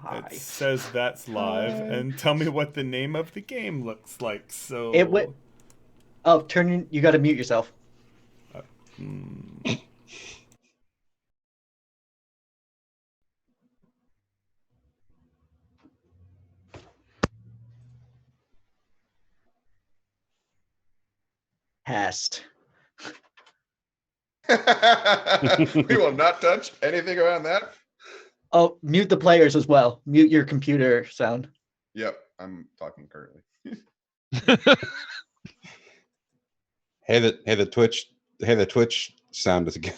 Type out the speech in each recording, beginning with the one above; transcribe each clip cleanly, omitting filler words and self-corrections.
It Hi. says that's live, Hi. and tell me what the name of the game looks like. It went. So, Oh, you got to mute yourself. uh, hmm, Hast. We will not touch anything around that. Oh, mute the players as well. Mute your computer sound. Yep, I'm talking currently. The Twitch sound is good.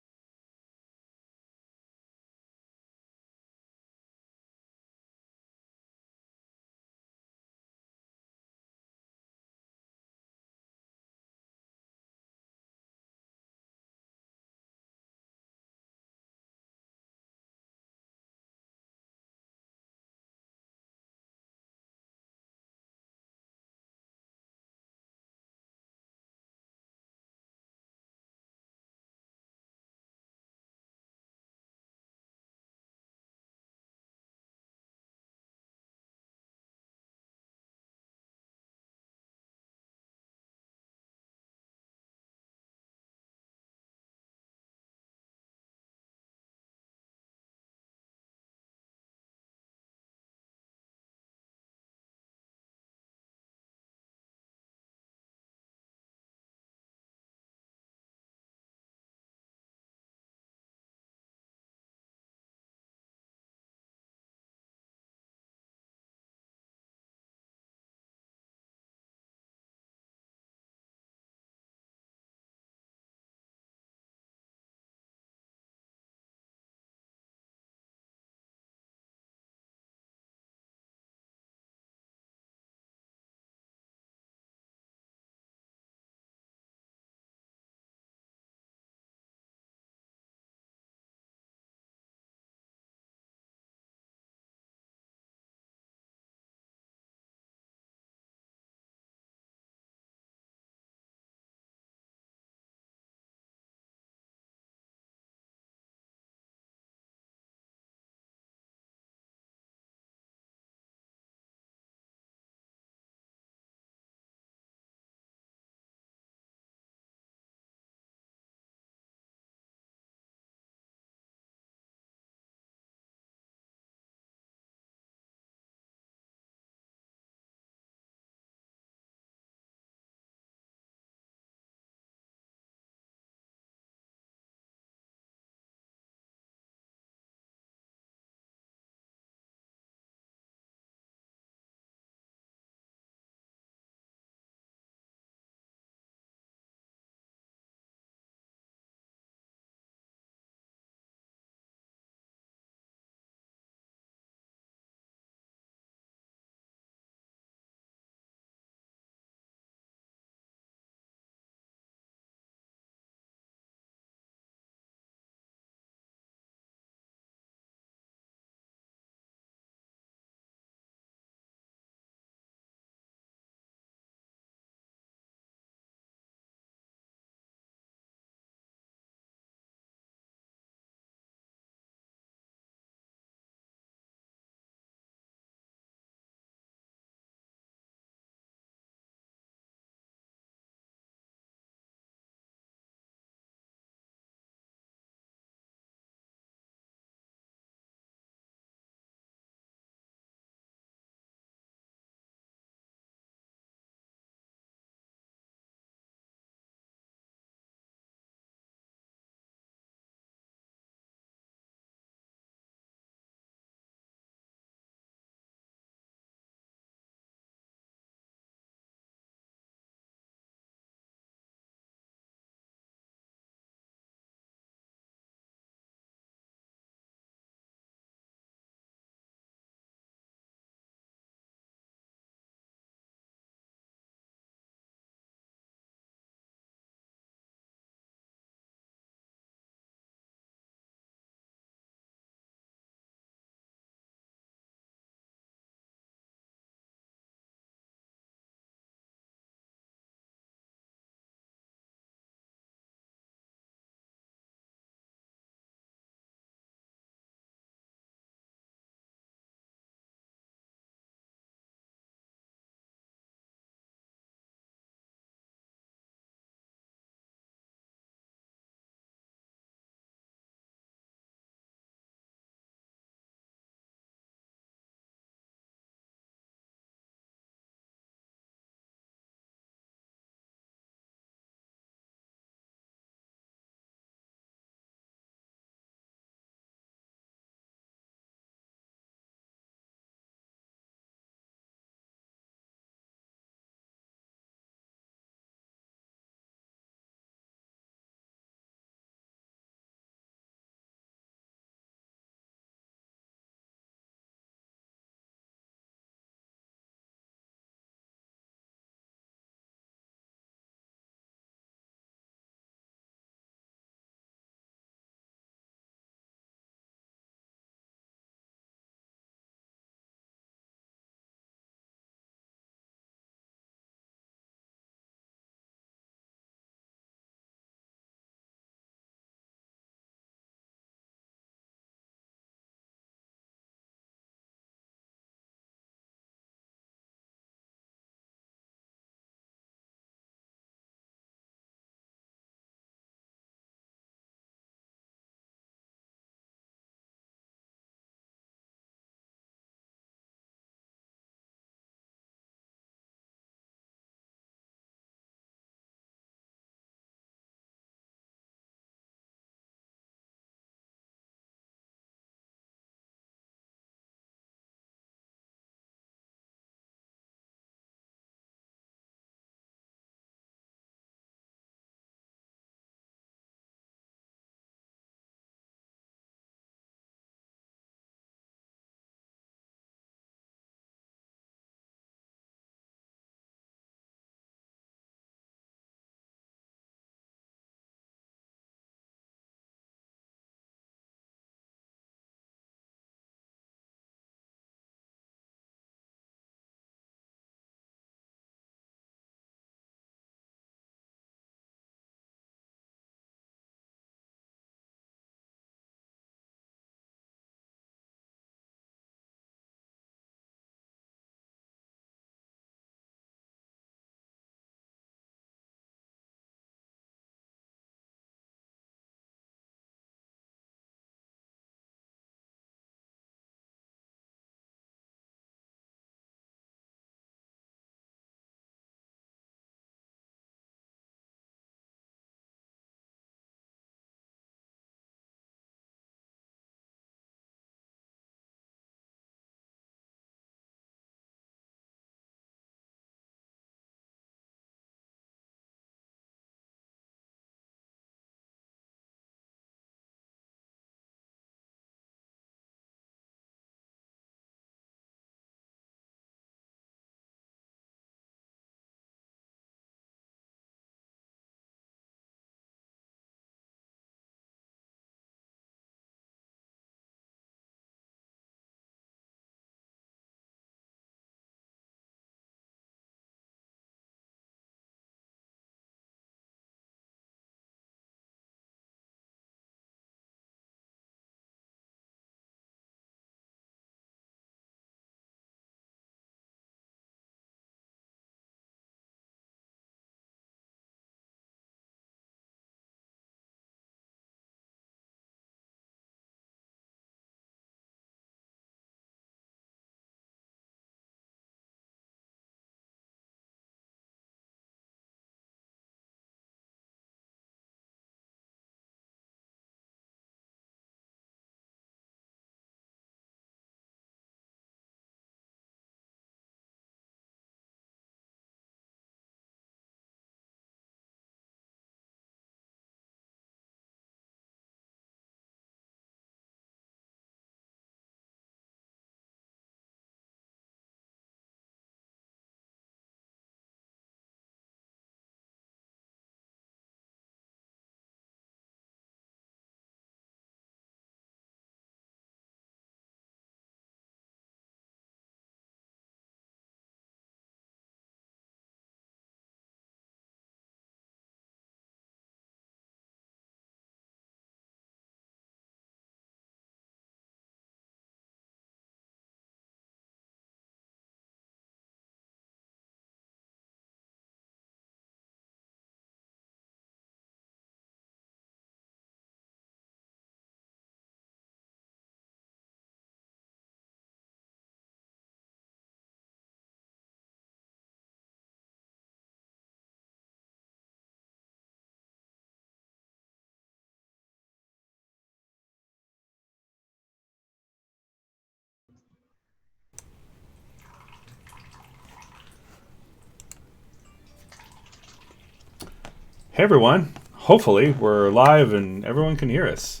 Hey everyone! Hopefully we're live and everyone can hear us.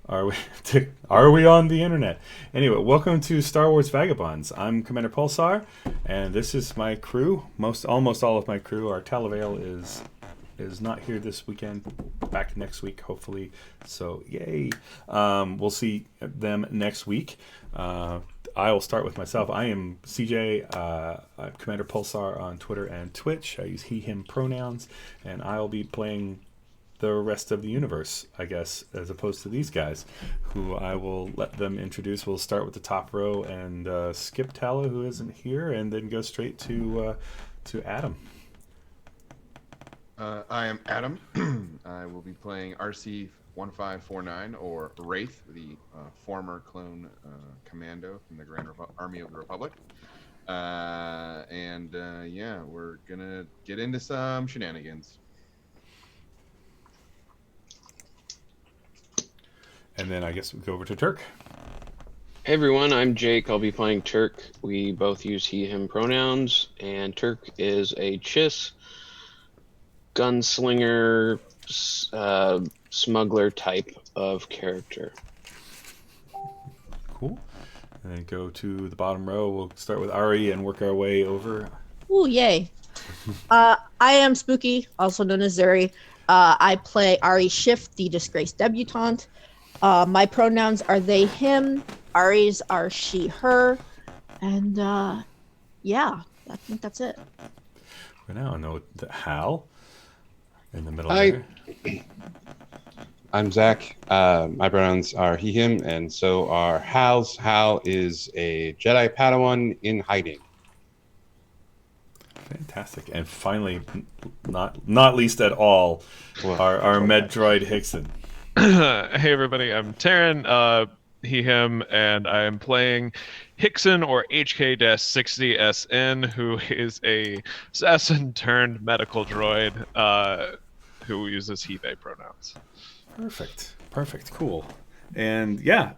Are we? Are we on the internet? Anyway, welcome to Star Wars Vagabonds. I'm Commander Pulsar, and this is my crew. Almost all of my crew. Our Talavale is not here this weekend. Back next week, hopefully. So yay! We'll see them next week. I will start with myself. I am CJ, I'm Commander Pulsar on Twitter and Twitch. I use he/him pronouns, and I'll be playing the rest of the universe, I guess, as opposed to these guys, who I will let them introduce. We'll start with the top row and skip Tala, who isn't here, and then go straight to Adam. I am Adam. I will be playing RC-1549, or Wraith, the former clone commando from the Grand Army of the Republic. Yeah, we're gonna get into some shenanigans. And then I guess we go over to Turk. Hey everyone, I'm Jake. I'll be playing Turk. We both use he/him pronouns, and Turk is a Chiss gunslinger, smuggler type of character. Cool. And then go to the bottom row. We'll start with Ari and work our way over. Ooh, yay. I am Spooky, also known as Zuri. I play Ari Schiff, the disgraced debutante. My pronouns are they, him. Ari's are she, her. And yeah, I think that's it. For now, I know Hal in the middle Hi. there. I'm Zach. My pronouns are he, him, and so are Hal's. Hal is a Jedi Padawan in hiding. Fantastic. And finally, not least at all, Well, our med droid Hickson. Hey everybody, I'm Taryn, he, him, and I am playing Hickson, or HK-60SN, who is a assassin turned medical droid who uses he, they pronouns. Perfect, cool. And yeah,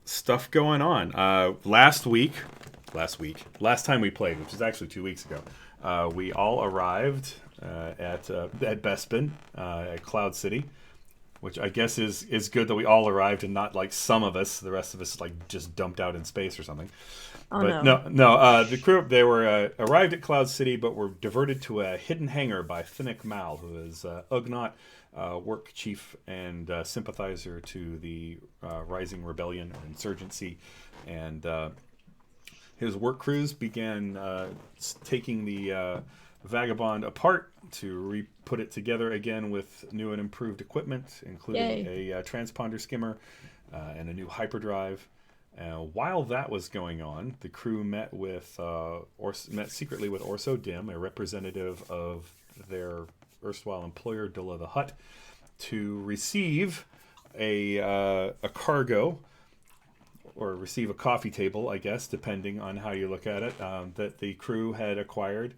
stuff going on. Last time we played, which is actually 2 weeks ago, we all arrived at Bespin, at Cloud City, which I guess is good that we all arrived and not like some of us. The rest of us like just dumped out in space or something. Oh, But no. the crew, they were arrived at Cloud City, but were diverted to a hidden hangar by Finnick Mal, who is Ugnaught, work chief and sympathizer to the rising rebellion or insurgency, and his work crews began taking the Vagabond apart to put it together again with new and improved equipment, including a transponder skimmer and a new hyperdrive. While that was going on, the crew met secretly with Orso Dim, a representative of their erstwhile employer, Dilla the Hutt, to receive a cargo, or receive a coffee table, I guess, depending on how you look at it, that the crew had acquired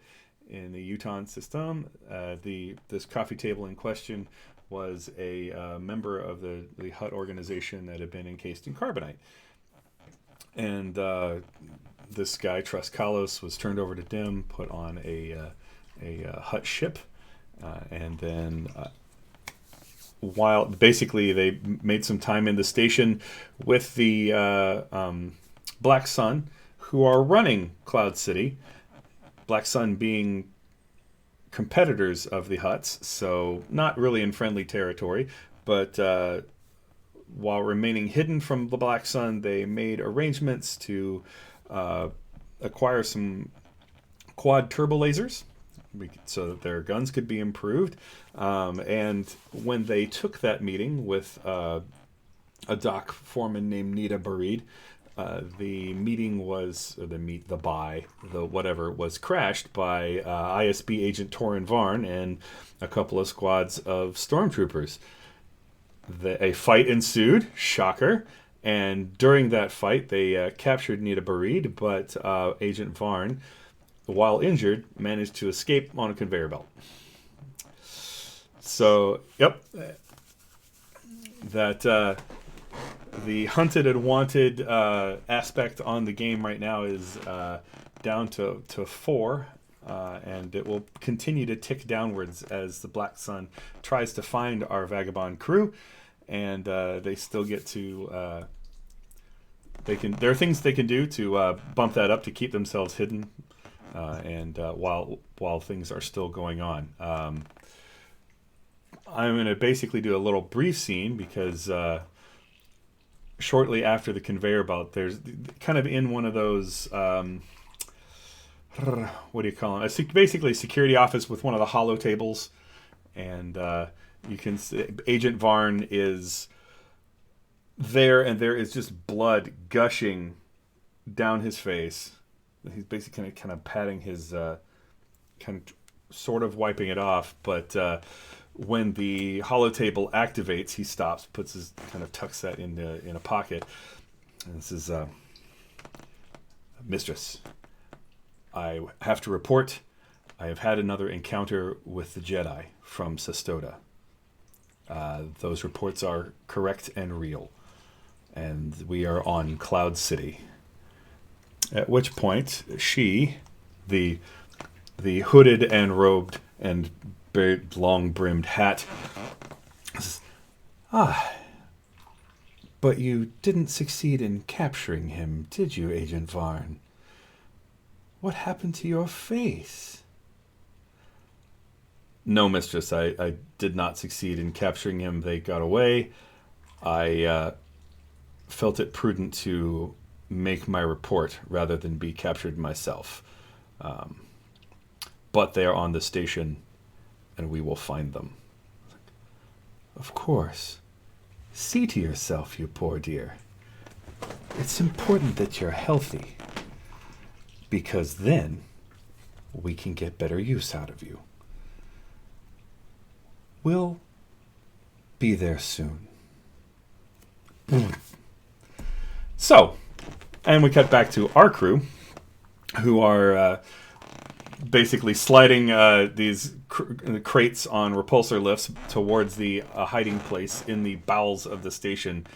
in the Uton system. This coffee table in question was a member of the Hutt organization that had been encased in carbonite. And this guy, Truskalos, was turned over to Dim, put on a Hutt ship, and then while basically they made some time in the station with the Black Sun, who are running Cloud City. Black Sun being competitors of the Hutts, so not really in friendly territory, but while remaining hidden from the Black Sun, they made arrangements to acquire some quad turbo lasers so that their guns could be improved. And when they took that meeting with a dock foreman named Nita Barid, the meeting was, or was crashed by ISB agent Torin Varn and a couple of squads of stormtroopers. A fight ensued, shocker, and during that fight they captured Nita Barid, but Agent Varn, while injured, managed to escape on a conveyor belt. So, yep, that the hunted and wanted aspect on the game right now is down to 4. and it will continue to tick downwards as the Black Sun tries to find our vagabond crew, and they still get to. There are things they can do to bump that up to keep themselves hidden, and while things are still going on. I'm going to basically do a little brief scene because shortly after the conveyor belt, there's kind of in one of those. What do you call them? Basically, a security office with one of the hollow tables, and you can see Agent Varn is there, and there is just blood gushing down his face. He's basically kind of patting his, kind of sort of wiping it off, but when the hollow table activates, he stops, puts his kind of tucks that in a pocket, and this is Mistress. I have to report, I have had another encounter with the Jedi from Sestoda. Those reports are correct and real, and we are on Cloud City. At which point, she, the hooded and robed and long-brimmed hat, says, but you didn't succeed in capturing him, did you, Agent Varn? What happened to your face? No, Mistress, I did not succeed in capturing him. They got away. I felt it prudent to make my report rather than be captured myself. But they are on the station, and we will find them. Of course. See to yourself, you poor dear. It's important that you're healthy, because then we can get better use out of you. We'll be there soon. So, and we cut back to our crew, who are basically sliding these crates on repulsor lifts towards the hiding place in the bowels of the station,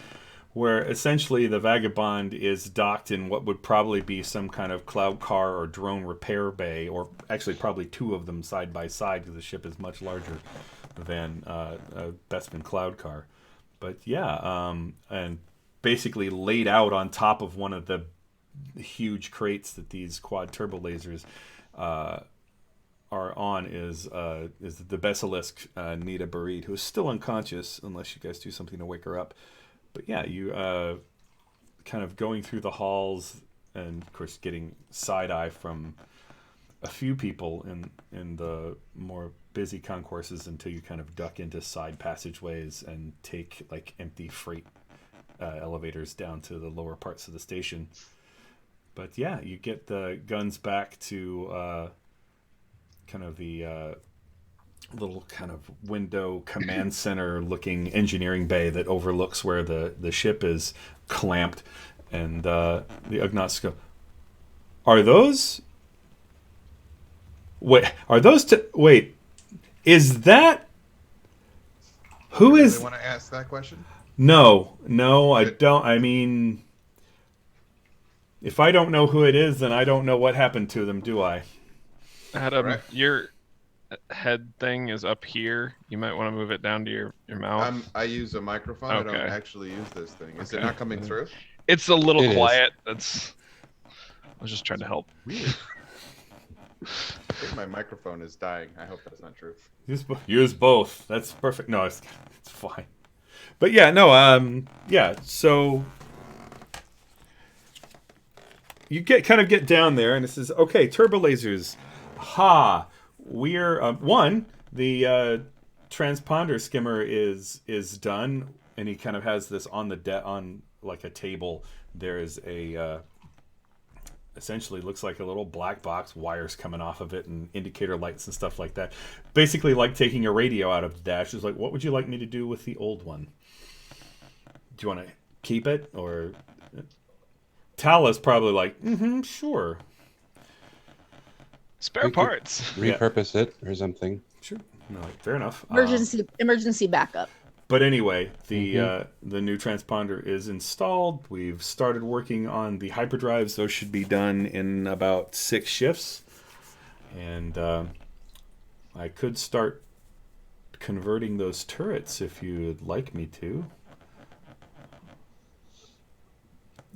where essentially the Vagabond is docked in what would probably be some kind of cloud car or drone repair bay, or actually probably two of them side by side, because the ship is much larger than a Bespin cloud car. But yeah, and basically laid out on top of one of the huge crates that these quad turbo lasers are on is the Basilisk Nita Barid, who is still unconscious unless you guys do something to wake her up. But yeah, you kind of going through the halls, and of course getting side eye from a few people in the more busy concourses until you kind of duck into side passageways and take like empty freight elevators down to the lower parts of the station. But yeah, you get the guns back to kind of the little kind of window command center looking engineering bay that overlooks where the ship is clamped, and the Ugnaughts go, are those wait, is that who You is really want to ask that question? No, I don't. I mean, if I don't know who it is, then I don't know what happened to them, do I? Adam, Correct. your head thing is up here. You might want to move it down to your mouth. I use a microphone. I don't Okay. actually use this thing. Is it Okay. not coming through? It's a little It is. quiet. I was just trying to help. Weird. I think my microphone is dying. I hope that's not true. Use both. That's perfect. No, it's fine. But yeah, no, yeah. So you get down there, and it says, okay, turbo lasers. Ha! We're the transponder skimmer is done, and he kind of has this on on like a table. There is a essentially looks like a little black box, wires coming off of it, and indicator lights and stuff like that. Basically, like taking a radio out of the dash. It's like, what would you like me to do with the old one? Do you want to keep it, or Tala's probably like, sure. Spare We could- parts. Repurpose it or something. Sure. No, fair enough. Emergency backup. But anyway, the new transponder is installed. We've started working on the hyperdrives. Those should be done in about 6 shifts. And I could start converting those turrets if you'd like me to.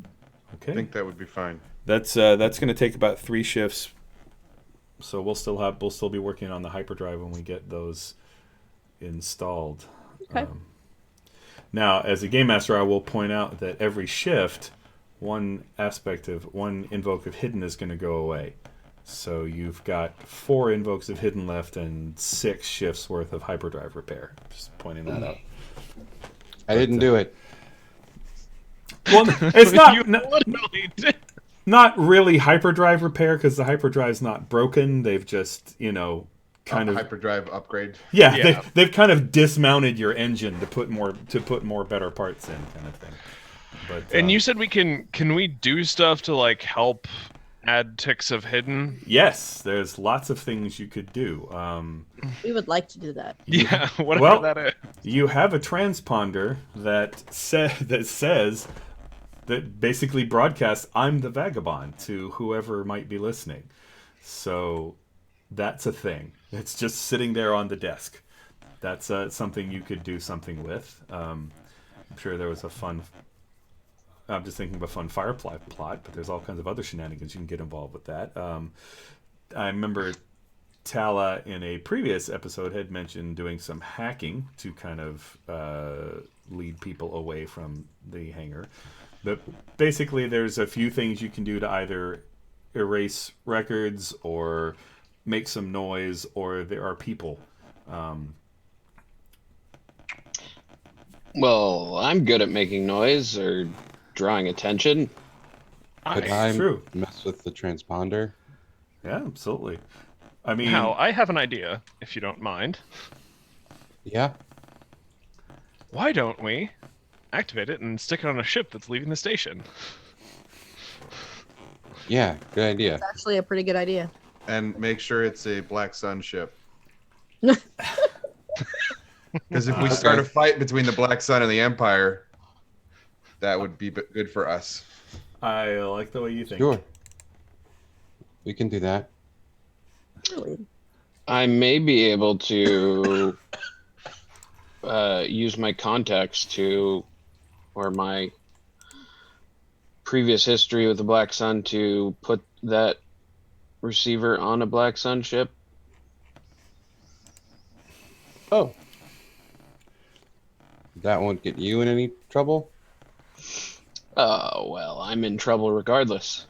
I Okay. think that would be fine. That's going to take about 3 shifts. So we'll still be working on the hyperdrive when we get those installed. Okay. Now, as a game master, I will point out that every shift, one invoke of hidden is going to go away. So you've got 4 invokes of hidden left and 6 shifts worth of hyperdrive repair. Just pointing that out. I didn't do it. Well, it's not. You literally did. Not really hyperdrive repair because the hyperdrive's not broken. They've just, kind of hyperdrive upgrade. Yeah, Yeah. they've kind of dismounted your engine to put more better parts in, kind of thing. But And you said can we do stuff to like help add ticks of hidden? yes, there's lots of things you could do. We would like to do that. Yeah, whatever well, that is. You have a transponder that says that basically broadcasts "I'm the Vagabond" to whoever might be listening. So that's a thing. It's just sitting there on the desk. That's something you could do something with. I'm sure there was a fun. I'm just thinking of a fun Firefly plot, but there's all kinds of other shenanigans you can get involved with that. I remember Tala in a previous episode had mentioned doing some hacking to kind of lead people away from the hangar. But basically, there's a few things you can do to either erase records or make some noise, or there are people. Well, I'm good at making noise or drawing attention. Could It's I true. mess with the transponder? Yeah, absolutely. I mean, Now, I have an idea, if you don't mind. Yeah. Why don't we activate it and stick it on a ship that's leaving the station? Yeah, good idea. It's actually a pretty good idea. And make sure it's a Black Sun ship. Because if we start a fight between the Black Sun and the Empire, that would be good for us. I like the way you think. Sure. We can do that. Really? I may be able to use my contacts or my previous history with the Black Sun to put that receiver on a Black Sun ship. Oh. That won't get you in any trouble? Oh, well, I'm in trouble regardless.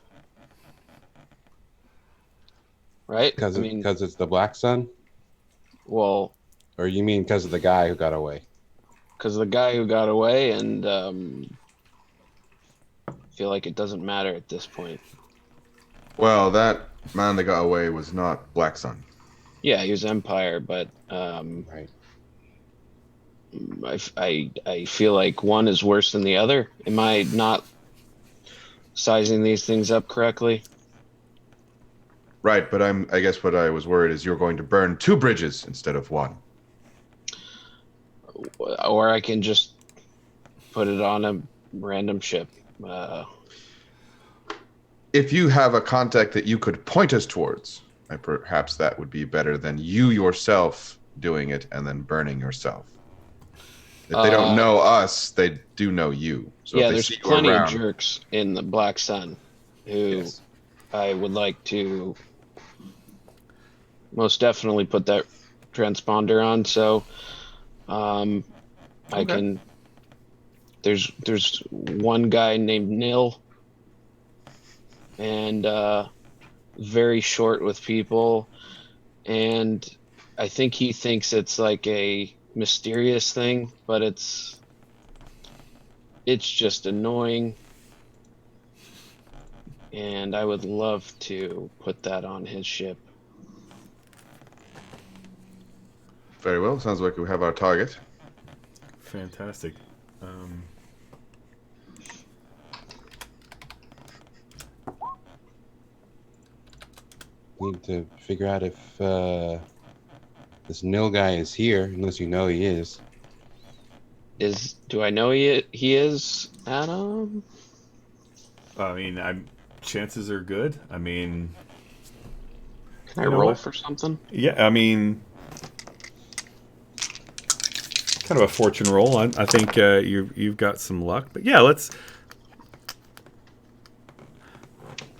Right? Because I mean, it's the Black Sun? well, Or you mean because of the guy who got away? because the guy who got away, and I feel like it doesn't matter at this point. Well, that man that got away was not Black Sun. Yeah, he was Empire, but Right. I feel like one is worse than the other. Am I not sizing these things up correctly? Right, but I guess what I was worried is you're going to burn 2 bridges instead of 1. Or I can just put it on a random ship. If you have a contact that you could point us towards, perhaps that would be better than you yourself doing it and then burning yourself. If they don't know us, they do know you. So yeah, if they there's see you plenty of around, jerks in the Black Sun who yes. I would like to most definitely put that transponder on. So I Okay. can. There's one guy named Nil, and very short with people, and I think he thinks it's like a mysterious thing, but it's just annoying, and I would love to put that on his ship. Very well. Sounds like we have our target. Fantastic. Need to figure out if this Nil guy is here, unless you know he is. Do I know he is, Adam? I mean, chances are good. I mean, Can I You know roll what? for something? Yeah, I mean, kind of a fortune roll. I think you've got some luck, but yeah, let's.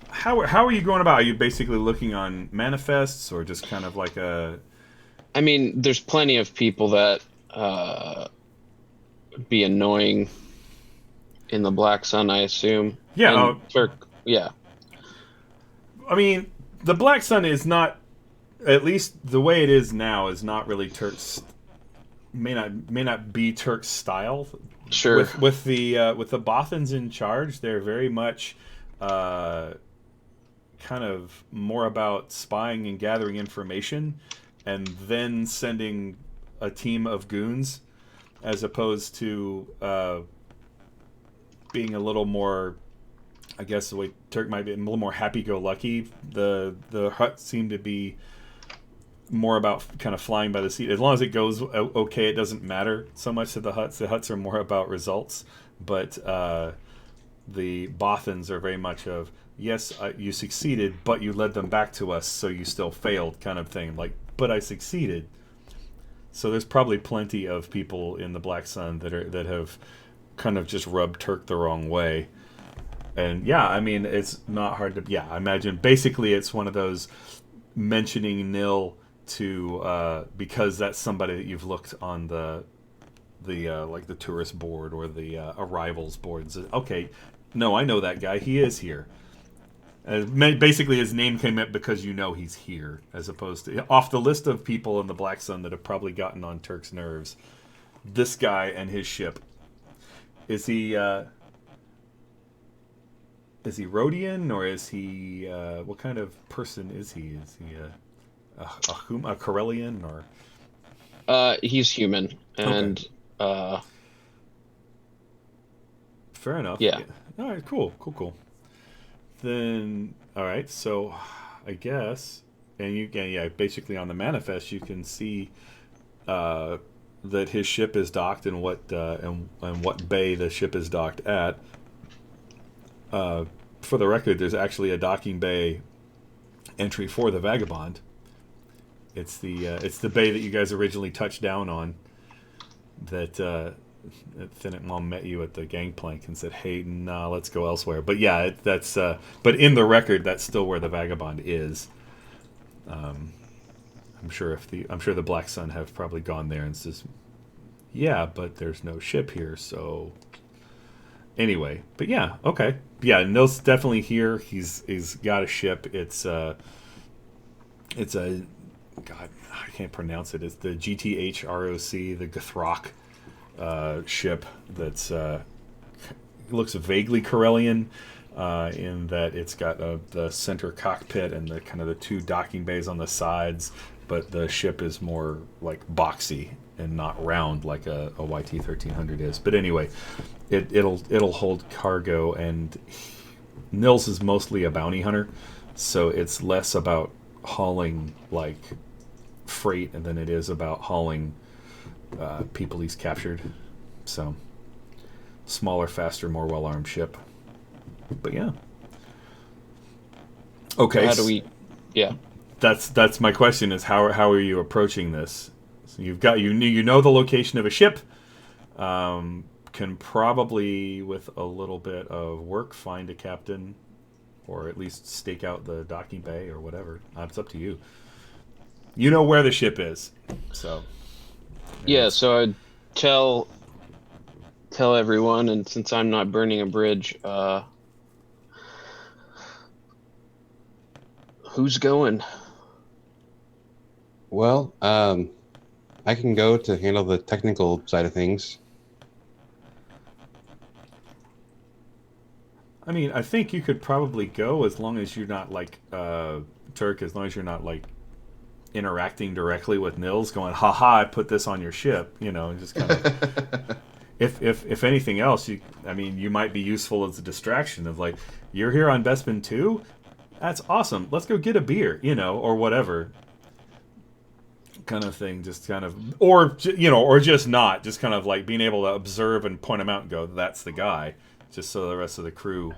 How are you going about? Are you basically looking on manifests, or just kind of like a? I mean, there's plenty of people that be annoying in the Black Sun, I assume. Yeah, And Turk, yeah, I mean, the Black Sun is not, at least the way it is now, is not really Turk's. May not be Turk's style. sure, With the Bothans in charge, they're very much kind of more about spying and gathering information, and then sending a team of goons, as opposed to being a little more. I guess the way Turk might be a little more happy-go-lucky. The Hutt seem to be more about kind of flying by the seat. As long as it goes okay, it doesn't matter so much to the Hutts. The Hutts are more about results, but the Bothans are very much of, yes, you succeeded, but you led them back to us, so you still failed, kind of thing. Like, but I succeeded. So there's probably plenty of people in the Black Sun that have kind of just rubbed Turk the wrong way. And yeah, I mean, it's not hard to. Yeah, I imagine basically it's one of those mentioning nil to because that's somebody that you've looked on the like the tourist board or the arrivals board and said, okay, no, I know that guy. He is here. Basically, his name came up because you know he's here, as opposed to off the list of people in the Black Sun that have probably gotten on Turk's nerves. This guy and his ship. Is he Rhodian, or is he what kind of person is he? Is he a Corellian, or? he's human, and Fair enough. yeah. All right. Cool. Then all right. So I guess, and you can basically on the manifest you can see that his ship is docked and what bay the ship is docked at. For the record, there's actually a docking bay entry for the Vagabond. It's the bay that you guys originally touched down on. That Thinnet Mom met you at the gangplank and said, "Hey, nah, let's go elsewhere." But yeah, that's. But in the record, that's still where the Vagabond is. I'm sure the Black Sun have probably gone there and says, "Yeah, but there's no ship here, so." Anyway, but yeah, okay, yeah, Nil's definitely here. He's got a ship. It's a God, I can't pronounce it. It's the GTHROC, the Gthrock ship that's looks vaguely Corellian in that it's got the center cockpit and the kind of the two docking bays on the sides, but the ship is more like boxy and not round like a YT-1300 is. But anyway, it'll hold cargo, and Nils is mostly a bounty hunter, so it's less about hauling like freight than it is about hauling people he's captured. So smaller, faster, more well-armed ship. But yeah. Okay. So how do we? Yeah. That's my question: is how are you approaching this? So you've got you know the location of a ship. Can probably with a little bit of work find a captain, or at least stake out the docking bay or whatever. It's up to you. You know where the ship is, so. Yeah, so I'd tell everyone, and since I'm not burning a bridge, who's going? Well, I can go to handle the technical side of things. I mean, I think you could probably go as long as you're not like Turk. As long as you're not like interacting directly with Nils, going, "Ha, I put this on your ship," and just kind of. If anything else, you might be useful as a distraction of like, "You're here on Bespin too? That's awesome. Let's go get a beer," or whatever. Kind of thing, just kind of, or just not, just kind of like being able to observe and point him out and go, "That's the guy," just so the rest of the crew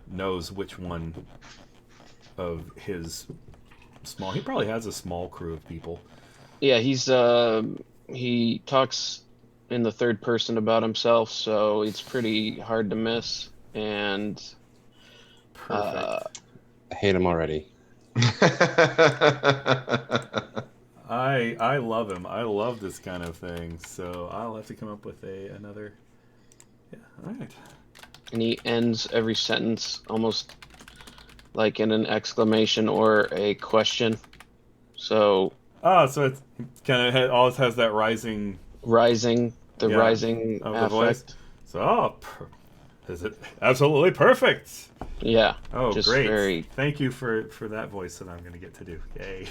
knows which one of his small. He probably has a small crew of people. Yeah, he talks in the third person about himself, so it's pretty hard to miss. And Perfect. I hate him already. I love him. I love this kind of thing. So I'll have to come up with another. Yeah. All right. and he ends every sentence almost like in an exclamation or a question. So Oh, so it's kind of always has that rising rising, the Yeah, rising of the voice. affect. So, is it absolutely perfect? Yeah. Oh, Just great! very- Thank you for that voice that I'm going to get to do. Yay!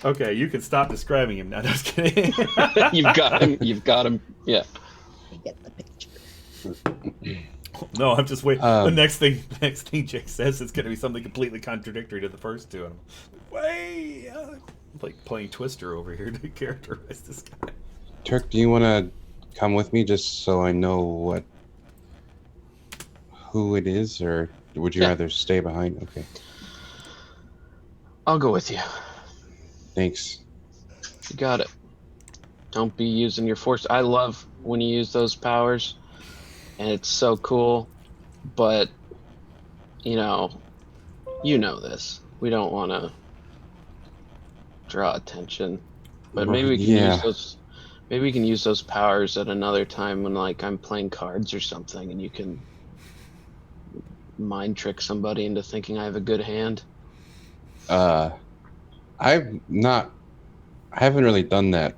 Okay, you can stop describing him now. Just kidding. You've got him. You've got him. Yeah. I get the picture. No, I'm just waiting. The Um, next thing Jake says is going to be something completely contradictory to the first two. And I'm like, wait, like playing Twister over here to characterize this guy. Turk, do you want to come with me just so I know who it is, or would you Yeah. rather stay behind? Okay, I'll go with you. thanks. You got it. Don't be using your force. I love when you use those powers, and it's so cool. But you know this. We don't want to draw attention. But maybe we can Yeah. use those. Maybe we can use those powers at another time when, like, I'm playing cards or something, and you can mind trick somebody into thinking I have a good hand. I haven't really done that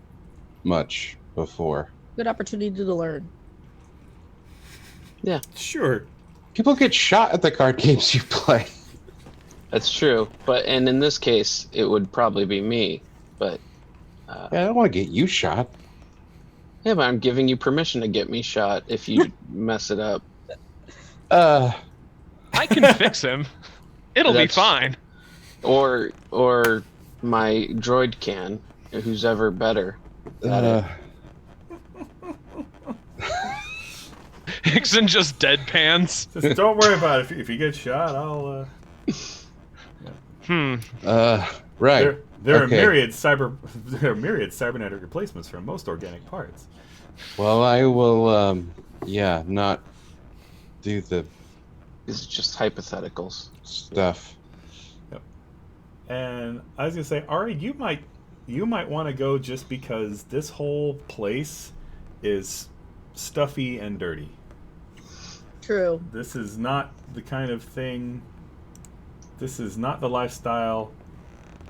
much before. Good opportunity to learn. Sure. People get shot at the card games you play. That's true. And in this case, it would probably be me. But Yeah, I don't want to get you shot. yeah, but I'm giving you permission to get me shot if you mess it up. I can fix him. It'll be That's- fine. Or my droid can, who's ever better. Got it. Hickson just deadpans. Just don't worry about it. If you get shot, I'll. Right. There are Okay. myriad cybernetic replacements for most organic parts. Well, I will, not do the This is just hypotheticals. stuff. And I was gonna say, Ari, you might want to go just because this whole place is stuffy and dirty. True. This is not the kind of thing. This is not the lifestyle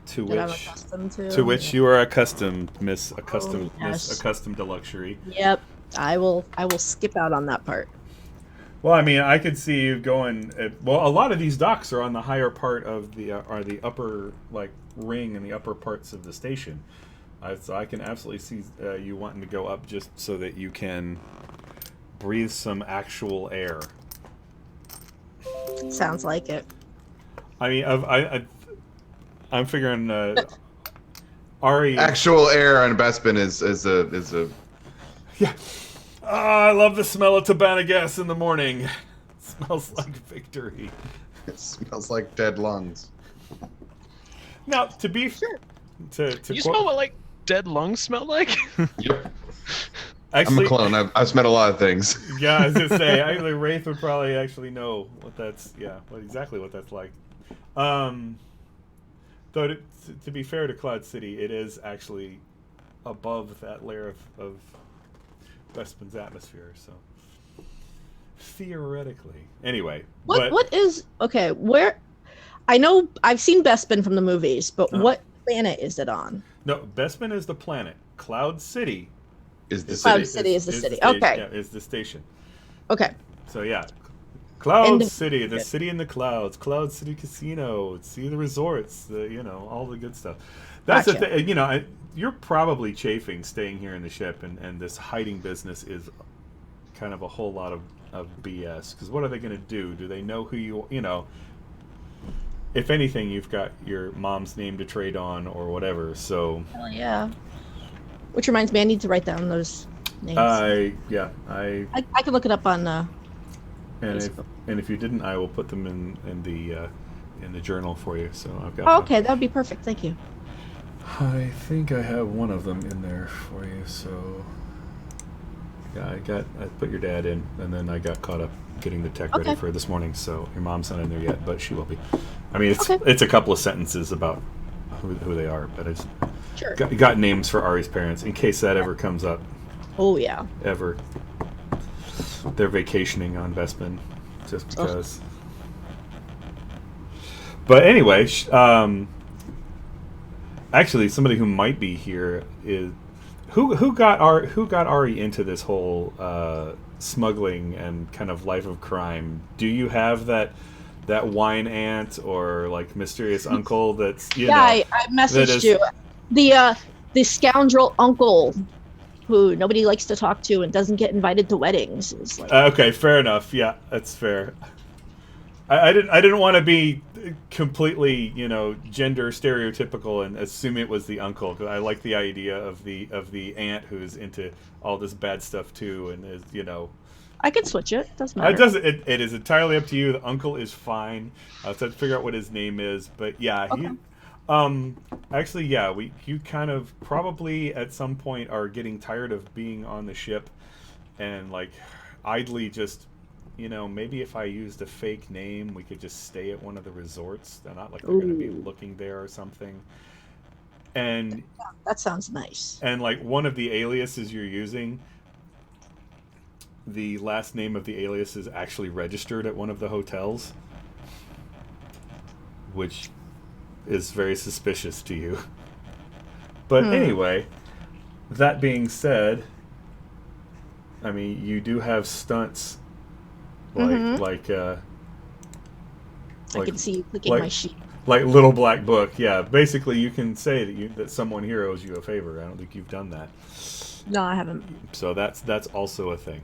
to That I'm which accustomed to. you are accustomed, Miss Accustomed, yes. Miss Accustomed to Luxury. Yep. I will skip out on that part. Well, I mean, I could see you going. Well, a lot of these docks are on the higher part of the upper ring and the upper parts of the station. So I can absolutely see you wanting to go up just so that you can breathe some actual air. Sounds like it. I mean, I'm figuring Ari. Actual air on Bespin is a Yeah. Oh, I love the smell of Tabana gas in the morning. It smells like victory. it smells like dead lungs. Now, to be fair, to You quote- smell what like dead lungs smell like? Yep. actually, I'm a clone. I've smelled a lot of things. Yeah, I was gonna say, actually, Wraith would probably actually know exactly what that's like. Though to be fair to Cloud City, it is actually above that layer of Bespin's atmosphere, so theoretically. Anyway, What is okay? Where I know I've seen Bespin from the movies, but what planet is it on? No, Bespin is the planet. Cloud City Is the Cloud city? City is the city. sta- Okay. yeah, is the station. Okay. So yeah, Cloud And the- City, the city in the clouds, Cloud City Casino, see the resorts, all the good stuff. That's Gotcha. the thing. You're probably chafing staying here in the ship, and this hiding business is kind of a whole lot of BS. Because what are they going to do? Do they know who you know? If anything, you've got your mom's name to trade on or whatever. So Hell yeah. Which reminds me, I need to write down those names. I I can look it up on. And if you didn't, I will put them in the journal for you. So I've got. Oh, okay, that would be perfect. Thank you. I think I have one of them in there for you. So yeah, I put your dad in, and then I got caught up getting the tech ready Okay. for this morning. So your mom's not in there yet, but she will be. I mean, Okay. it's a couple of sentences about who they are, but I just Sure. got names for Ari's parents in case that ever comes up. Oh yeah. Ever. They're vacationing on Bespin just because. But anyway, actually, somebody who might be here is who got Ari into this whole smuggling and kind of life of crime. Do you have that wine aunt or like mysterious uncle that's I messaged you. The scoundrel uncle who nobody likes to talk to and doesn't get invited to weddings is like Okay, fair enough. Yeah, that's fair. I didn't want to be completely, gender stereotypical and assume it was the uncle. 'Cause I like the idea of the aunt who's into all this bad stuff too, and is I could switch it. Doesn't it matter. doesn't. It is entirely up to you. The uncle is fine. So I have to figure out what his name is, but yeah, Okay. actually, yeah, you kind of probably at some point are getting tired of being on the ship, and like idly just. Maybe if I used a fake name, we could just stay at one of the resorts. They're not like they're going to be Ooh. looking there or something. And That sounds nice. like one of the aliases you're using, the last name of the alias is actually registered at one of the hotels, which is very suspicious to you. But anyway, that being said, I mean, you do have stunts. I can see you clicking my sheet. Like Little Black Book, yeah. Basically, you can say that someone here owes you a favor. I don't think you've done that. No, I haven't. So that's also a thing.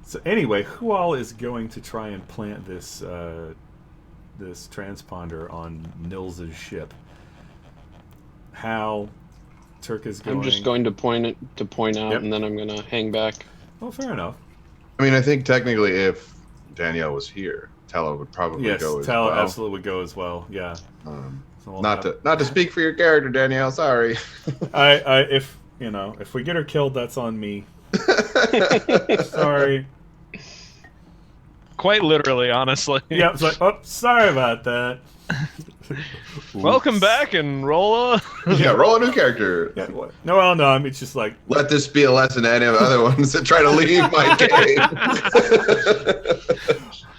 So anyway, who all is going to try and plant this this transponder on Nils's ship? Hal, Turk is going. I'm just going to point out, Yep. and then I'm going to hang back. Oh, fair enough. I mean, I think technically, if Danielle was here, Tella would probably Yes, go as Tal well. absolutely would go as well. Yeah. So we'll Not have- to speak for your character, Danielle. Sorry. if we get her killed, that's on me. Sorry. Quite literally, honestly. Yeah, it's like, oh, sorry about that. Welcome Oops. back, and Rolla. Yeah, roll a new character. Yeah, what? No, well, no. I mean, it's just like Let this be a lesson to any of the other ones that try to leave my game.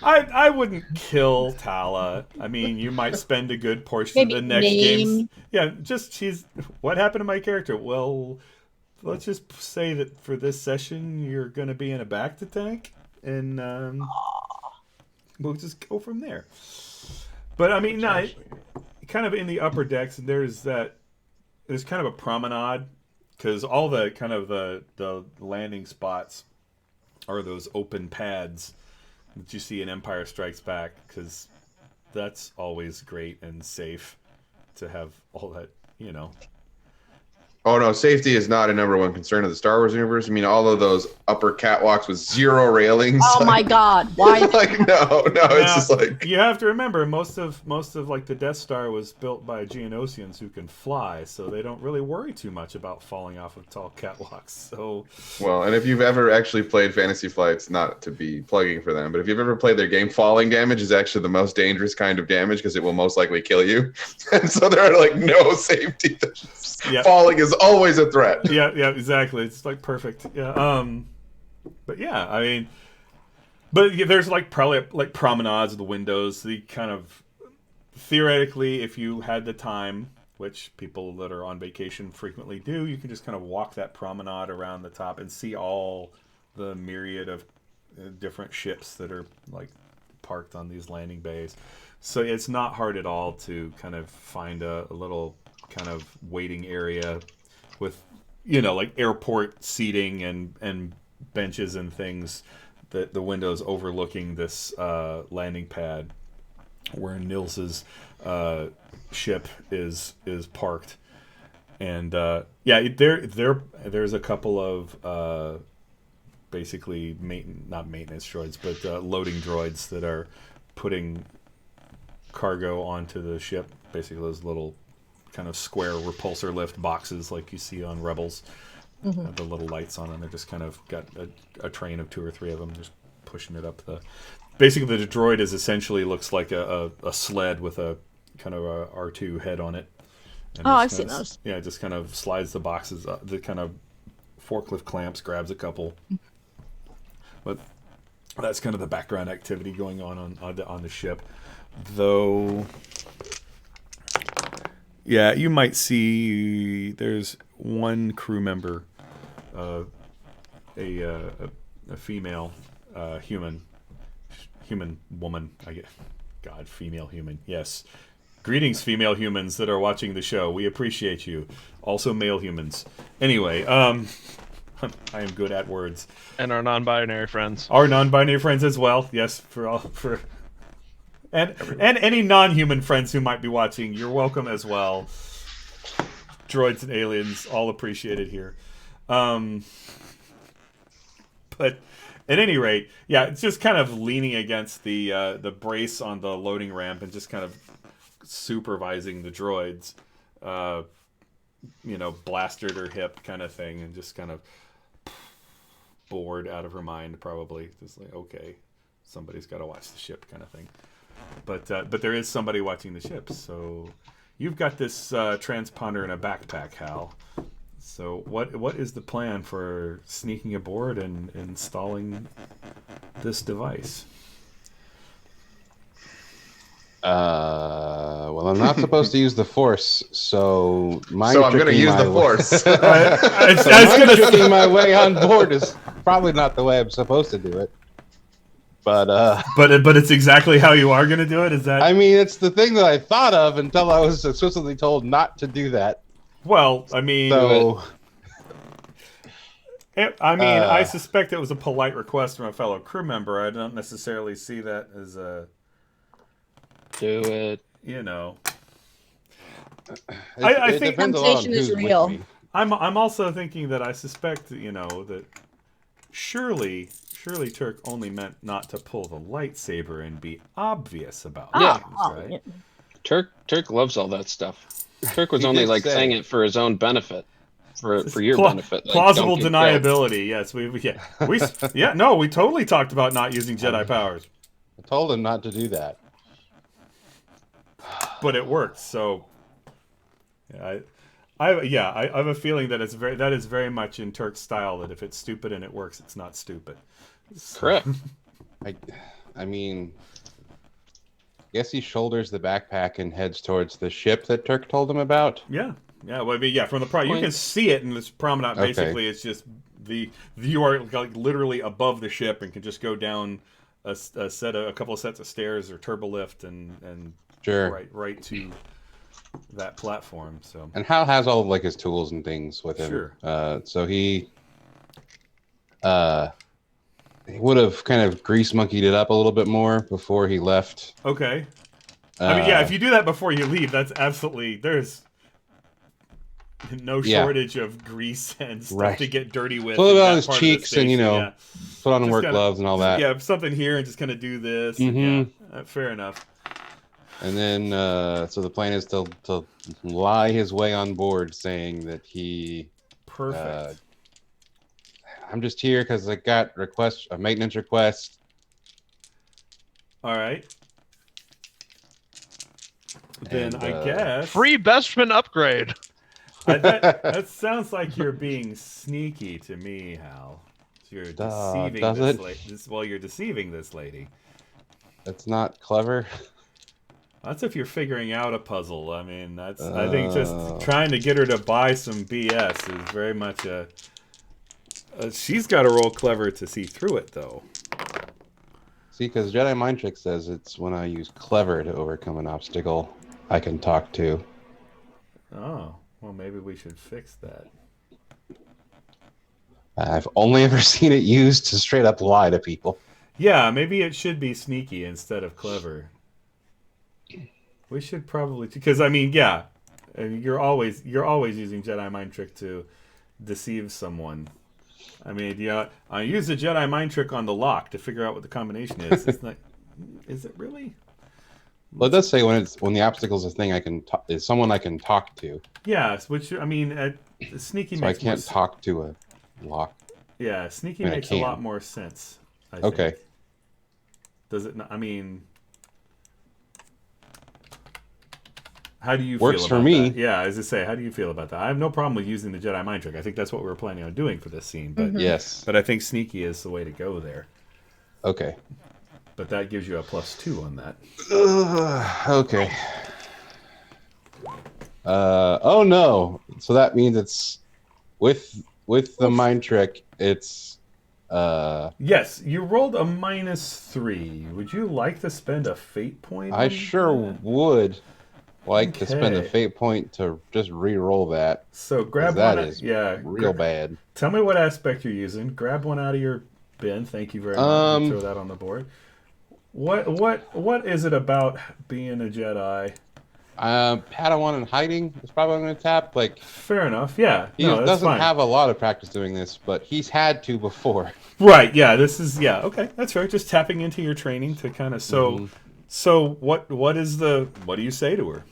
I wouldn't kill Tala. I mean, you might spend a good portion Maybe of the next name. games. Yeah, just what happened to my character? Well, let's just say that for this session, you're going to be in a back to tank, and we'll just go from there. But I mean, no, kind of in the upper decks, there's kind of a promenade because all the kind of the landing spots are those open pads that you see in Empire Strikes Back, because that's always great and safe to have all that, Oh no, safety is not a number one concern of the Star Wars universe. I mean, all of those upper catwalks with zero railings. Oh my God! Why? Like no, it's just like you have to remember most of like the Death Star was built by Geonosians who can fly, so they don't really worry too much about falling off of tall catwalks. So well, and if you've ever actually played Fantasy Flights, not to be plugging for them, but if you've ever played their game, falling damage is actually the most dangerous kind of damage because it will most likely kill you. And so there are like no safety. Yeah. Falling is always a threat. yeah, exactly. It's like perfect. Yeah. But yeah, I mean, but there's like probably like promenades of the windows. The kind of theoretically, if you had the time, which people that are on vacation frequently do, you can just kind of walk that promenade around the top and see all the myriad of different ships that are like parked on these landing bays. So it's not hard at all to kind of find a little kind of waiting area with like airport seating and benches and things, that the windows overlooking this landing pad where Nils's ship is parked. And there's a couple of basically not maintenance droids, but loading droids that are putting cargo onto the ship. Basically, those little kind of square repulsor lift boxes like you see on Rebels. Mhm. The little lights on them. They're just kind of got a train of 2 or 3 of them, just pushing it up the. Basically, the droid is essentially looks like a sled with a kind of a R2 head on it. And Oh, just I've kind seen of- those. Yeah, it just kind of slides the boxes, the kind of forklift clamps, grabs a couple. But that's kind of the background activity going on the ship. Though, yeah, you might see there's one crew member, a female human woman. I guess. God, female human. Yes. Greetings, female humans that are watching the show. We appreciate you. Also, male humans. Anyway, I am good at words. And our non-binary friends. Our non-binary friends as well. Yes, and any non-human friends who might be watching, you're welcome as well. Droids and aliens, all appreciated here. But at any rate, yeah, it's just kind of leaning against the brace on the loading ramp and just kind of supervising the droids, blaster at her hip kind of thing, and just kind of bored out of her mind, probably. Just like, okay, somebody's got to watch the ship kind of thing. But there is somebody watching the ship, so you've got this transponder in a backpack, Hal. So what is the plan for sneaking aboard and installing this device? Well, I'm not supposed to use the Force, so So I'm going to use the Force. Tricking my way on board is probably not the way I'm supposed to do it. But but it's exactly how you are going to do it. Is that? I mean, it's the thing that I thought of until I was explicitly told not to do that. Well, I mean, So I suspect it was a polite request from a fellow crew member. I don't necessarily see that as a. Do it. I think depends a lot on temptation is who's with real. me. I'm also thinking that I suspect that surely Turk only meant not to pull the lightsaber and be obvious about Yeah. things, Oh, right? yeah. Turk loves all that stuff. Turk was He only did like say. saying it for his own benefit, for your benefit. Like, Plausible don't get killed. deniability. Yes, we totally talked about not using Jedi powers, I told him not to do that. but it worked. So, I have a feeling that that is very much in Turk's style. That if it's stupid and it works, it's not stupid. So- Correct. I mean, guess he shoulders the backpack and heads towards the ship that Turk told him about. Yeah. Well, I mean, from the you can Point. see it in this promenade. Okay. Basically, it's just you are like literally above the ship and can just go down a couple of sets of stairs or turbo lift and Sure. right to that platform. So And Hal has all of like his tools and things with him. Sure. So he would have kind of grease monkeyed it up a little bit more before he left. okay. I mean, if you do that before you leave, that's absolutely there's no Yeah. shortage of grease and stuff Right. to get dirty with. Put it in on that his part of the cheeks and, station, put on Just work kinda- gloves and all that. Yeah, something here and just kind of do this. Mhm. Yeah, fair enough. And then, so the plan is to lie his way on board, saying that he, Perfect. I'm just here because I got a maintenance request. All right. Then And, I guess Free Bestman upgrade. that sounds like you're being sneaky to me, Hal. You're deceiving does this it? lady. You're deceiving this lady. That's not clever. That's if you're figuring out a puzzle. I mean, I think just trying to get her to buy some BS is very much she's got to roll clever to see through it, though. See, because Jedi Mind Trick says it's when I use clever to overcome an obstacle I can talk to. Oh, well, maybe we should fix that. I've only ever seen it used to straight up lie to people. Yeah, maybe it should be sneaky instead of clever. We should probably, because I mean, yeah, you're always using Jedi Mind Trick to deceive someone. I mean, yeah, I use the Jedi mind trick on the lock to figure out what the combination is. It's like, is it really? Well, it does say when the obstacle's a thing is someone I can talk to, Yes, which I mean, sneaky so I makes more. can't talk to a lock. Yeah, sneaky I mean, I makes a lot can. more sense. I Okay. think. Does it? Not, I mean, how do you Works feel for about me. that? Yeah, as I say, how do you feel about that? I have no problem with using the Jedi mind trick. I think that's what we were planning on doing for this scene. But Yes. but I think sneaky is the way to go there. Okay. But that gives you a +2 on that. Okay. Oh no. So that means it's with the mind trick. It's Yes, you rolled a -3. Would you like to spend a fate point? I on sure that? would like to spend a Okay. fate point to just re-roll that, So because grab one. that is Yeah. real bad. Tell me what aspect you're using. Grab one out of your bin. Thank you very much. And throw that on the board. What is it about being a Jedi? Padawan in hiding is probably what I'm going to tap. Like, Fair enough. Yeah. he No, that's doesn't fine. have a lot of practice doing this, but he's had to before. Right. Yeah. This is okay. That's fair. Just tapping into your training to kind of Mhm. So what do you say to her?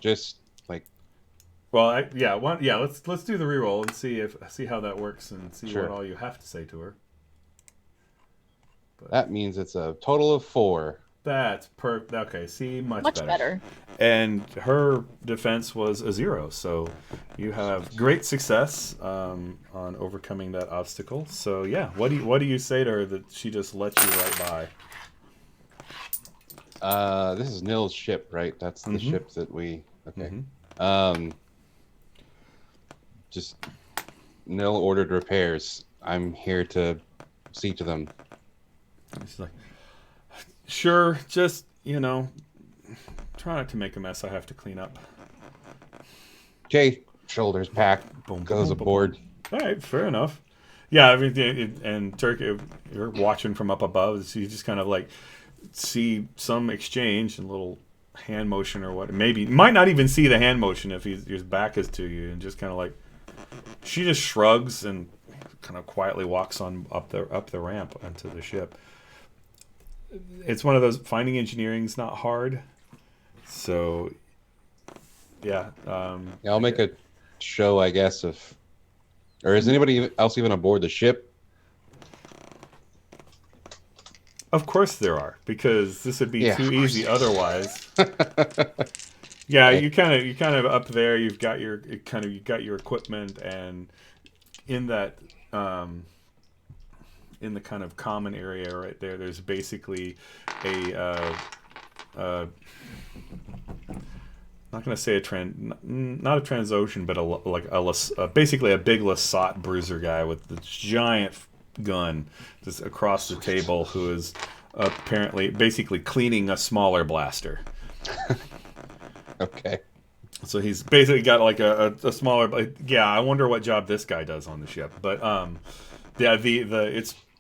Just like, Well, let's do the reroll and see how that works and see Sure. what all you have to say to her. that means it's a total of 4. That's okay. See, Much better. And her defense was a 0, so you have great success on overcoming that obstacle. So yeah, what do you say to her that she just let you right by? This is Nil's ship, right? That's the Mhm. ship that we. Okay. Mhm. Just Nil ordered repairs. I'm here to see to them. She's like, sure, just try not to make a mess. I have to clean up. Okay, shoulders packed, Boom, goes boom, boom, aboard. boom. All right, fair enough. Yeah, I mean, and Turkey, you're watching from up above, so you just kind of like see some exchange and little hand motion or what. Maybe might not even see the hand motion if his back is to you, and just kind of like she just shrugs and kind of quietly walks on up the ramp onto the ship. It's one of those finding engineering's not hard, so yeah. Yeah, I'll make a show, I guess, or is anybody else even aboard the ship? Of course there are, because this would be Yeah, too of course easy there is. otherwise. Yeah, Okay. you kind of up there. You've got your equipment, and in that in the kind of common area right there, there's basically a not going to say not a Transocean, but basically a big Lasat bruiser guy with this giant gun just across the table, who is apparently basically cleaning a smaller blaster. Okay. So he's basically got like a smaller. Yeah, I wonder what job this guy does on the ship. But yeah,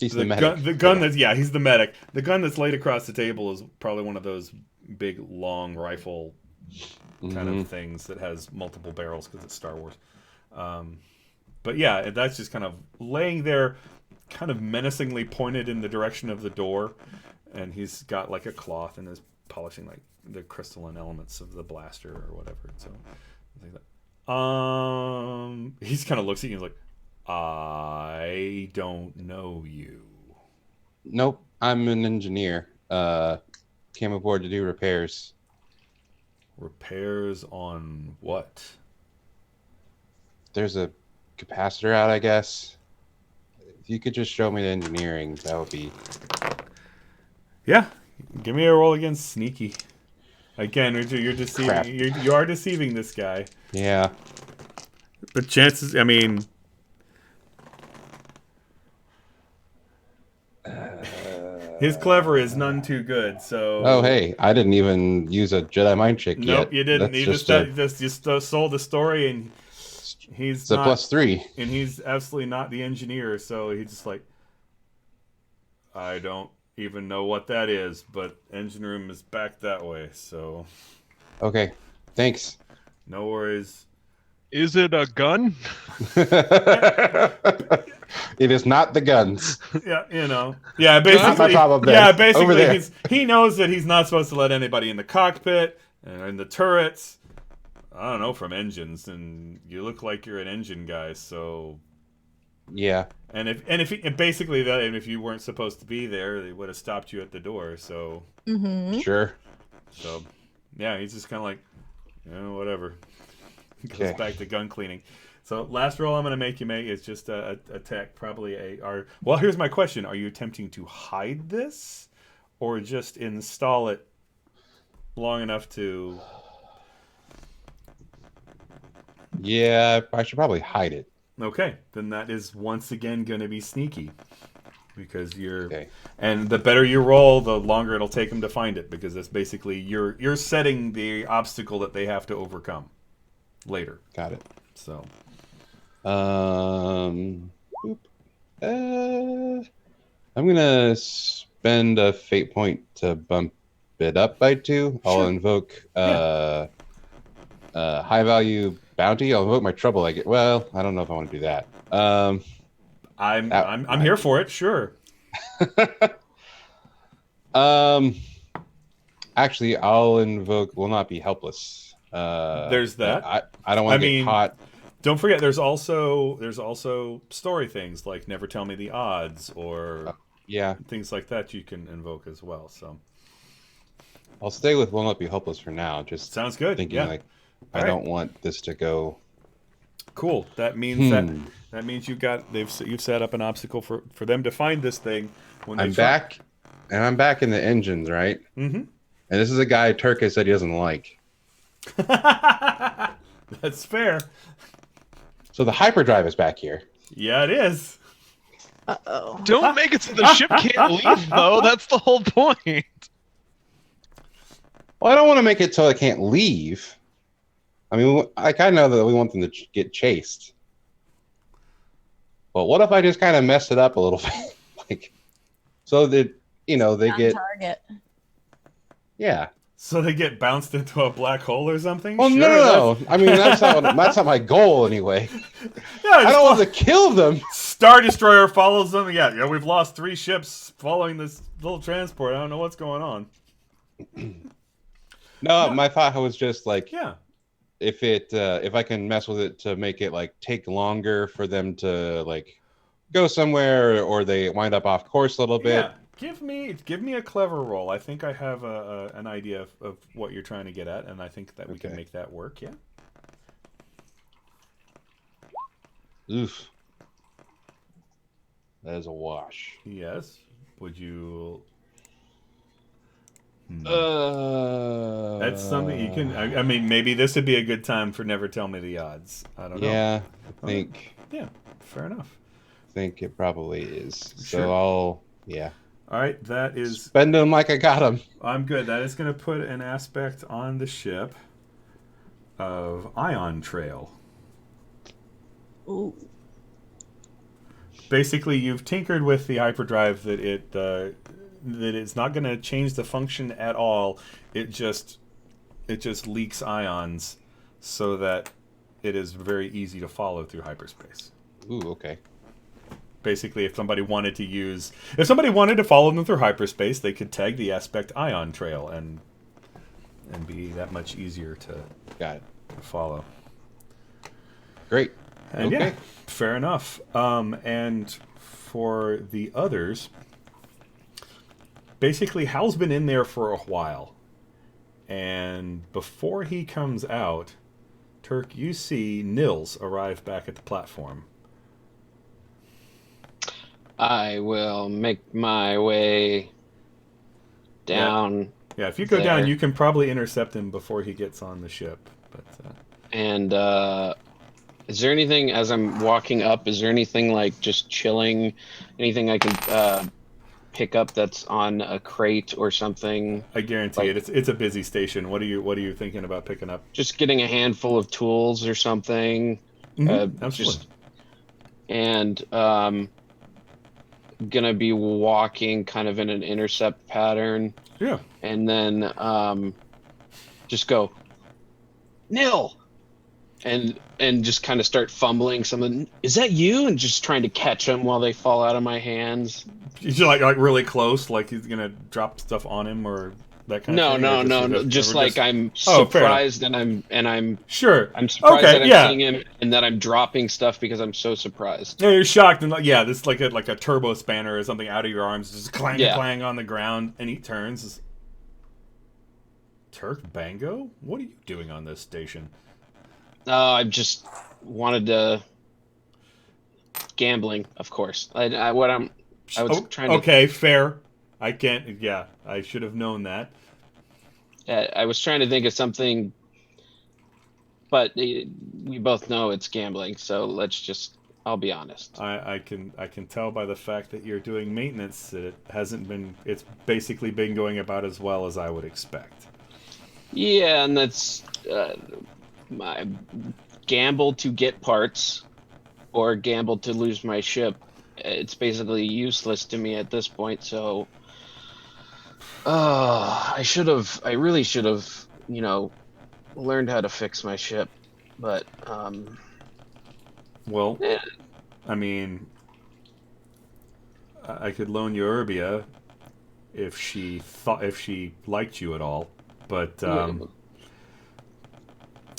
He's the the medic. gun that's he's the medic. The gun that's laid across the table is probably one of those big long rifle kind of things that has multiple barrels because it's Star Wars. But yeah, that's just kind of laying there, kind of menacingly pointed in the direction of the door, and he's got like a cloth and is polishing like the crystalline elements of the blaster or whatever. So he's kind of looks at you and is like, I don't know you. Nope, I'm an engineer. Came aboard to do repairs. Repairs on what? There's a capacitor out, I guess. If you could just show me the engineering, that would be. Yeah, give me a roll against sneaky. Again, you're deceiving. Crap. You are deceiving this guy. Yeah. But chances, I mean, his clever is none too good. So. Oh, hey, I didn't even use a Jedi mind trick yet. Nope, you didn't. That's You just just sold the story, and he's it's a not, +3. and he's absolutely not the engineer. So he's just like, I don't even know what that is, but engine room is back that way. So Okay, thanks. no worries. Is it a gun? It is not the guns. Yeah, Yeah, Not my basically. problem then. Yeah, Over basically, there. he knows that he's not supposed to let anybody in the cockpit and in the turrets. I don't know, from engines, and you look like you're an engine guy, so. Yeah. And if you weren't supposed to be there, they would have stopped you at the door. So. Mm-hmm. Sure. So, yeah, he's just kind of like, whatever. Goes Okay. back to gun cleaning. So last roll I'm going to make you make is just a attack, probably well, here's my question. Are you attempting to hide this or just install it long enough to... Yeah, I should probably hide it. Okay, then that is once again going to be sneaky. Because you're... Okay. And the better you roll, the longer it'll take them to find it. Because that's basically... You're setting the obstacle that they have to overcome later. Got it. So... I'm gonna spend a fate point to bump it up by 2. I'll Sure. invoke high value bounty. I'll invoke my trouble. Well, I don't know if I want to do that. I'm here for it. Sure. Actually, I'll invoke will not be helpless. There's that. I don't want to get caught. Don't forget, there's also story things like never tell me the odds or Yeah, things like that you can invoke as well. So I'll stay with will not be hopeless for now. Just sounds good. thinking Yeah. like I All right. don't want this to go. Cool. That means that means you've set up an obstacle for them to find this thing when they I'm back, and I'm back in the engines, right? Mm-hmm. And this is a guy Turkus said he doesn't like. That's fair. So the hyperdrive is back here. Yeah, it is. Uh-oh. Don't make it so the ship can't leave, though. That's the whole point. Well, I don't want to make it so I can't leave. I mean, I kind of know that we want them to get chased. But what if I just kind of mess it up a little bit? Like, so that, they On get, target. yeah. So they get bounced into a black hole or something? Well, Sure, no. I mean, that's not my goal anyway. Yeah, I don't want to kill them. Star Destroyer follows them. Yeah, we've lost 3 ships following this little transport. I don't know what's going on. No, my thought was just like, Yeah. if I can mess with it to make it like take longer for them to like go somewhere, or they wind up off course a little bit. Yeah. Give me a clever roll. I think I have an idea of what you're trying to get at, and I think that we can Okay. make that work. Yeah. Oof. That is a wash. Yes. Would you? That's That's something you can. I mean, maybe this would be a good time for Never Tell Me the Odds. I don't know. Yeah, I think Yeah. Fair enough. it probably is. Sure. So yeah. All right. That is. Spend them like I got them. I'm good. That is going to put an aspect on the ship of Ion Trail. Ooh. Basically, you've tinkered with the hyperdrive that it's not going to change the function at all. It just leaks ions so that it is very easy to follow through hyperspace. Ooh, okay. Basically, if somebody wanted to follow them through hyperspace, they could tag the aspect Ion Trail and be that much easier to Got it. follow. Great. And Okay. yeah, fair enough. And for the others, basically, Hal's been in there for a while. And before he comes out, Turk, you see Nils arrive back at the platform. I will make my way down. Yeah, if you go down, you can probably intercept him before he gets on the ship. But And is there anything, as I'm walking up, is there anything like just chilling, anything I can pick up that's on a crate or something? I guarantee it's a busy station. What are you thinking about picking up? Just getting a handful of tools or something. Absolutely. And gonna be walking kind of in an intercept pattern, Yeah. and then just go, Nil, and just kind of start fumbling something. Is that you? And just trying to catch them while they fall out of my hands. He's like really close, like he's gonna drop stuff on him or that kind of No, thing, or no, just no, sort no. of, Just or like just I'm oh, fair enough. surprised and Sure. I'm surprised that Okay. I'm Yeah. seeing him and that I'm dropping stuff because I'm so surprised. Yeah, you're shocked and like, yeah, this like a turbo spanner or something out of your arms, just clang Yeah. clang on the ground, and he turns. Turk Bango, what are you doing on this station? I just wanted to gambling, of course. I was trying to. Okay, fair. I can't. Yeah, I should have known that. I was trying to think of something, but we both know it's gambling. So let's just. I'll be honest. I can tell by the fact that you're doing maintenance that it hasn't been. It's basically been going about as well as I would expect. Yeah, and that's my gamble to get parts or gamble to lose my ship. It's basically useless to me at this point. So, I really should have, learned how to fix my ship. But, Well, eh, I mean, I could loan you Urbia if she liked you at all, but that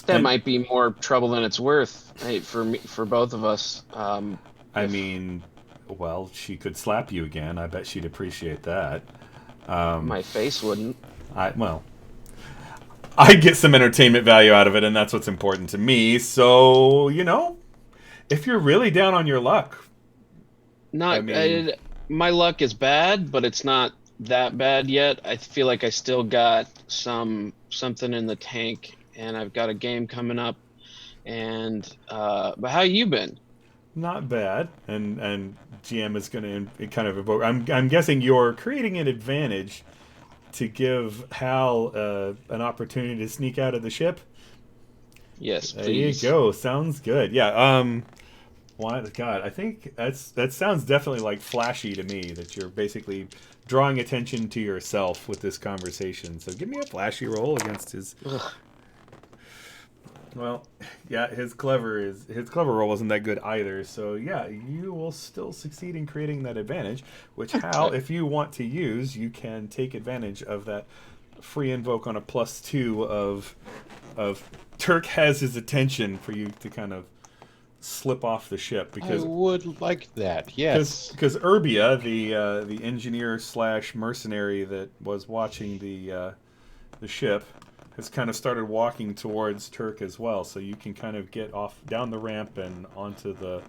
and- might be more trouble than it's worth, hey, for me, for both of us. I mean, well, she could slap you again. I bet she'd appreciate that. My face wouldn't. I get some entertainment value out of it, and that's what's important to me. So, if you're really down on your luck, Not, I mean- my luck is bad, but it's not that bad yet. I feel like I still got something in the tank, and I've got a game coming up. And but how you been? not bad. And GM is going to kind of evoke. I'm guessing you're creating an advantage to give Hal an opportunity to sneak out of the ship. Yes, There please. you go. Sounds good. Yeah. Why? God, I think that sounds definitely like flashy to me. That you're basically drawing attention to yourself with this conversation. So give me a flashy roll against his. Ugh. Well, yeah, his clever roll wasn't that good either. So yeah, you will still succeed in creating that advantage. Which Hal, if you want to use, you can take advantage of that free invoke on a +2 of Turk has his attention for you to kind of slip off the ship I because would like that. Yes. because Urbia, the engineer / mercenary that was watching the ship, has kind of started walking towards Turk as well. So you can kind of get off down the ramp and onto the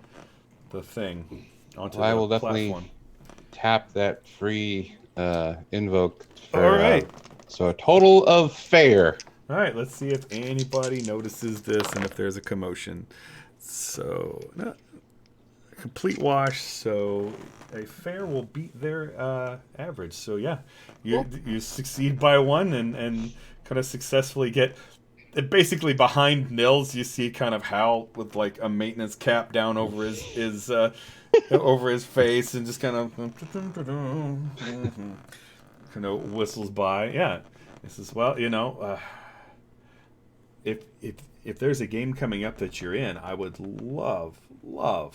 thing, onto Well, I the will definitely platform. tap that free invoke. For, All right. So a total of fair. All right, let's see if anybody notices this and if there's a commotion. So, no, complete wash. So, a fair will beat their average. So, yeah, you succeed by 1 and kind of successfully get. Basically, behind Nils, you see kind of Hal with like a maintenance cap down over his over his face and just kind of whistles by. Yeah, this is if there's a game coming up that you're in, I would love to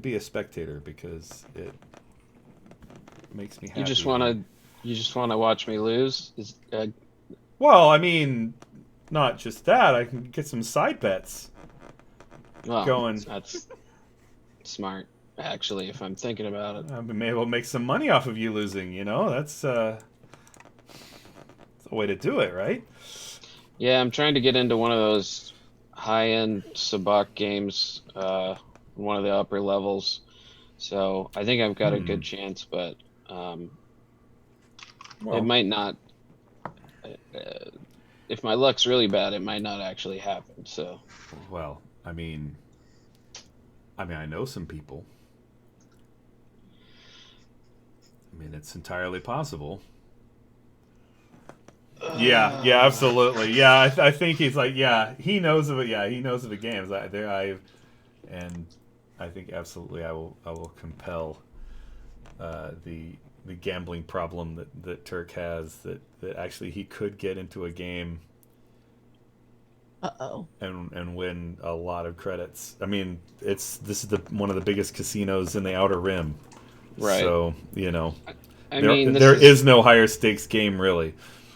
be a spectator because it makes me happy. You just want to watch me lose? Well, I mean, not just that. I can get some side bets going. That's smart, actually, if I'm thinking about it. I may well make some money off of you losing. That's a way to do it, right? Yeah, I'm trying to get into one of those high-end sabacc games, one of the upper levels. So I think I've got a good chance, but it might not. If my luck's really bad, it might not actually happen. So. Well, I mean, I know some people. I mean, it's entirely possible. Yeah, absolutely. Yeah, I think he's like, yeah, he knows of it. Yeah, he knows of the games. And I think absolutely, I will compel the gambling problem that Turk has. That actually he could get into a game Uh-oh. and win a lot of credits. I mean, this is one of the biggest casinos in the Outer Rim. Right. So, I there mean, there is no higher stakes game really.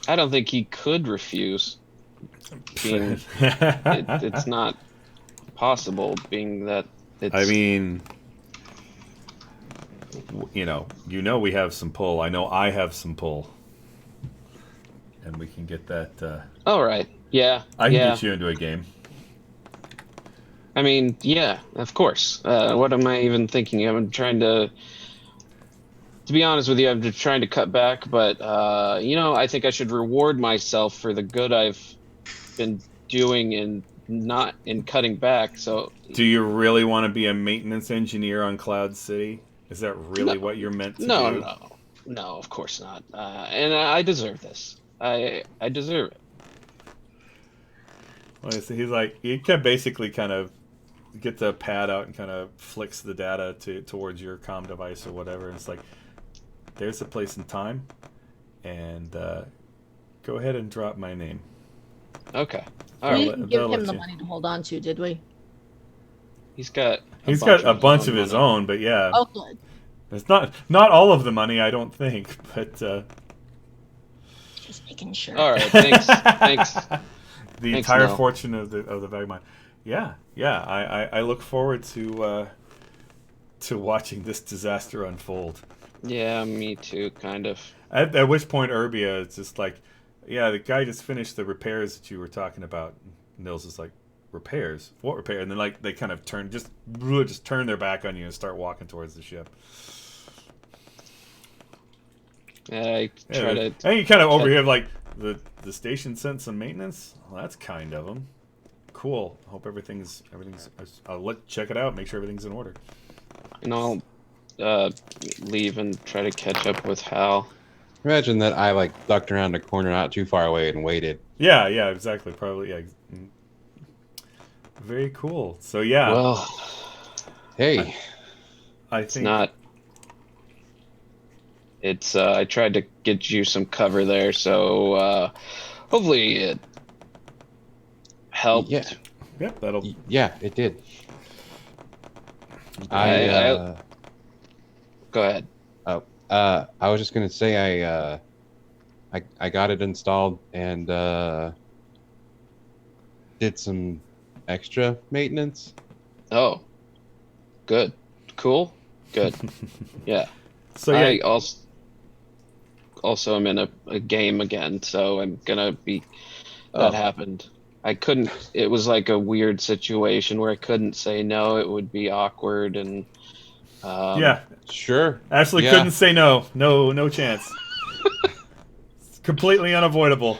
I don't think he could refuse. Being it's not possible, being that it's. I mean, we have some pull. I know I have some pull, and we can get that. All right. Yeah. I can yeah. get you into a game. I mean, yeah, of course. What am I even thinking? I'm trying to be honest with you, I'm just trying to cut back, but I think I should reward myself for the good I've been doing and not in cutting back. So, do you really want to be a maintenance engineer on Cloud City? Is that really what you're meant to do? No, of course not. And I deserve this. I deserve it. Well, so he's like, he can basically kind of get the pad out and kind of flicks the data towards your comm device or whatever. And it's like, there's a place and time, and go ahead and drop my name. Okay. We All right. didn't give him let the you. money to hold on to, did we? He's got a bunch of his money. own, but yeah, Oh, good. it's not all of the money, I don't think, but Just making sure. All right. Thanks. the Thanks, entire Mel. fortune of the Vagabond. Yeah. I look forward to watching this disaster unfold. Yeah, me too, kind of. At which point, Urbia is just like, yeah, the guy just finished the repairs that you were talking about. Nils is like, repairs? What repair? And then they kind of turn their back on you and start walking towards the ship. I try to. And you kind of overhear like the station sent some maintenance. Well, that's kind of them. Cool. Hope everything's. I'll check it out. Make sure everything's in order. And I'll leave and try to catch up with Hal. Imagine that I ducked around a corner not too far away and waited. Yeah, exactly. Probably, yeah. Very cool. So yeah. Well, Hey, I it's think not. It's I tried to get you some cover there, so hopefully it helped. yeah, that'll. yeah, it did. I- Go ahead. I was just gonna say I got it installed and did some extra maintenance. Oh, good, cool, good. Yeah. So yeah. I also am in a game again, so I'm gonna be. That happened. I couldn't. It was like a weird situation where I couldn't say no. It would be awkward and. Yeah. Sure. Ashley Yeah. couldn't say no. No chance. It's completely unavoidable.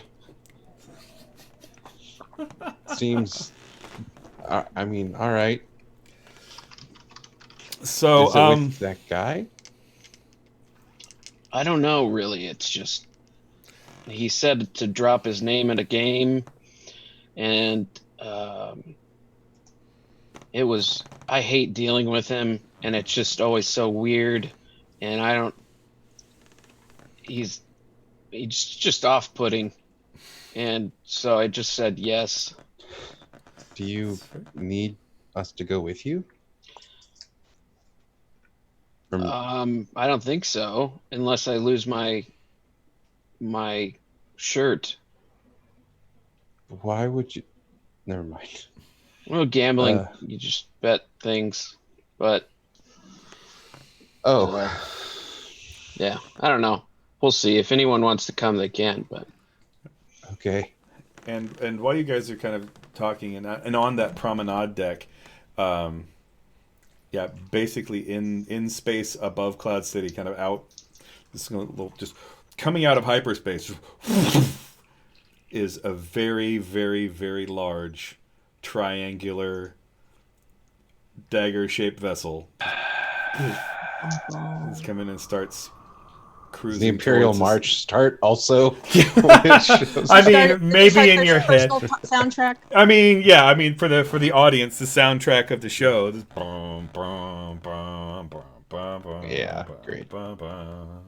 Seems. I mean, all right. So Is it with that guy? I don't know, really. It's just he said to drop his name in a game, and it was. I hate dealing with him, and it's just always so weird, and I don't. He's just off-putting, and so I just said yes. Do you need us to go with you? I don't think so, unless I lose my shirt. Why would you? Never mind. Well, gambling, you just bet things, but Oh, yeah, I don't know. We'll see. If anyone wants to come, they can. But okay. and while you guys are kind of talking and on that promenade deck, yeah, basically in space above Cloud City, kind of out, just coming out of hyperspace, is a very, very, very large triangular dagger-shaped vessel. It's coming and starts cruising. Does the Imperial towards us. March start also? I mean, maybe in your head. Soundtrack. I mean, yeah. I mean, for the audience, the soundtrack of the show. This bum, bum, bum, bum, bum, bum, Yeah, bum, great. bum, bum.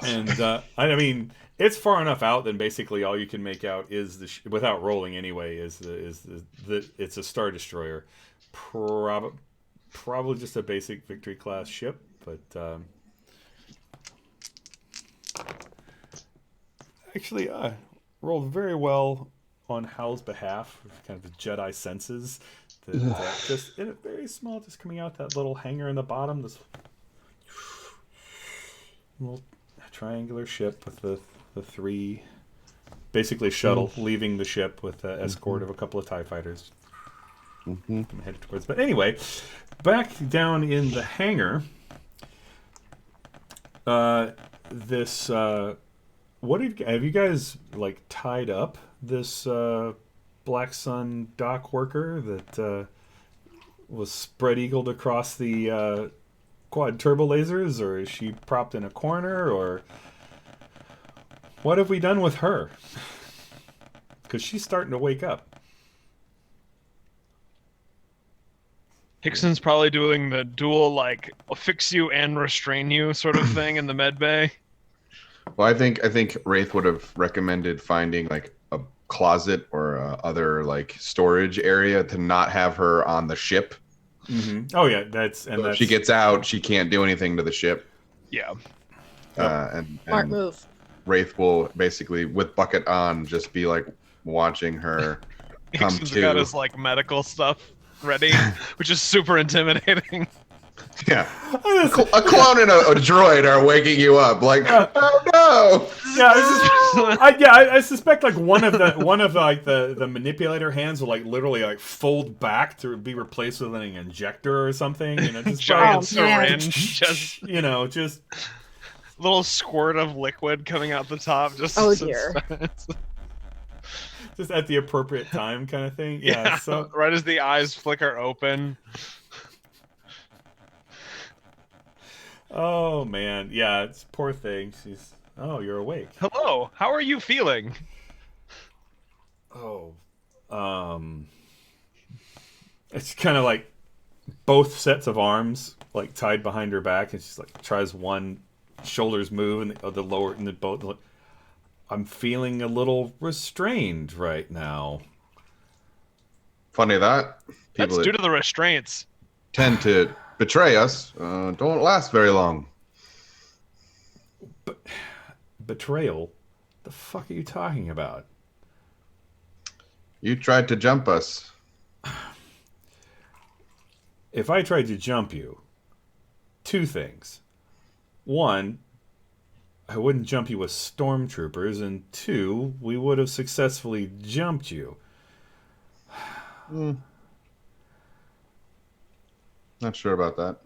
And I mean, it's far enough out that basically all you can make out is without rolling anyway is the it's a Star Destroyer, probably just a basic Victory class ship, but actually rolled very well on Hal's behalf, kind of the Jedi senses. That just in a very small, just coming out that little hangar in the bottom, this little triangular ship with the three, basically shuttle leaving the ship with an escort of a couple of TIE fighters. I'm headed towards. But anyway, back down in the hangar. This what have you guys like tied up this Black Sun dock worker that was spread eagled across the quad turbo lasers, or is she propped in a corner, or what have we done with her? Because she's starting to wake up. Hickson's probably doing the dual, like, fix you and restrain you sort of thing in the med bay. Well, I think Wraith would have recommended finding like a closet or other like storage area to not have her on the ship. Mm-hmm. Oh yeah, If she gets out, she can't do anything to the ship. Yeah. And Smart move. Wraith will basically, with bucket on, just be like watching her come Hickson's to. got his, like, medical stuff ready, which is super intimidating. Yeah, a clone and a droid are waking you up. Like, oh no! Yeah, I suspect like one of the manipulator hands will like literally like fold back to be replaced with an injector or something. You know, just Giant man. syringe, just just little squirt of liquid coming out the top. Just Oh, dear. just at the appropriate time, kind of thing. Yeah. So right as the eyes flicker open. oh man, yeah, it's poor thing. She's you're awake. Hello, how are you feeling? Oh, it's kind of like both sets of arms like tied behind her back, and she's like tries one, shoulders move, and the lower and the both. I'm feeling a little restrained right now. Funny that That's people due that to the restraints. tend to betray us don't last very long. But betrayal? The fuck are you talking about? You tried to jump us. If I tried to jump you, two things. One, I wouldn't jump you with stormtroopers, and two, we would have successfully jumped you. Not sure about that.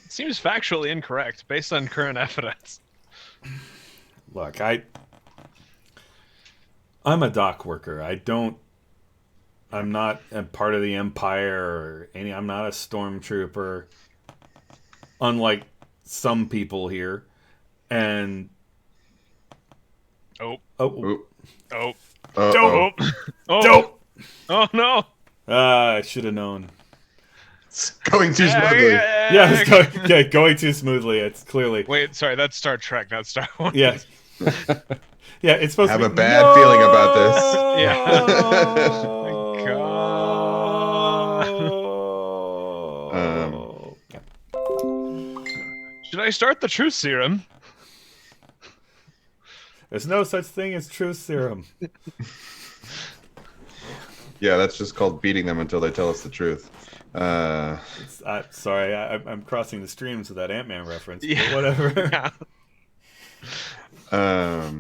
It seems factually incorrect based on current evidence. Look, I'm a dock worker. I'm not a part of the Empire or I'm not a stormtrooper, unlike some people here. And Oh Oop. no! Oh no! I should have known. It's going too smoothly. Yeah, it's going too smoothly. It's clearly. Wait, sorry, that's Star Trek, not Star Wars. Yeah. Yeah, it's supposed Have to a be. bad feeling about this. Yeah. Should I start the truth serum? There's no such thing as truth serum. Yeah, that's just called beating them until they tell us the truth. Sorry, I'm crossing the streams with that Ant-Man reference. Yeah. But whatever. Yeah.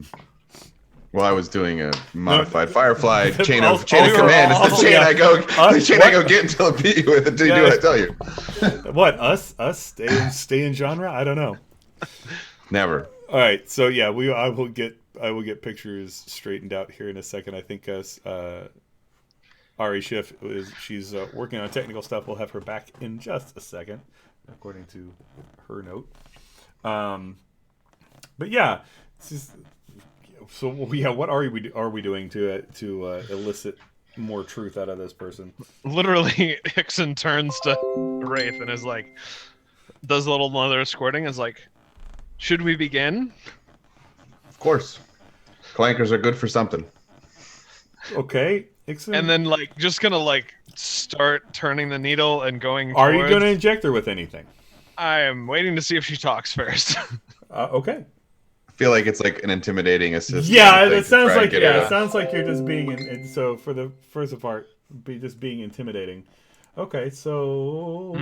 Well, I was doing a modified Firefly chain of we were command. It's the chain I go get until I beat you with it. Do you do what I tell you? What, us stay in genre? I don't know. Never. All right, so yeah, I will get pictures straightened out here in a second. I think Ari Schiff she's working on technical stuff. We'll have her back in just a second, according to her note. But yeah, so yeah, what are we doing to elicit more truth out of this person? Literally, Hickson turns to Wraith and is like, does a little mother squirting, is like, should we begin? Of course. Clankers are good for something. Okay, Ixon. And then like just gonna like start turning the needle and going. Are you towards... going to inject her with anything? I am waiting to see if she talks first. Okay. I feel like it's like an intimidating assist. Yeah, thing it to sounds try and like get yeah, her it to- sounds like you're just being and so for the first part, just being intimidating. Okay, so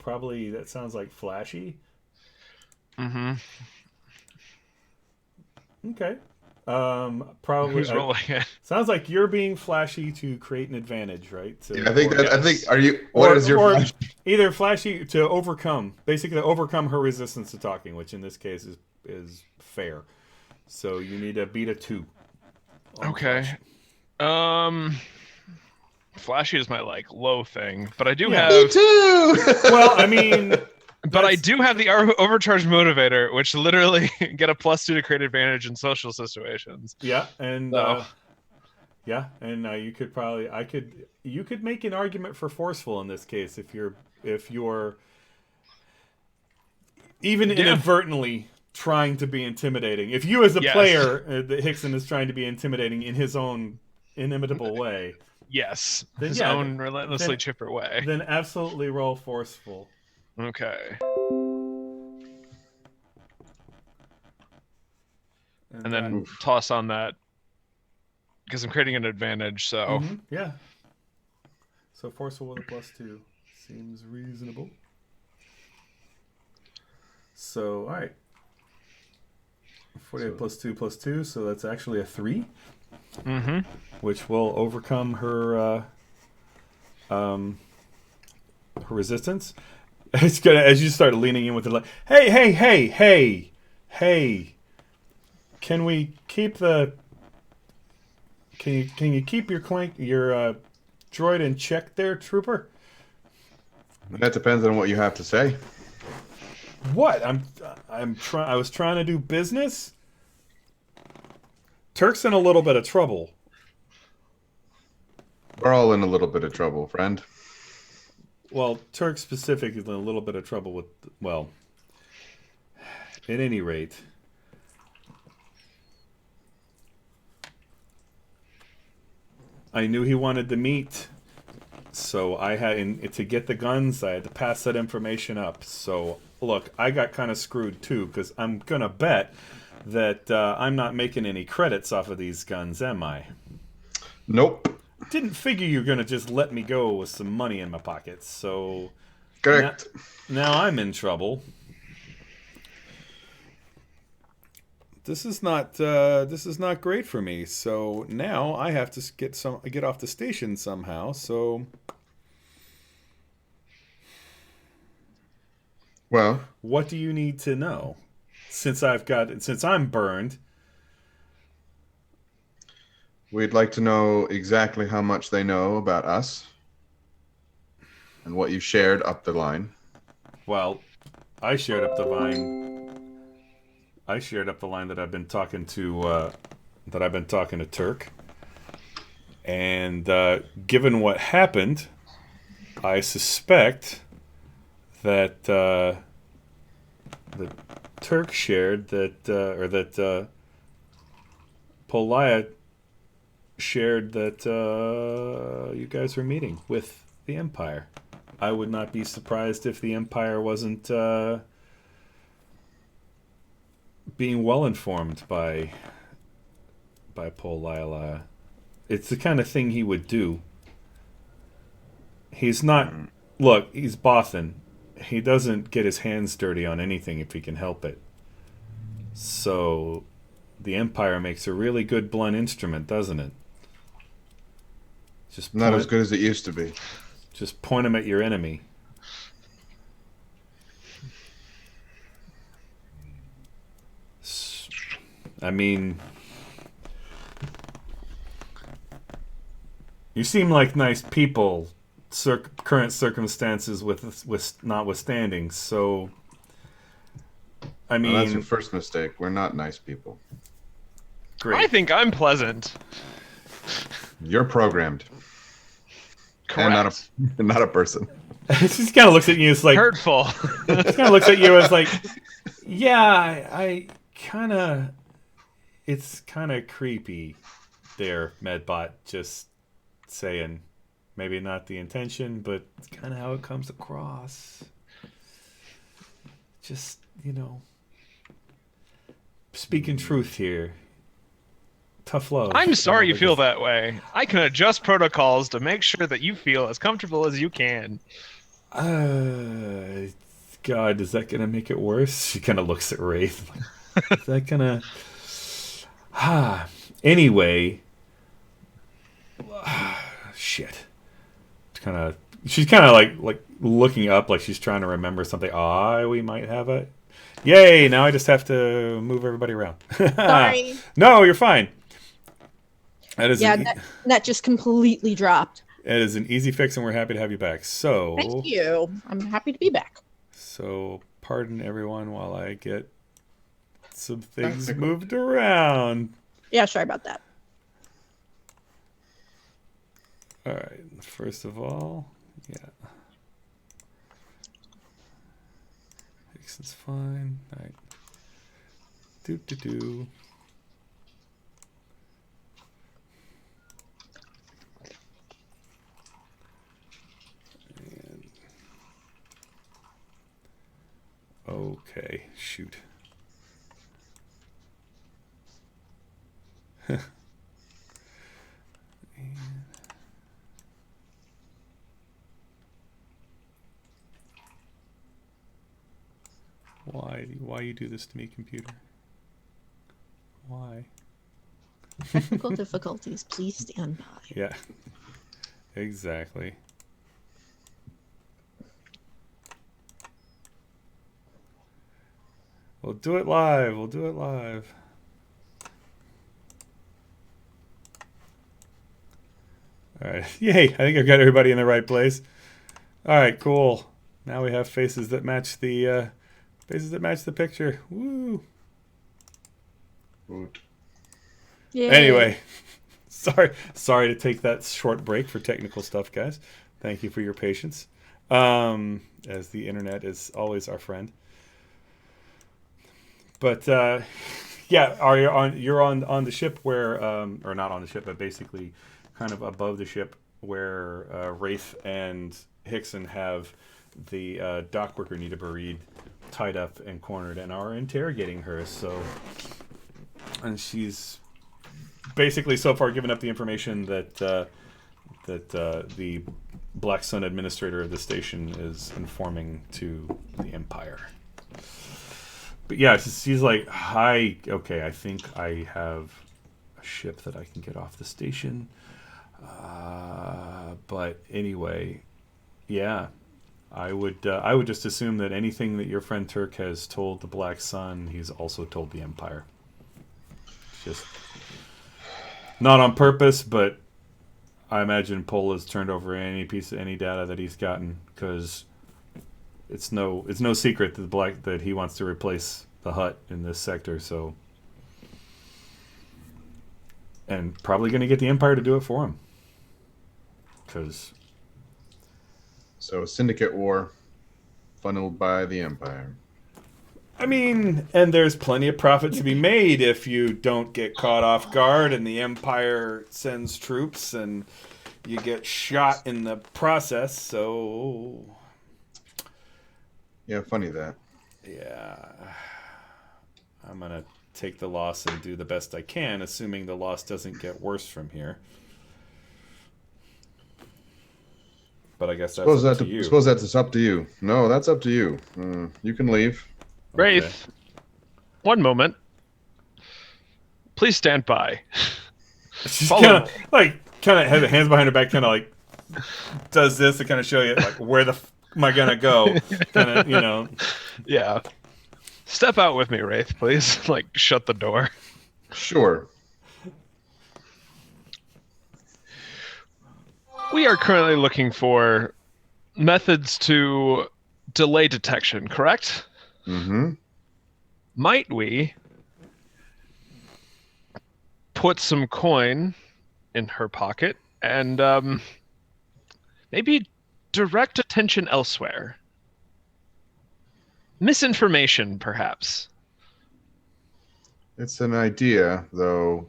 probably that sounds like flashy. Mm-hmm. Okay. Probably Who's rolling it? sounds like you're being flashy to create an advantage, right? So, I think or- that. I think. Are you? What is your? or flash- either flashy to overcome, basically to overcome her resistance to talking, which in this case is fair. So you need to beat a 2. on Okay. flashy. Flashy is my like low thing, but I do Yeah. Me have. too. Well, I mean, But I that's- do have the overcharge motivator, which literally get a +2 to create advantage in social situations. Yeah, and So. you could probably you could make an argument for forceful in this case if you're even inadvertently trying to be intimidating. If you as a Yes. player, that Hickson is trying to be intimidating in his own inimitable way, Yes, Then his yeah, own relentlessly then- chipper way. then absolutely roll forceful. Okay, and then toss on that because I'm creating an advantage. So yeah. So forceful with a +2 seems reasonable. So all right. 48 +2 +2, so that's actually a 3, which will overcome her her resistance. It's gonna as you start leaning in with it, like, hey, can we keep the can you keep your droid in check there, trooper? That depends on what you have to say. What? I was trying to do business. Turk's in a little bit of trouble. We're all in a little bit of trouble, friend. Well, Turk specifically is in a little bit of trouble with. Well, at any rate, I knew he wanted to meet, so I had to get the guns. I had to pass that information up. So look, I got kind of screwed too because I'm gonna bet that I'm not making any credits off of these guns, am I? Nope. Didn't figure you were gonna just let me go with some money in my pockets. So Correct. now I'm in trouble. This is not great for me. So now I have to get off the station somehow. So Well, what do you need to know? Since I'm burned, we'd like to know exactly how much they know about us and what you shared up the line. well, I shared up the line. I shared up the line that I've been talking to Turk, and given what happened, I suspect that that Turk shared that, or that Polaya shared that you guys were meeting with the Empire. I would not be surprised if the Empire wasn't being well informed by Polaya. It's the kind of thing he would do. He's not. Look, he's Bothan. He doesn't get his hands dirty on anything if he can help it. So, the Empire makes a really good blunt instrument, doesn't it? Just Not as good as it used to be. Just point him at your enemy. I mean, you seem like nice people, current circumstances with notwithstanding. So, I mean, Well, that's your first mistake. We're not nice people. great. I think I'm pleasant. You're programmed. Correct. And not a person. He just kind of looks at you. It's like Hurtful. just kind of looks at you as like, yeah, I kind of. it's kind of creepy there, Medbot, just saying. Maybe not the intention, but it's kind of how it comes across. Just, speaking truth here. Tough love. I'm sorry you But feel just- that way. I can adjust protocols to make sure that you feel as comfortable as you can. God, is that gonna make it worse? She kind of looks at Wraith. Like, is that gonna? Anyway, shit. She's kind of like looking up, like she's trying to remember something. We might have it. Yay! Now I just have to move everybody around. Sorry. No, you're fine. That is That just completely dropped. it is an easy fix, and we're happy to have you back. So Thank you. I'm happy to be back. So pardon everyone while I get some things That's moved around. Yeah, sorry about that. All right. First of all, yeah. Hickson's fine. All right. Do. And okay, shoot. Why you do this to me, computer? Why? Technical difficulties. Please stand by. Yeah. Exactly. We'll do it live. All right. Yay. I think I've got everybody in the right place. All right, cool. Now we have faces that match the picture. Woo. Yay. Anyway, sorry to take that short break for technical stuff, guys. Thank you for your patience. As the internet is always our friend. But yeah, you're on the ship where or not on the ship, but basically kind of above the ship where Wraith and Hickson have the dock worker Nita Bareed tied up and cornered and are interrogating her. And she's basically so far given up the information that the Black Sun administrator of the station is informing to the Empire. But yeah, she's like, I think I have a ship that I can get off the station. But anyway, yeah, I would just assume that anything that your friend Turk has told the Black Sun, he's also told the Empire. Just not on purpose, but I imagine Pol has turned over any data that he's gotten, because it's no secret that he wants to replace the Hutt in this sector. So, and probably going to get the Empire to do it for him, because. So syndicate war, funneled by the Empire. I mean, and there's plenty of profit to be made if you don't get caught off guard and the Empire sends troops and you get shot in the process. So, Yeah, funny that. yeah, I'm going to take the loss and do the best I can, assuming the loss doesn't get worse from here. But I guess that's up to you. Suppose that's up to you. No, that's up to you. You can leave. Wraith, Okay. one moment. Please stand by. She's Follow kind of has her hands behind her back, kind of like does this to kind of show you like where the am I gonna go? Kind of, Yeah. Step out with me, Wraith, please. Like, shut the door. Sure. We are currently looking for methods to delay detection, correct? Mm-hmm. Might we put some coin in her pocket and maybe direct attention elsewhere? Misinformation, perhaps. It's an idea, though.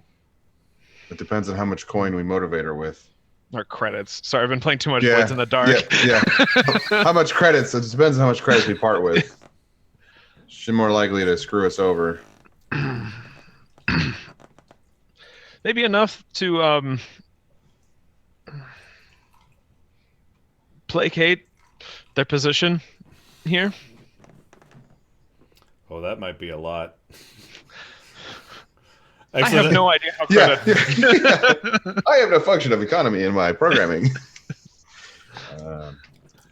It depends on how much coin we motivate her with. Or credits. Sorry, I've been playing too much Yeah, Blades in the Dark. Yeah. How much credits? It depends on how much credits we part with. She's more likely to screw us over. Maybe enough to placate their position here. Oh, that might be a lot. I have no idea how Yeah, credit. I have no function of economy in my programming.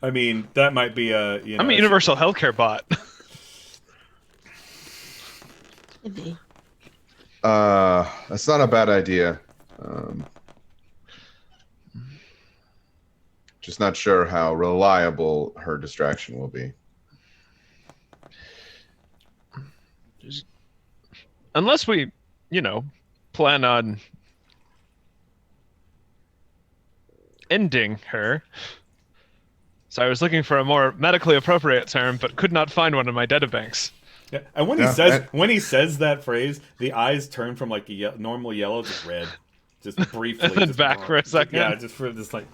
I mean, that might be a. You know, I'm a universal healthcare bot. Maybe. That's not a bad idea. Just not sure how reliable her distraction will be. Unless we, plan on ending her. So I was looking for a more medically appropriate term, but could not find one in my databanks. Yeah. And when he says that phrase, the eyes turn from like a normal yellow to red, just briefly. And then just back for a second. Yeah, just for this like.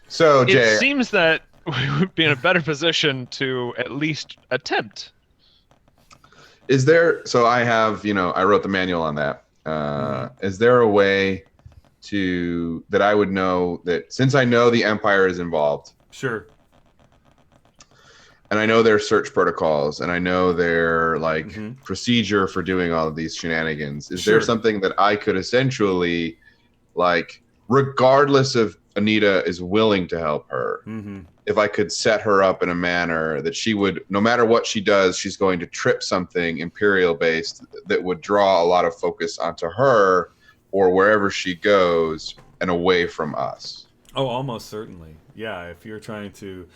So, Jay, It seems that we would be in a better position to at least attempt. is there? So I have, I wrote the manual on that. Is there a way that I would know that, since I know the Empire is involved? Sure. And I know their search protocols, and I know their procedure for doing all of these shenanigans. Is there Sure. something that I could essentially, regardless of Anita is willing to help her, if I could set her up in a manner that she would, no matter what she does, she's going to trip something Imperial-based that would draw a lot of focus onto her or wherever she goes and away from us? Oh, almost certainly. Yeah, if you're trying to.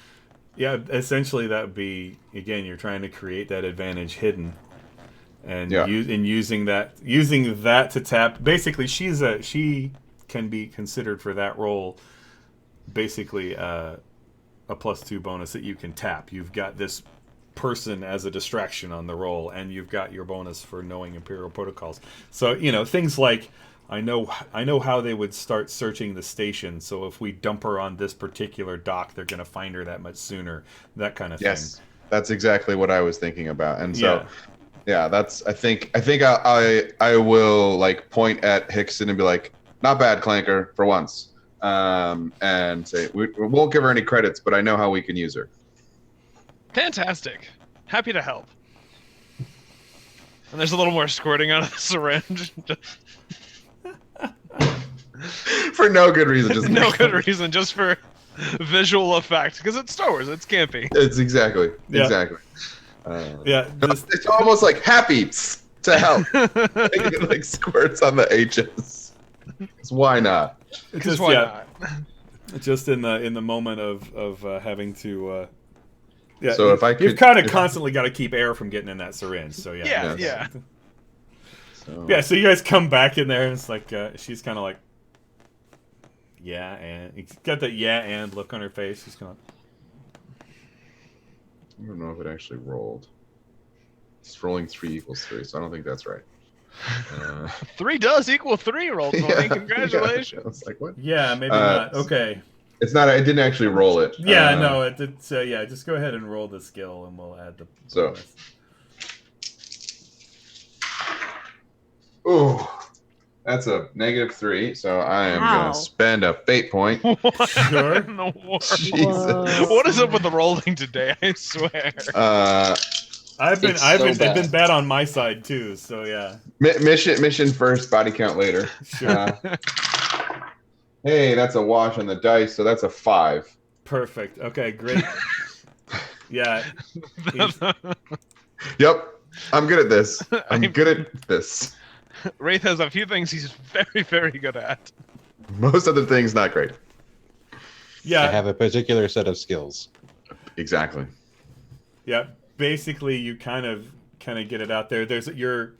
Yeah, essentially that would be, again, you're trying to create that advantage hidden, and using that to tap. Basically, she can be considered for that role. Basically, a +2 bonus that you can tap. You've got this person as a distraction on the roll, and you've got your bonus for knowing Imperial protocols. So things like. I know how they would start searching the station, so if we dump her on this particular dock, they're going to find her that much sooner, that kind of thing. Yes, that's exactly what I was thinking about. And so, that's, I think I will point at Hickson and be like, not bad, Clanker, for once. And say, we won't give her any credits, but I know how we can use her. Fantastic. Happy to help. And there's a little more squirting out of the syringe. For no good reason. Just No good reason, just for visual effect. Because it's Star Wars, it's campy. It's exactly. It's almost like happy to help. It squirts on the H's. Why not? Because why not? Just in the moment of having to. So if I could, you've kind of constantly got to keep air from getting in that syringe. So Yeah. So you guys come back in there, and it's like she's kind of like, yeah, and it's got that and look on her face. She's kind of. I don't know if it actually rolled. It's rolling 3 = 3, so I don't think that's right. 3 does equal 3, roll 20. Congratulations. Yeah. I was like, what? Yeah, maybe not. Okay. It's not. I didn't actually roll it. Yeah, no. It's just go ahead and roll the skill, and we'll add the. So. Ooh, that's a -3. So I am gonna spend a fate point. What Sure. in the world? Jesus. What is up with the rolling today? I swear. I've been bad. been bad on my side too. So yeah. Mission first, body count later. Sure. Hey, that's a wash on the dice, so that's a 5. Perfect. Okay, great. Yeah. Yep, I'm good at this. I'm good at this. Wraith has a few things he's very, very good at. Most other things, not great. Yeah. I have a particular set of skills. Exactly. Yeah. Basically, you kind of get it out there. You're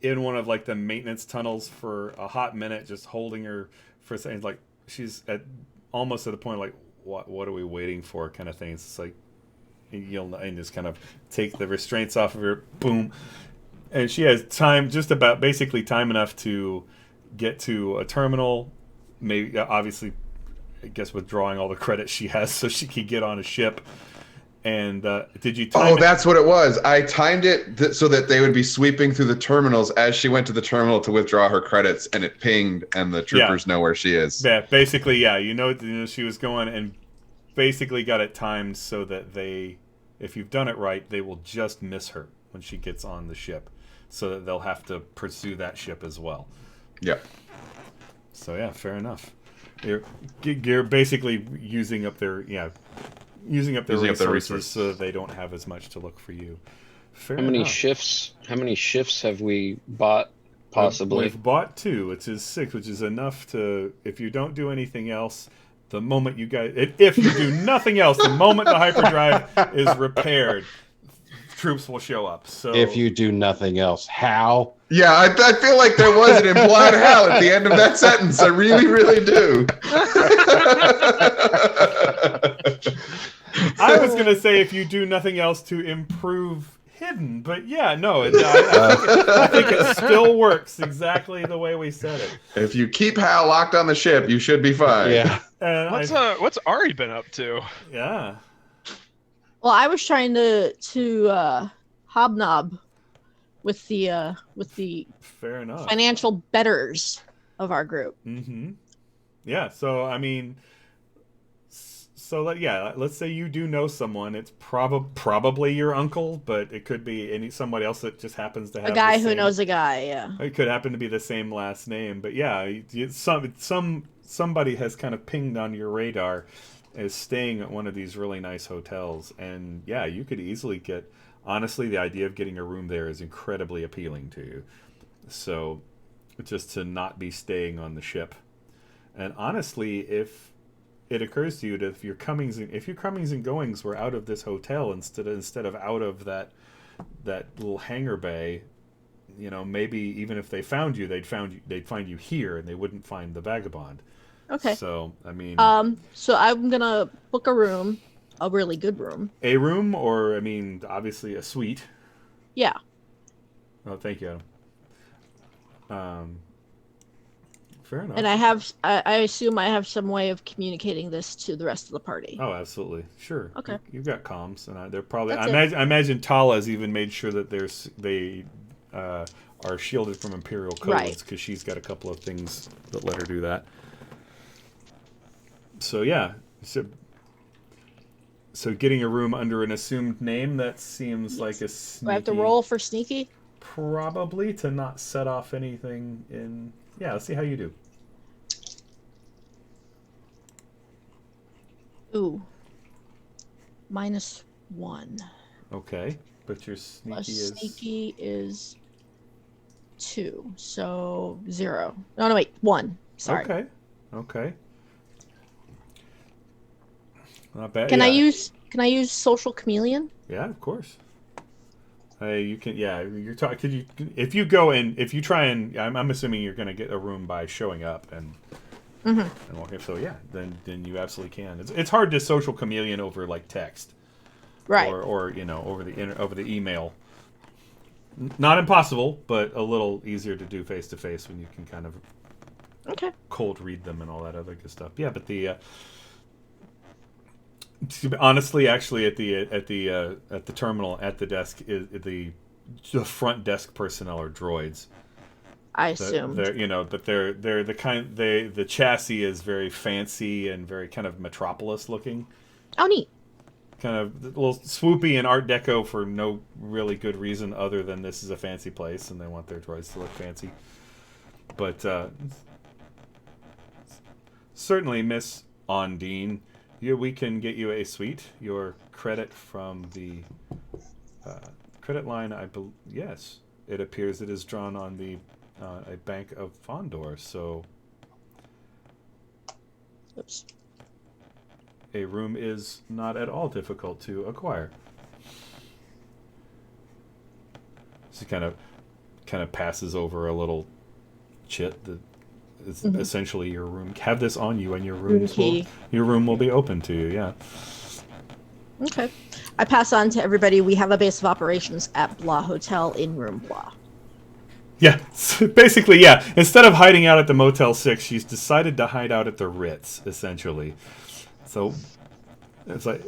in one of the maintenance tunnels for a hot minute, just holding her for a second. Like she's almost at the point like, what are we waiting for? Kind of thing. It's just like and just kind of take the restraints off of her. Boom. And she has time, just about basically time enough to get to a terminal. Maybe, obviously, I guess withdrawing all the credits she has so she can get on a ship. And did you time Oh, it? that's what it was. I timed it so that they would be sweeping through the terminals as she went to the terminal to withdraw her credits, and it pinged, and the troopers know where she is. Yeah, basically, yeah. You know she was going, and basically got it timed so that they, if you've done it right, they will just miss her when she gets on the ship, so that they'll have to pursue that ship as well. Yep. So yeah, fair enough. You're basically using up their resources so that they don't have as much to look for you. Fair How many enough. shifts? How many shifts have we bought? Possibly. We've bought 2, which is 6, which is enough to, if you don't do anything else, the moment you guys, if you do nothing else, the moment the hyperdrive is repaired, troops will show up. So If you do nothing else, how? Yeah, I feel like there was an implied hell at the end of that sentence. I really, really do. I was gonna say if you do nothing else to improve hidden, but yeah, no, I think it still works exactly the way we said it. If you keep Hal locked on the ship, you should be fine. Yeah. And What's Ari been up to? yeah. Well, I was trying to hobnob with the Fair enough. financial betters of our group. Mm-hmm. Yeah. So I mean, let's say you do know someone. It's probably your uncle, but it could be somebody else that just happens to have A guy the who same, knows a guy, yeah. It could happen to be the same last name, but yeah, somebody has kind of pinged on your radar as staying at one of these really nice hotels, and yeah, you could easily get. Honestly, the idea of getting a room there is incredibly appealing to you. So, just to not be staying on the ship, and honestly, if it occurs to you that if your comings and goings were out of this hotel instead of out of that little hangar bay, maybe even if they found you, they'd find you here, and they wouldn't find the vagabond. Okay. So I mean, so I'm gonna book a room, a really good room. a room, or I mean, obviously a suite. Yeah. Oh, thank you, Adam. Fair enough. And I assume I have some way of communicating this to the rest of the party. Oh, absolutely, sure. Okay. You've got comms, and they're probably. That's I imagine Tala's even made sure that they are shielded from Imperial codes, Right. because she's got a couple of things that let her do that. So yeah, so getting a room under an assumed name, that seems like a sneaky. Do I have to roll for sneaky? Probably, to not set off anything in. Yeah, let's see how you do. Ooh. -1. Okay, but your sneaky Plus is. sneaky is 2, so 0. No, wait, 1. Sorry. Okay. Not bad. Can yeah. I use social chameleon? Yeah, of course. You can. Yeah, you're talking. If you go in, if you try and, I'm assuming you're going to get a room by showing up and walking. So yeah, then you absolutely can. It's hard to social chameleon over like text, Right. Or over the email. Not impossible, but a little easier to do face to face when you can kind of Okay. cold read them and all that other good stuff. Yeah, but honestly, actually, at the terminal, at the desk, the front desk personnel are droids. I assume. But they're the kind. The chassis is very fancy and very kind of metropolis looking. Oh, neat. Kind of a little swoopy and Art Deco for no really good reason other than this is a fancy place and they want their droids to look fancy. But certainly, Miss Ondine, we can get you a suite. Your credit from the credit line, yes, it appears it is drawn on the a Bank of Fondor. So Oops. a room is not at all difficult to acquire. So kind of passes over a little chit that is essentially your room. Have this on you, and your room will be open to you. Yeah. Okay. I pass on to everybody. We have a base of operations at Blah Hotel in room Blah. Yeah, basically, yeah. Instead of hiding out at the Motel 6, she's decided to hide out at the Ritz, essentially. So it's like,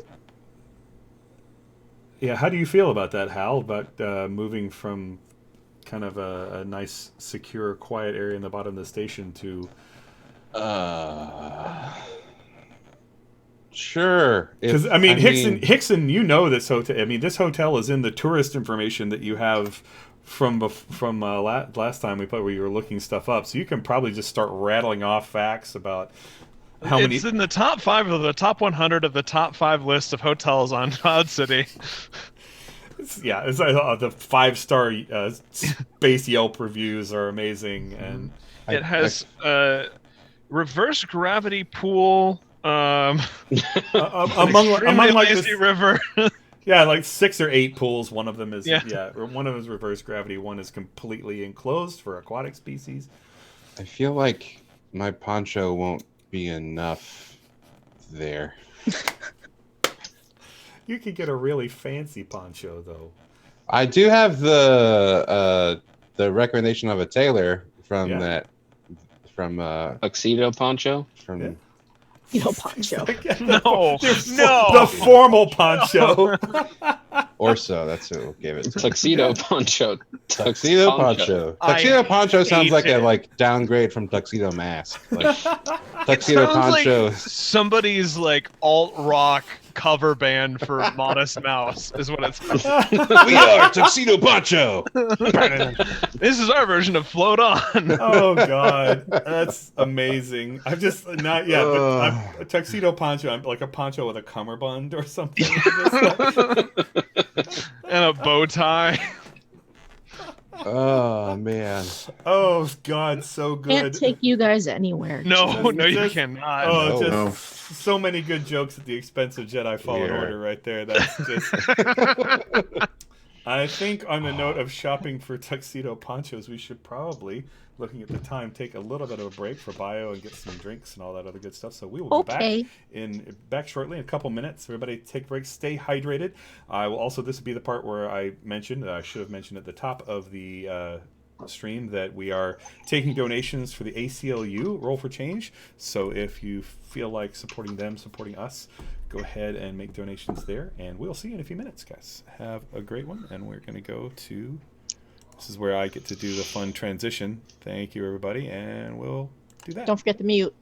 yeah, how do you feel about that, Hal? About moving from kind of a nice, secure, quiet area in the bottom of the station to. Sure. Because If I mean, I mean, Hickson, you know this hotel. I mean, this hotel is in the tourist information that you have from last time we played, where you were looking stuff up. So you can probably just start rattling off facts about how many. It's in the top 5 of the top 100 of the top 5 list of hotels on Cloud City. Yeah, it's the 5-star space Yelp reviews are amazing, and It has reverse gravity pool. among like lazy this, river. yeah, like 6 or 8 pools. One of them is Yeah. one of them is reverse gravity. One is completely enclosed for aquatic species. I feel like my poncho won't be enough there. You could get a really fancy poncho though. I do have the recommendation of a tailor from Yeah. Tuxedo poncho. Yeah. Poncho. No, The formal poncho. Orso. That's who gave it. To me. Tuxedo poncho. Tuxedo poncho. Tuxedo poncho sounds like hate a it. downgrade from tuxedo mask. Like tuxedo Sounds poncho. like somebody's like alt rock cover band for Modest Mouse is what it's called. We are tuxedo poncho. This is our version of Float On. Oh God, that's amazing. I've just not yet, but I'm a tuxedo poncho. I'm like a poncho with a cummerbund or something. And a bow tie. Oh man. Oh God, so good. Can't take you guys anywhere. No, you Just- cannot. Oh, No. just No. so many good jokes at the expense of Jedi Fallen Yeah. Order right there. That's just. I think on the note of shopping for tuxedo ponchos, we should probably, looking at the time, take a little bit of a break for bio and get some drinks and all that other good stuff. So we will be Okay. back shortly in a couple minutes. Everybody take a break, stay hydrated. I will also, this will be the part where I mentioned, I should have mentioned at the top of the stream, that we are taking donations for the ACLU Roll for Change. So if you feel like supporting them, supporting us, go ahead and make donations there, and we'll see you in a few minutes, guys. Have a great one, and we're going to go to, this is where I get to do the fun transition. Thank you, everybody, and we'll do that. Don't forget to mute.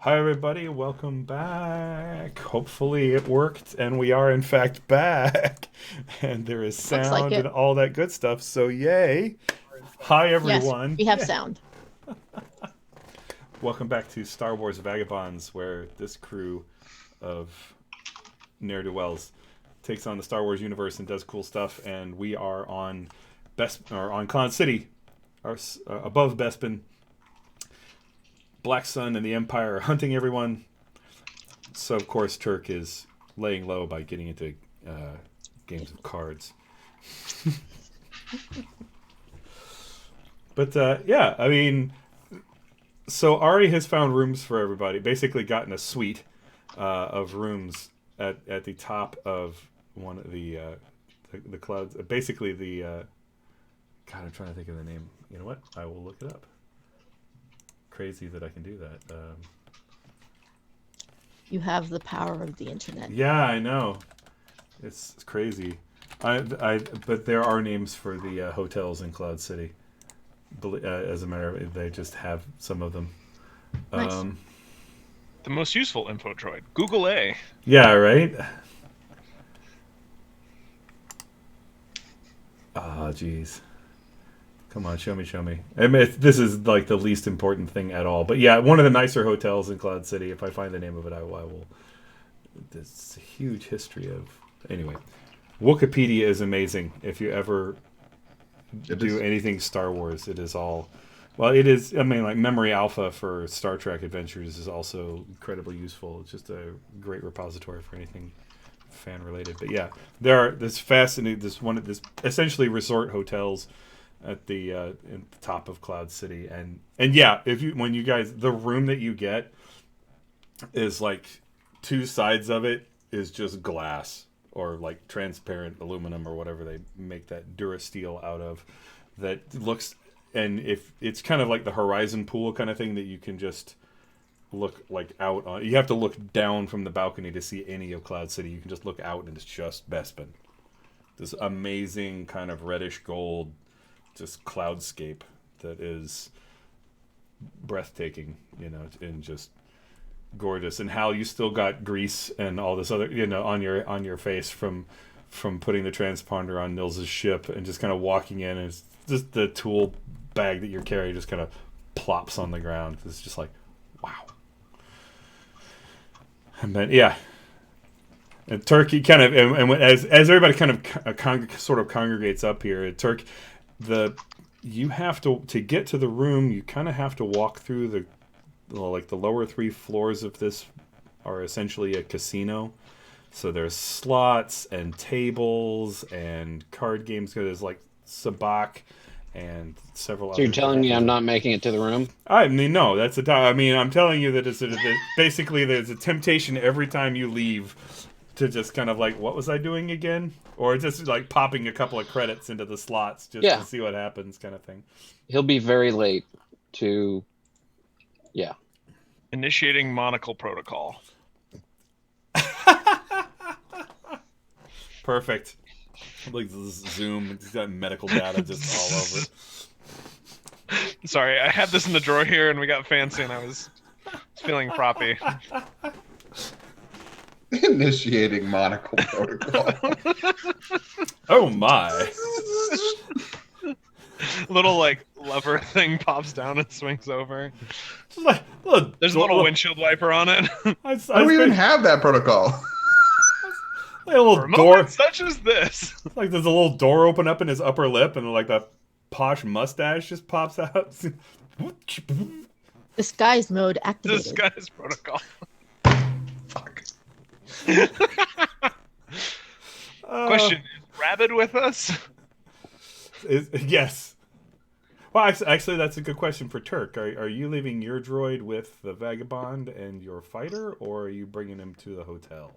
Hi, everybody. Welcome back. Hopefully it worked, and we are, in fact, back. And there is Looks like sound it. and all that good stuff, so yay. Hi, everyone. Yes, we have Yeah. sound. Welcome back to Star Wars Vagabonds, where this crew of ne'er-do-wells takes on the Star Wars universe and does cool stuff, and we are on on Cloud City, above Bespin. Black Sun and the Empire are hunting everyone. So, of course, Turk is laying low by getting into games of cards. But, yeah, I mean, so Ari has found rooms for everybody. Basically gotten a suite of rooms at the top of one of the clouds. Basically the... God, I'm trying to think of the name. You know what? I will look it up. Crazy that I can do that. You have the power of the internet. Yeah, I know. It's crazy. But there are names for the hotels in Cloud City. As a matter of, they just have some of them. Nice. The most useful info droid, Google A. Yeah, right. Ah, jeez. Come on, show me. I mean, this is like the least important thing at all. But yeah, one of the nicer hotels in Cloud City. If I find the name of it, I will. There's a huge history of. Anyway, Wikipedia is amazing. If you ever do anything Star Wars, it is all. Well, it is. I mean, like Memory Alpha for Star Trek Adventures is also incredibly useful. It's just a great repository for anything fan related. But yeah, there are this fascinating this essentially resort hotels at the top of Cloud City, and yeah, when you guys, the room that you get is like two sides of it is just glass or like transparent aluminum or whatever they make that Durasteel out of, that looks, and if it's kind of like the horizon pool kind of thing that you can just look like out on. You have to look down from the balcony to see any of Cloud City. You can just look out and it's just Bespin, this amazing kind of reddish gold just cloudscape that is breathtaking, and just gorgeous. And Hal, you still got grease and all this other, on your face from putting the transponder on Nils's ship and just kind of walking in, and it's just the tool bag that you're carrying just kind of plops on the ground. It's just like, wow. And then and Turkey kind of, and as everybody kind of sort of congregates up here, Turk. You have to get to the room, you kind of have to walk through the lower 3 floors of this are essentially a casino. So there's slots and tables and card games. There's like sabacc and several So you're telling me I'm not making it to the room? I mean, no, that's I'm telling you that basically there's a temptation every time you leave to just kind of like, what was I doing again? Or just like popping a couple of credits into the slots just to see what happens, kind of thing. He'll be very late to, Initiating monocle protocol. Perfect. Like Zoom, it's got medical data just all over it. Sorry, I had this in the drawer here and we got fancy and I was feeling proppy. Initiating monocle protocol. Oh my. Little like lever thing pops down and swings over. There's a little windshield wiper on it. I don't even have that protocol. Like a little For door, moments such as this. like there's a little door open up in his upper lip, and like the posh mustache just pops out. Disguise mode activated. Disguise protocol. Fuck. Question: Is Rabbit with us? Yes. Well, actually, that's a good question for Turk. Are you leaving your droid with the Vagabond and your fighter, or are you bringing him to the hotel?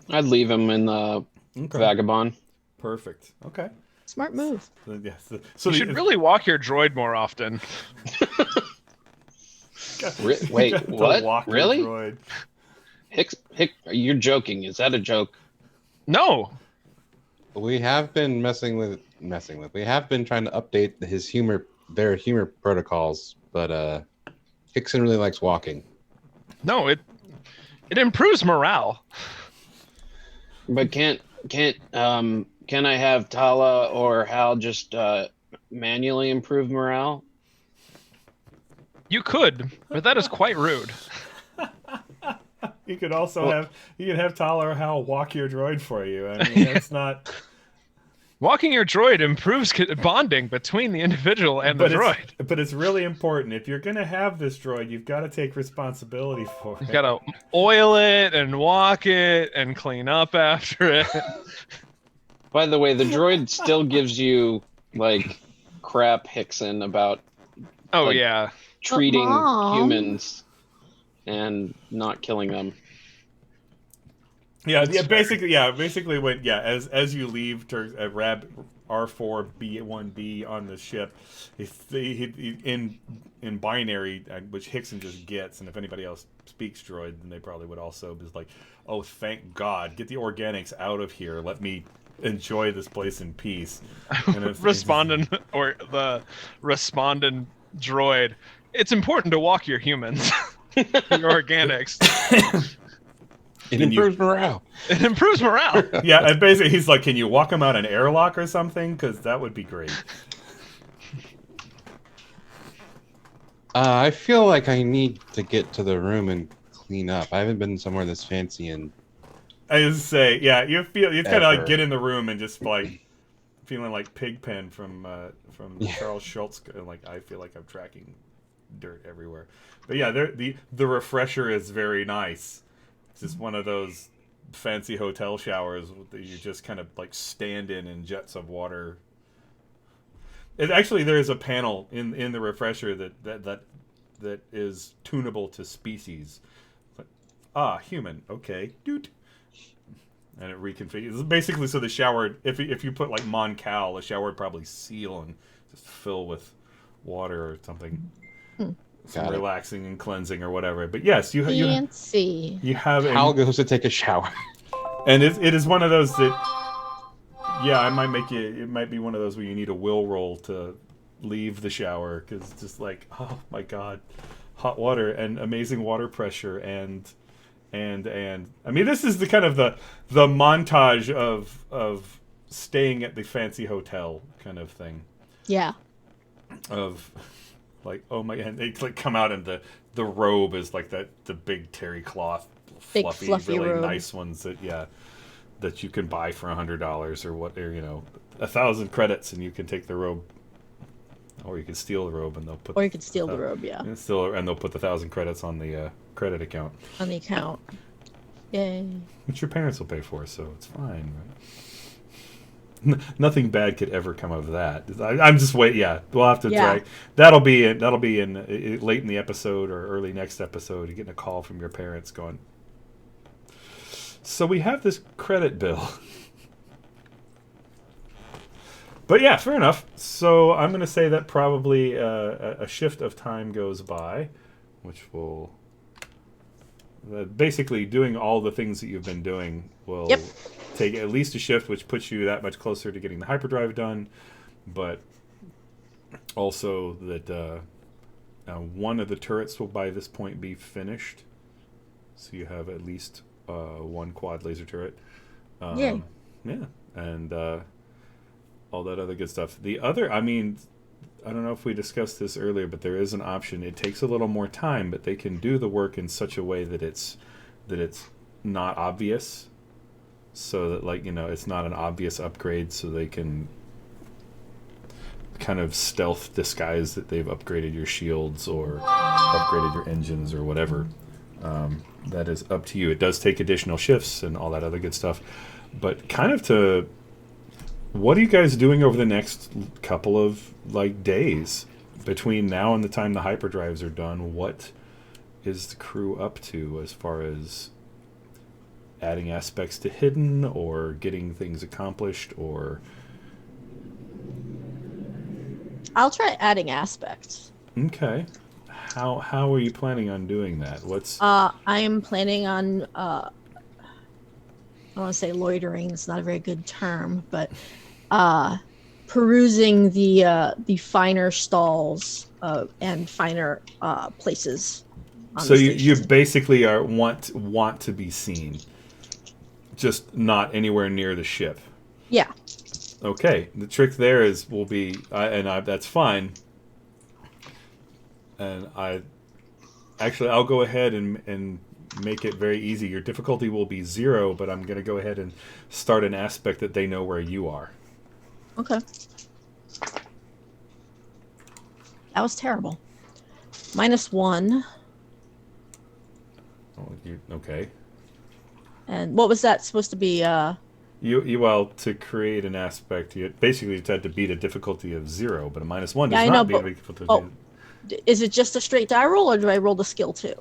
I'd leave him in the Vagabond. Perfect. Okay. Smart move. Yes. So you should really walk your droid more often. Wait, what? Really? Droid. Hick, you're joking. Is that a joke? No. We have been messing with. We have been trying to update their humor protocols, but Hickson really likes walking. No, it improves morale. But can I have Tala or Hal just manually improve morale? You could, but that is quite rude. You could also Well- have Tyler or Hal walk your droid for you. I mean, that's not. Walking your droid improves bonding between the individual and the droid. But it's really important. If you're gonna have this droid, you've got to take responsibility for it. You gotta oil it and walk it and clean up after it. By the way, the droid still gives you like crap, Hickson, about Oh Like- yeah. treating Mom. humans and not killing them. Basically when as you leave Rab R4B1B on the ship, he in binary, which Hickson just gets, and if anybody else speaks droid, then they probably would also be like, oh, thank God, get the organics out of here, let me enjoy this place in peace. And Respondent or the respondent droid. It's important to walk your humans, your organics. It And you- improves morale. It improves morale. Yeah, and basically he's like, can you walk him out an airlock or something? Because that would be great. I feel like I need to get to the room and clean up. I haven't been somewhere this fancy in. I just say, yeah, you kind of like Ever. get in the room and just like feeling like Pigpen from Yeah. Charles Schultz. Like I feel like I'm tracking dirt everywhere. But yeah, the refresher is very nice. It's just one of those fancy hotel showers that you just kind of like stand in jets of water. It actually there is a panel in the refresher that is tunable to species. Like, human, okay, doot. And it reconfigures. Basically, so the shower, if you put like Mon Cal, the shower would probably seal and just fill with water or something. Some Got it. relaxing and cleansing or whatever. But yes, you Fancy. have Hal goes to take a shower. and it is one of those that, yeah, I might make you. It might be one of those where you need a will roll to leave the shower because it's just like, oh my God, hot water and amazing water pressure and I mean this is the kind of the montage of staying at the fancy hotel kind of thing Yeah. of like, oh my, and they like come out and the robe is like the big terry cloth Big fluffy fluffy really robe. nice ones that you can buy for $100 or what, or 1,000 credits and you can take the robe, or you can steal the robe and they'll put Or you could steal the robe, yeah, and they'll put the 1,000 credits on the credit account, on the account. Yay. which your parents will pay for, so it's fine, right? Nothing bad could ever come of that. I'm just wait. Yeah, we'll have to Yeah. drag. That'll be in late in the episode or early next episode. You're getting a call from your parents going, so we have this credit bill. But yeah, fair enough. So I'm going to say that probably a shift of time goes by, which will basically doing all the things that you've been doing will Yep. take at least a shift, which puts you that much closer to getting the hyperdrive done. But also that one of the turrets will by this point be finished, so you have at least one quad laser turret. Yay. Yeah, and all that other good stuff. The other, I mean, I don't know if we discussed this earlier, but there is an option. It takes a little more time, but they can do the work in such a way that it's not obvious, so that it's not an obvious upgrade, so they can kind of stealth disguise that they've upgraded your shields or upgraded your engines or whatever. That is up to you. It does take additional shifts and all that other good stuff, but kind of what are you guys doing over the next couple of days between now and the time the hyperdrives are done? What is the crew up to as far as adding aspects to hidden or getting things accomplished? Or I'll try adding aspects. okay, how are you planning on doing that? What's I am planning on I want to say loitering. It's not a very good term, but perusing the finer stalls and finer places on So the you station. basically want to be seen, just not anywhere near the ship. Yeah. Okay. The trick there is will be, that's fine. And I'll go ahead and make it very easy. Your difficulty will be 0, but I'm going to go ahead and start an aspect that they know where you are. Okay. That was terrible. -1. Oh, okay. And what was that supposed to be? To create an aspect, you basically just had to beat a difficulty of 0, but a -1 Yeah, does I know, not beat a but- difficulty. oh. Is it just a straight die roll, or do I roll the skill too?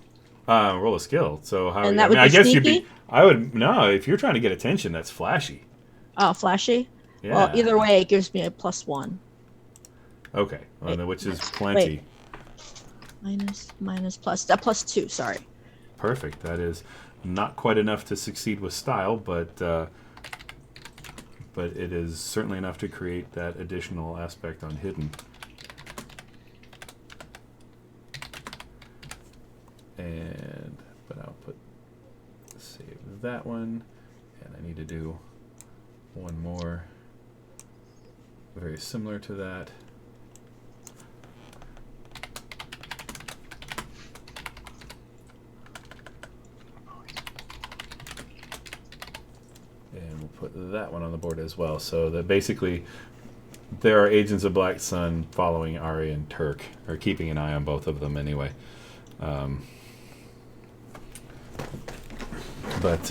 Roll a skill. So how? And that I would mean, I be guess you'd be. sneaky? I would no. If you're trying to get attention, that's flashy. Oh, flashy. Yeah. Well, either way, it gives me a +1. Okay. Well, Wait, which is wait. plenty. Minus plus. That +2. Sorry. Perfect. That is not quite enough to succeed with style, but it is certainly enough to create that additional aspect on hidden. But I'll save that one, and I need to do one more very similar to that. And we'll put that one on the board as well, so that basically there are agents of Black Sun following Ari and Turk, or keeping an eye on both of them anyway. But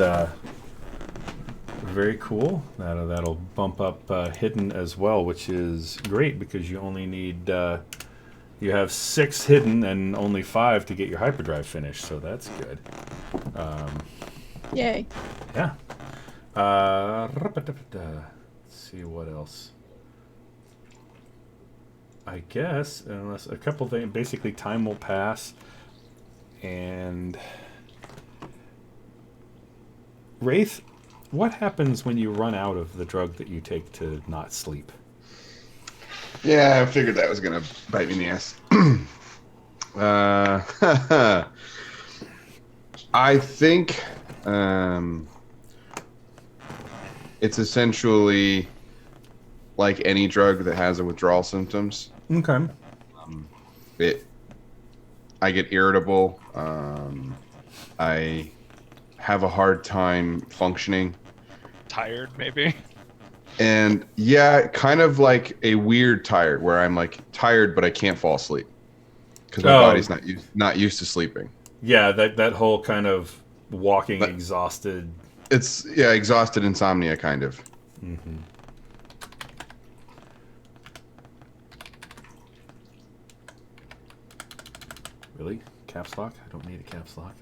very cool. That'll bump up hidden as well, which is great because you only need you have 6 hidden and only 5 to get your hyperdrive finished, so that's good. Yay. Yeah. Let's see what else. I guess unless a couple things, basically time will pass, and Wraith, what happens when you run out of the drug that you take to not sleep? Yeah, I figured that was gonna bite me in the ass. I think it's essentially like any drug that has a withdrawal symptoms. Okay. I get irritable. I have a hard time functioning. Tired, maybe. And yeah, kind of like a weird tired, where I'm like tired, but I can't fall asleep because my body's not used to sleeping. Yeah, that whole kind of walking But- exhausted. It's exhausted insomnia kind of. Mm-hmm. Really? Caps lock? I don't need a caps lock.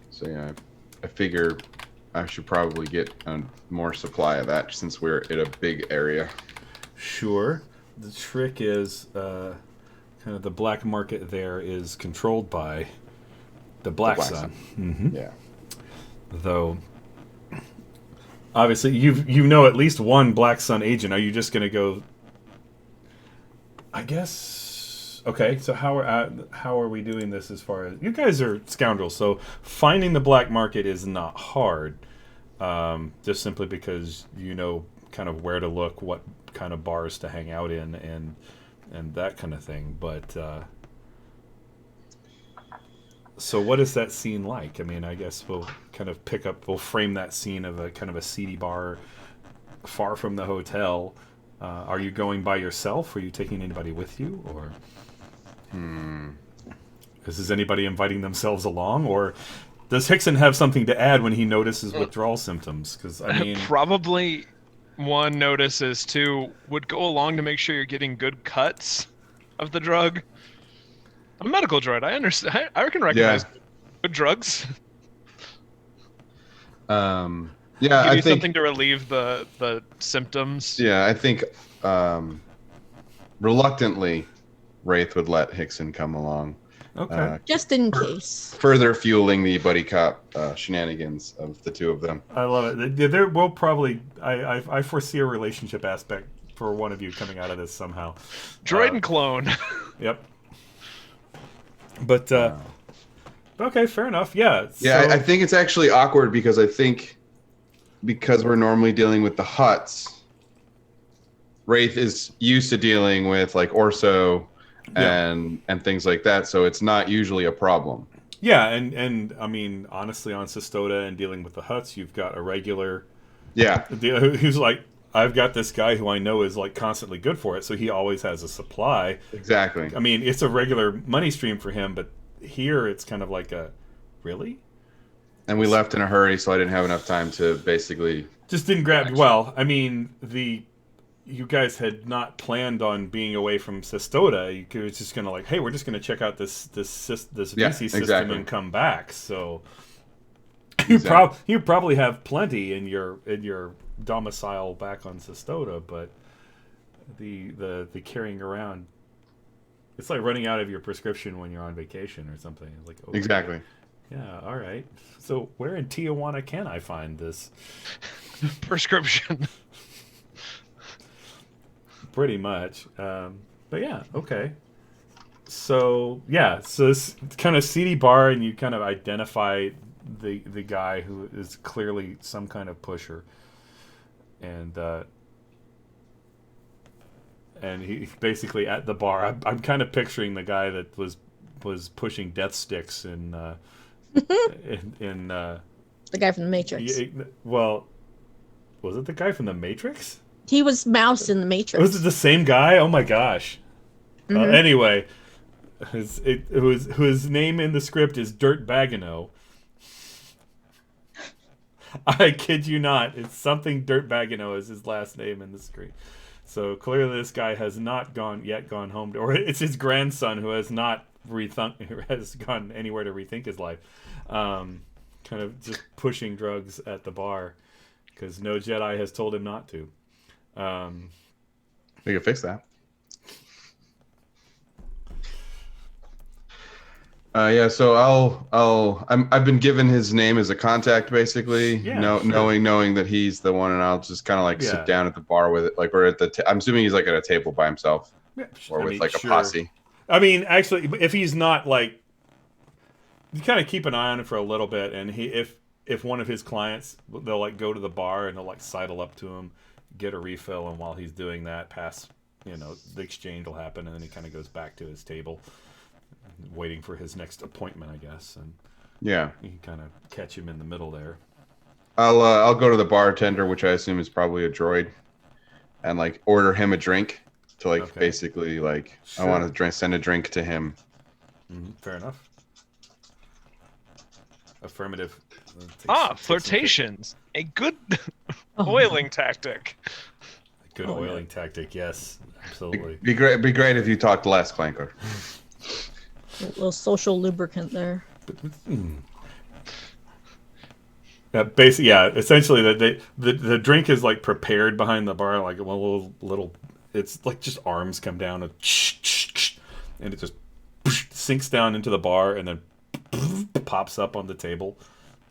So yeah, I figure I should probably get a more supply of that since we're in a big area. Sure. The trick is kind of the black market there is controlled by the Black Black Sun. Sun. Mm-hmm. Yeah. Though, obviously, you know at least one Black Sun agent. Are you just going to go? I guess. Okay. So how are we doing this? As far as you guys are scoundrels, so finding the black market is not hard. Just simply because you know kind of where to look, what kind of bars to hang out in, and that kind of thing. But so what is that scene like? I mean, I guess we'll kind of we'll frame that scene of a kind of a seedy bar far from the hotel. Are you going by yourself? Are you taking anybody with you, or is anybody inviting themselves along, or does Hickson have something to add when he notices withdrawal symptoms? Because I mean, Probably one notices, two would go along to make sure you're getting good cuts of the drug. I'm a medical droid. I understand. I can recognize good drugs. Yeah, Give I you think. something to relieve the symptoms. Yeah, I think reluctantly, Wraith would let Hickson come along, okay. Just in case. further fueling the buddy cop shenanigans of the two of them. I love it. There will probably I foresee a relationship aspect for one of you coming out of this somehow. Droid and clone. Yep. But okay, fair enough. Yeah. Yeah, So, I think it's actually awkward because I think because we're normally dealing with the huts, Wraith is used to dealing with like Orso Yeah. and things like that, so it's not usually a problem. yeah, and I mean, honestly, on Sistoda and dealing with the huts, you've got a regular Yeah, dealer who's like, I've got this guy who I know is like constantly good for it, so he always has a supply. exactly. I mean, it's a regular money stream for him, but here it's kind of like a, really? And we left in a hurry, so I didn't have enough time to basically. Just didn't grab. Well, I mean, you guys had not planned on being away from Sistoda. You were just gonna like, hey, we're just gonna check out this Yeah, VC system exactly. and come back. So Exactly. you probably have plenty in your domicile back on Sistoda, but the carrying around, it's like running out of your prescription when you're on vacation or something. It's like, okay, Exactly. yeah, all right. So where in Tijuana can I find this? Prescription. Pretty much. But yeah, okay. So yeah, so it's kind of seedy bar, and you kind of identify the guy who is clearly some kind of pusher, and he basically at the bar. I'm kind of picturing the guy that was pushing death sticks in The guy from the Matrix. well, was it the guy from the Matrix? He was Mouse in the Matrix. Was it the same guy? Oh my gosh. Mhm. Anyway, whose name in the script is Dirt Bagano. I kid you not. It's something Dirt Bagano is his last name in the script. So clearly this guy has not gone home, or it's his grandson who has not has gone anywhere to rethink his life. Kind of just pushing drugs at the bar because no Jedi has told him not to. We can fix that. Yeah, so I've been given his name as a contact, basically. Yeah, sure. Knowing that he's the one, and I'll just kind of like Yeah. sit down at the bar with it, like we're at the. I'm assuming he's like at a table by himself, Yeah, or I with mean, like a sure. posse. I mean, actually, if he's not like, you kind of keep an eye on him for a little bit, and if one of his clients, they'll like go to the bar and they'll like sidle up to him, get a refill, and while he's doing that, the exchange will happen, and then he kind of goes back to his table, waiting for his next appointment, I guess, and Yeah, you can kind of catch him in the middle there. I'll go to the bartender, which I assume is probably a droid, and like order him a drink to like Okay. basically like Sure. I want to send a drink to him. Fair enough. Affirmative. Takes some Flirtations. A good Oh. oiling tactic. good Oh, oiling tactic. Yes, absolutely. Be great if you talked less, Clanker. A little social lubricant there. Basically, yeah. Essentially, the drink is like prepared behind the bar, like a little. It's like just arms come down and it just sinks down into the bar and then pops up on the table.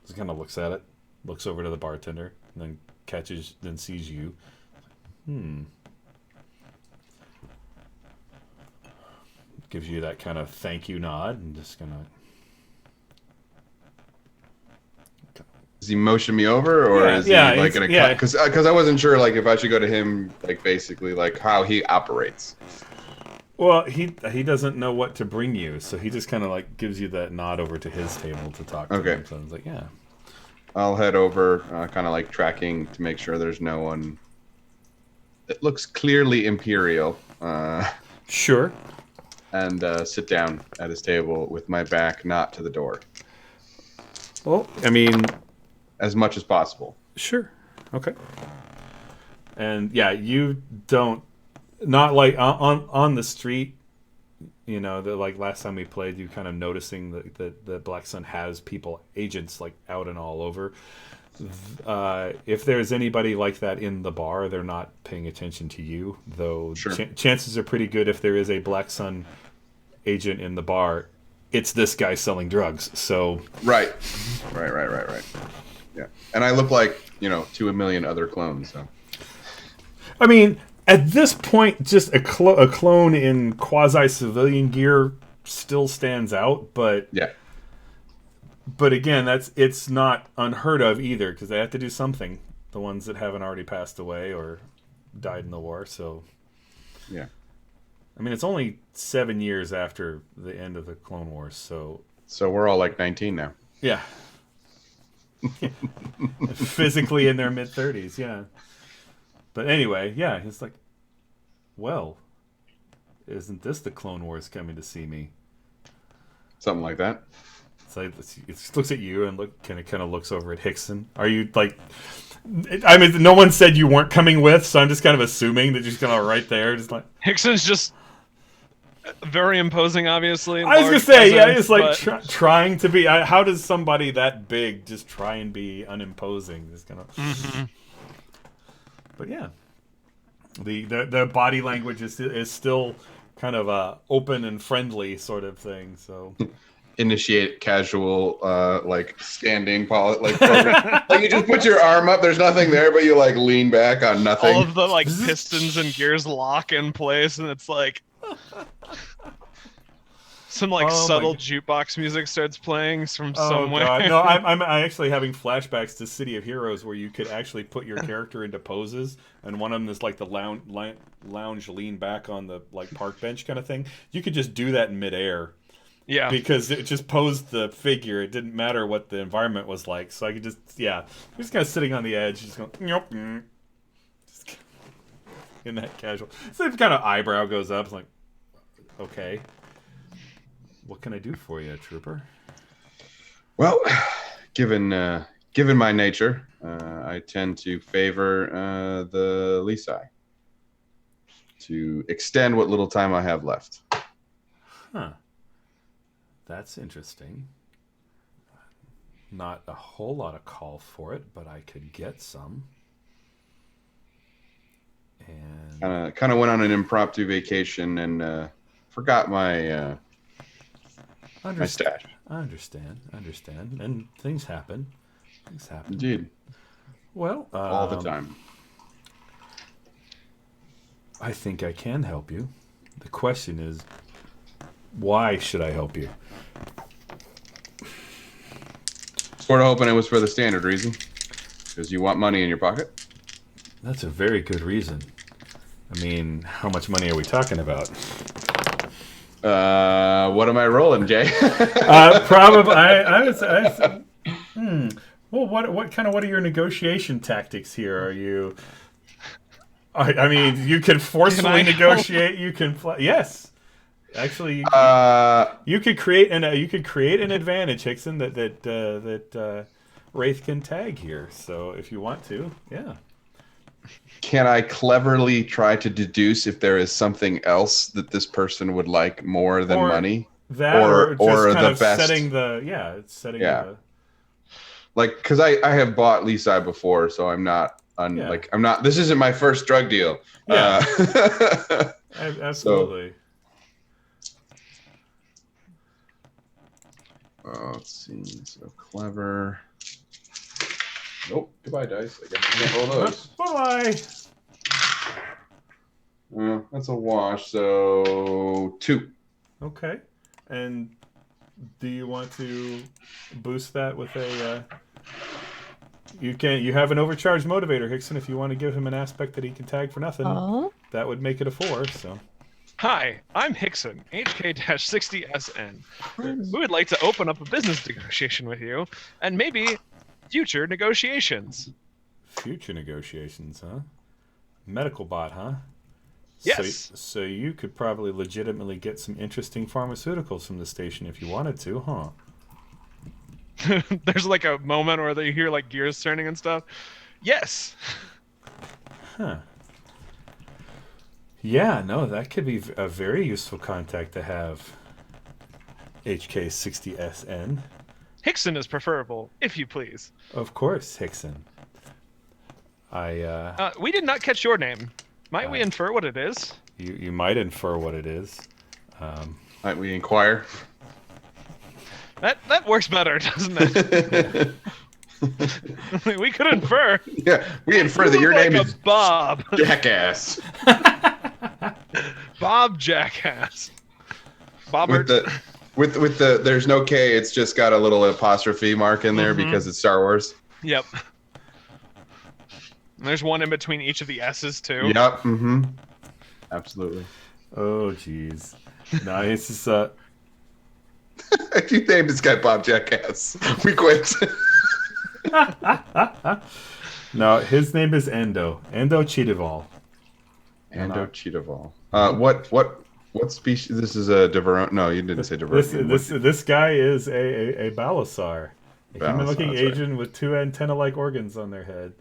Just kind of looks at it, looks over to the bartender, and then sees you. Gives you that kind of thank you nod and just kind of. Does he motion me over, or Yeah, is he yeah, like it's- gonna yeah. cut? Because I wasn't sure like if I should go to him like basically like how he operates. Well, he doesn't know what to bring you, so he just kind of like gives you that nod over to his table to talk to Okay. him. So I was like, yeah. I'll head over, kind of like tracking to make sure there's no one. It looks clearly Imperial, Sure. and sit down at his table with my back not to the door, Well, I mean, as much as possible. sure. Okay. And yeah, you don't, not like on the street, like last time we played, you kind of noticing that the Black Sun has agents like out and all over. If there's anybody like that in the bar, they're not paying attention to you, though. Sure. Chances are pretty good if there is a Black Sun agent in the bar, it's this guy selling drugs. So Right. Yeah, and I look like to a million other clones. So I mean, at this point, just a clone in quasi-civilian gear still stands out, but Yeah. but again, it's not unheard of either, because they have to do something. The ones that haven't already passed away or died in the war. So Yeah. I mean, it's only 7 years after the end of the Clone Wars, so So we're all like 19 now. yeah. Physically in their mid-30s, yeah. But anyway, yeah, it's like, well, isn't this the Clone Wars coming to see me? Something like that. It's like, it looks at you and kind of looks over at Hickson. Are you like? I mean, no one said you weren't coming with, so I'm just kind of assuming that you're just kind of right there, just like. Hickson's just very imposing, obviously. I was gonna say, yeah, presence, it's like but- trying to be. How does somebody that big just try and be unimposing? Just kind of. Mm-hmm. But yeah, the body language is still kind of open and friendly sort of thing. So. Initiate casual, like standing, like like you just put your arm up. There's nothing there, but you like lean back on nothing. all of the like pistons and gears lock in place, and it's like some like Oh my subtle God. jukebox music starts playing from Oh somewhere. god! No, I'm actually having flashbacks to City of Heroes where you could actually put your character into poses, and one of them is like the lounge lean back on the like park bench kind of thing. You could just do that in midair. Yeah. Because it just posed the figure. It didn't matter what the environment was like. So I could just, just kind of sitting on the edge, just going, nope. Just in that casual. So the kind of eyebrow goes up. It's like, okay. What can I do for you, Trooper? Well, given my nature, I tend to favor the Lisai to extend what little time I have left. Huh. That's interesting. Not a whole lot of call for it, but I could get some. And Kind of went on an impromptu vacation and forgot my my stash. I understand. And things happen. Indeed, Well, all the time. I think I can help you. The question is, why should I help you? Sort of hoping it was for the standard reason, because you want money in your pocket. That's a very good reason. I mean, how much money are we talking about? What am I rolling, Jay? Probably. Well, what are your negotiation tactics here? Are you? I mean, you can forcefully negotiate. You can. Yes. Actually, you could create an advantage, Hickson, that Wraith can tag here. So if you want to, yeah. Can I cleverly try to deduce if there is something else that this person would like more than money? That or just kind the of best setting the like, because I have bought Lisai before, so I'm not I'm not. This isn't my first drug deal. Yeah. Absolutely. Let's see. So clever. Nope. Goodbye, dice. I guess I can't roll those. Bye. That's a wash. So 2. Okay. And do you want to boost that with a? You have an overcharged motivator, Hickson. If you want to give him an aspect that he can tag for nothing, that would make it a 4. So. Hi, I'm Hickson, HK-60SN. We would like to open up a business negotiation with you, and maybe future negotiations. Future negotiations, huh? Medical bot, huh? Yes. So you could probably legitimately get some interesting pharmaceuticals from the station if you wanted to, huh? There's like a moment where they hear like gears turning and stuff. Yes. Huh. Yeah, no, that could be a very useful contact to have. HK-60SN. Hickson is preferable, if you please. Of course, Hickson. We did not catch your name. Might we infer what it is? You might infer what it is. Might we inquire? That works better, doesn't it? We could infer. Yeah, we infer that your like name a is Bob. Jackass. Bob Jackass. Bobbert. With the there's no K, it's just got a little apostrophe mark in there Mhm. because it's Star Wars. Yep. And there's one in between each of the S's too. Yep. Mm-hmm. Absolutely. Oh, jeez. No, it's just You named this guy Bob Jackass. We quit. no. His name is Endo. Endo Cheetahval. Ando Cheetahval. What species? This is a Diveron. No, you didn't say Diveron. This guy is a Balasar, a Balasar, human-looking that's right. agent with 2 antenna-like organs on their head.